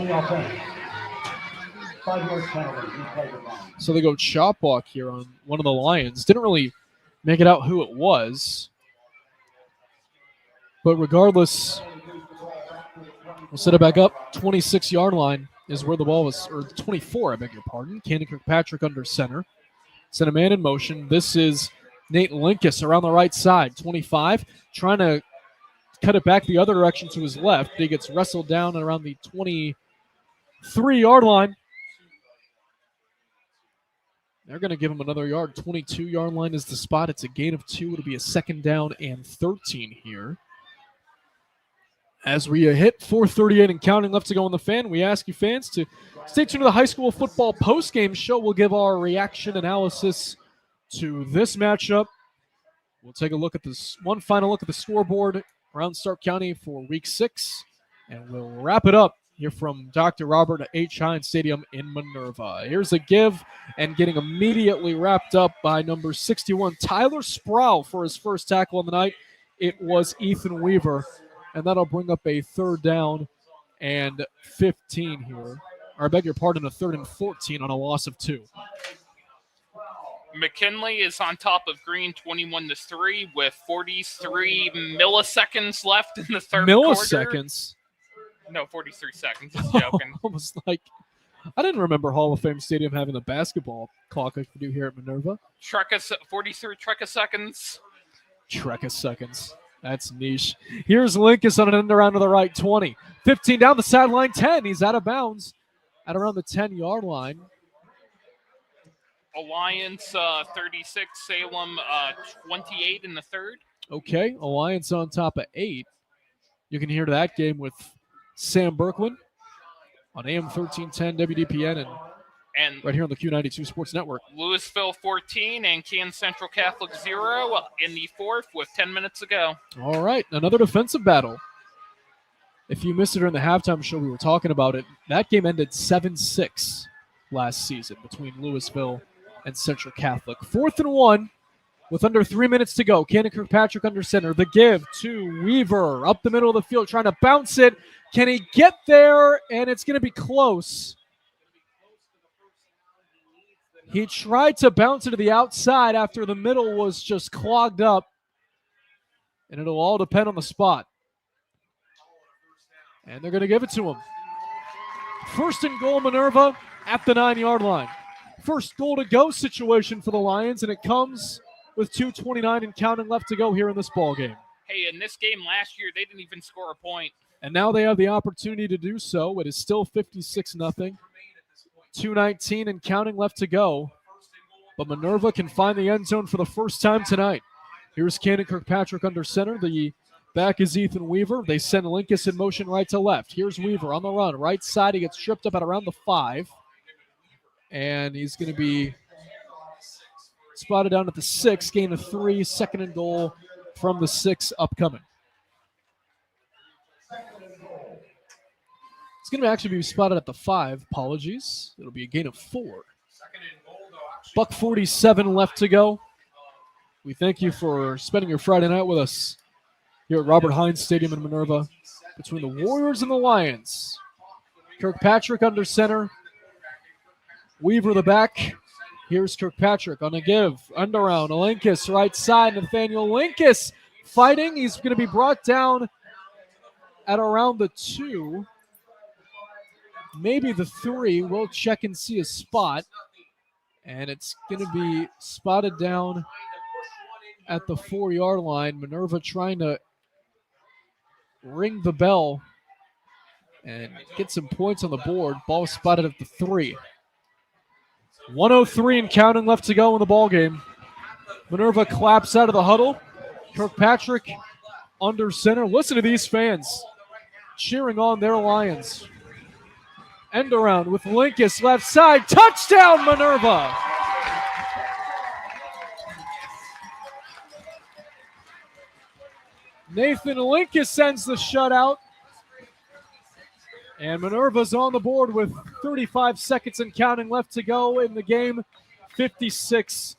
the offense. 5-yard penalty. So they go chop block here on one of the Lions. Didn't really make it out who it was. But regardless, we'll set it back up. 26-yard line is where the ball was, or 24, I beg your pardon. Cannon Kirkpatrick under center. Sent a man in motion. This is Nate Linkus around the right side. 25, trying to cut it back the other direction to his left. He gets wrestled down around the 23-yard line. They're going to give him another yard. 22-yard line is the spot. It's a gain of 2. It'll be a 2nd down and 13 here. As we hit 4:38 and counting left to go on the fan, we ask you fans to stay tuned to the high school football postgame show. We'll give our reaction analysis to this matchup. We'll take a look at this, one final look at the scoreboard around Stark County for Week 6, and we'll wrap it up here from Dr. Robert H. Hines Stadium in Minerva. Here's a give, and getting immediately wrapped up by number 61, Tyler Sproul, for his first tackle on the night. It was Ethan Weaver. And that'll bring up a 3rd down and 15 here. Or I beg your pardon, a 3rd and 14 on a loss of 2. McKinley is on top of Green 21-3 with 43 milliseconds left in the third quarter. Milliseconds? No, 43 seconds. Just joking. Almost like, I didn't remember Hall of Fame Stadium having a basketball clock like we do here at Minerva. 43 seconds. Trek of seconds. That's niche. Here's Linkus on an end around to the right, 20. 15 down the sideline, 10. He's out of bounds at around the 10-yard line. Alliance 36, Salem 28 in the third. Okay, Alliance on top of 8. You can hear that game with Sam Berkman on AM 1310 WDPN and right here on the Q92 Sports Network. Louisville 14 and Canton Central Catholic 0 in the fourth with 10 minutes to go. All right, another defensive battle. If you missed it during the halftime show, we were talking about it. That game ended 7-6 last season between Louisville and Central Catholic. 4th and 1 with under 3 minutes to go. Cannon Kirkpatrick under center. The give to Weaver up the middle of the field, trying to bounce it. Can he get there? And it's going to be close. He tried to bounce it to the outside after the middle was just clogged up. And it'll all depend on the spot. And they're going to give it to him. 1st and goal, Minerva at the 9-yard line. First goal to go situation for the Lions, and it comes with 2:29 and counting left to go here in this ball game. Hey, in this game last year, they didn't even score a point. And now they have the opportunity to do so. It is still 56-0. 2:19 and counting left to go. But Minerva can find the end zone for the first time tonight. Here's Cannon Kirkpatrick under center. The back is Ethan Weaver. They send Linkus in motion right to left. Here's Weaver on the run. Right side, he gets tripped up at around the 5. And he's going to be spotted down at the 6. Gain of 3. 2nd and goal from the 6 upcoming. It's going to actually be spotted at the 5. Apologies. It'll be a gain of 4. Buck 47 left to go. We thank you for spending your Friday night with us here at Robert Hines Stadium in Minerva between the Warriors and the Lions. Kirkpatrick under center. Weaver the back. Here's Kirkpatrick on a give. Under around. Linkus right side. Nathaniel Linkus fighting. He's going to be brought down at around the 2. Maybe the 3. We'll check and see a spot. And it's going to be spotted down at the 4-yard line. Minerva trying to ring the bell and get some points on the board. Ball spotted at the 3. 1:03 and counting left to go in the ball game. Minerva claps out of the huddle. Kirkpatrick under center. Listen to these fans cheering on their Lions. End around with Linkus left side. Touchdown, Minerva! Nathan Linkus sends the shutout. And Minerva's on the board with 35 seconds and counting left to go in the game, 56-6.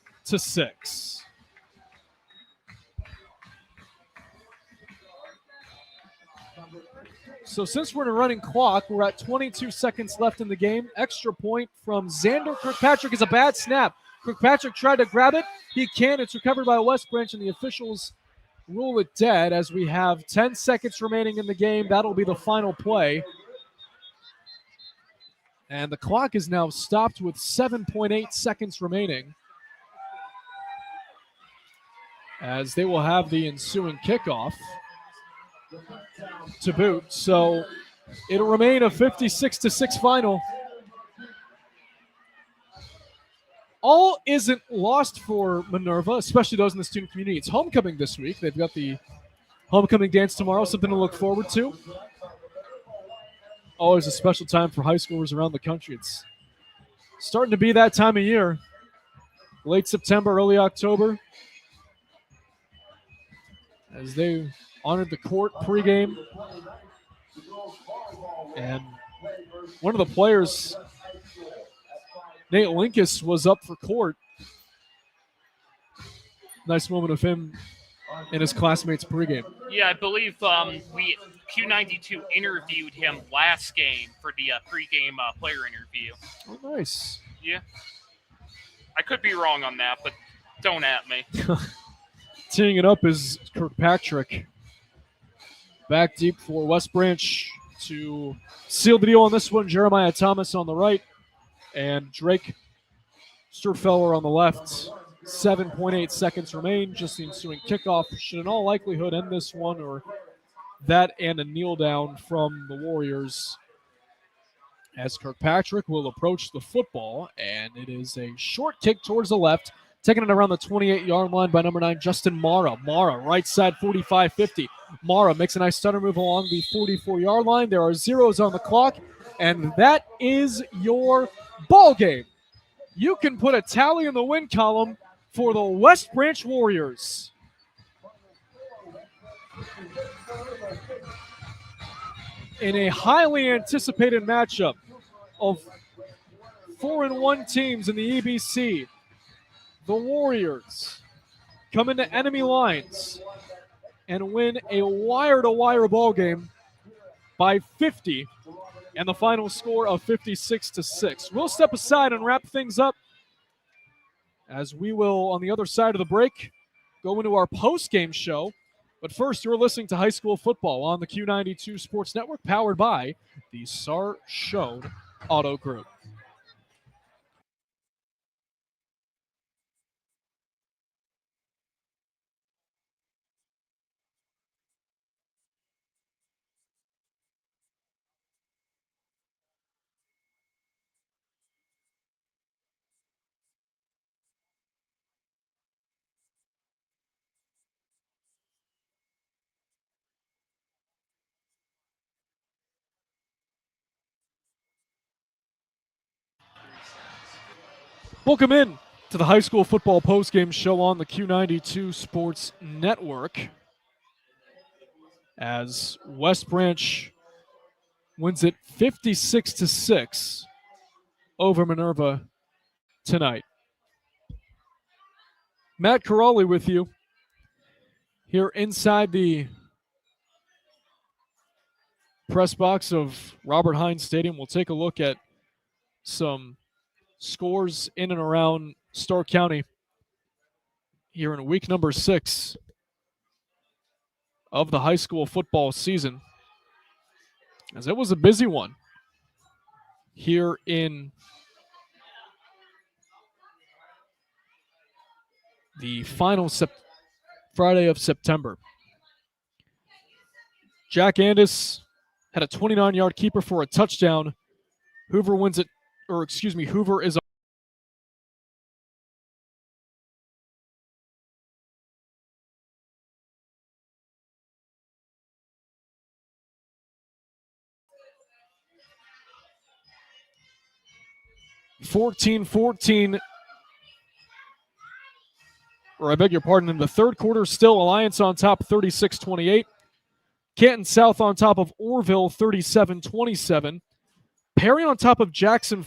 So since we're in a running clock, we're at 22 seconds left in the game. Extra point from Xander Kirkpatrick is a bad snap. Kirkpatrick tried to grab it. He can. It's recovered by West Branch, and the officials rule it dead as we have 10 seconds remaining in the game. That'll be the final play. And the clock is now stopped with 7.8 seconds remaining, as they will have the ensuing kickoff to boot. So it'll remain a 56-6 final. All isn't lost for Minerva, especially those in the student community. It's homecoming this week. They've got the homecoming dance tomorrow, something to look forward to. Always a special time for high schoolers around the country. It's starting to be that time of year. Late September, early October, as they honored the court pregame. And one of the players, Nate Linkus, was up for court. Nice moment of him and his classmates pregame. Yeah, I believe we Q92 interviewed him last game for the pregame player interview. Oh, nice. Yeah. I could be wrong on that, but don't at me. Teeing it up is Kirkpatrick. Back deep for West Branch to seal the deal on this one. Jeremiah Thomas on the right and Drake Sturfeller on the left. 7.8 seconds remain. Just the ensuing kickoff should in all likelihood end this one, or that and a kneel down from the Warriors, as Kirkpatrick will approach the football, and it is a short kick towards the left, taking it around the 28-yard line by number 9, Justin Mara. Mara, right side, 45-50. Mara makes a nice stutter move along the 44-yard line. There are zeros on the clock, and that is your ball game. You can put a tally in the win column for the West Branch Warriors. In a highly anticipated matchup of 4-1 teams in the EBC, the Warriors come into enemy lines and win a wire-to-wire ball game by 50, and the final score of 56-6. We'll step aside and wrap things up, as we will, on the other side of the break, go into our post-game show. But first, you're listening to High School Football on the Q92 Sports Network, powered by the Sarshone Auto Group. Welcome in to the High School Football postgame show on the Q92 Sports Network, as West Branch wins it 56-6 over Minerva tonight. Matt Caroli with you here inside the press box of Robert Hines Stadium. We'll take a look at some scores in and around Stark County here in week number 6 of the high school football season, as it was a busy one here in the final Friday of September. Jack Andis had a 29-yard keeper for a touchdown. Hoover is 14-14 or I beg your pardon, in the third quarter, still Alliance on top 36-28. Canton South on top of Orville 37-27. Perry on top of Jackson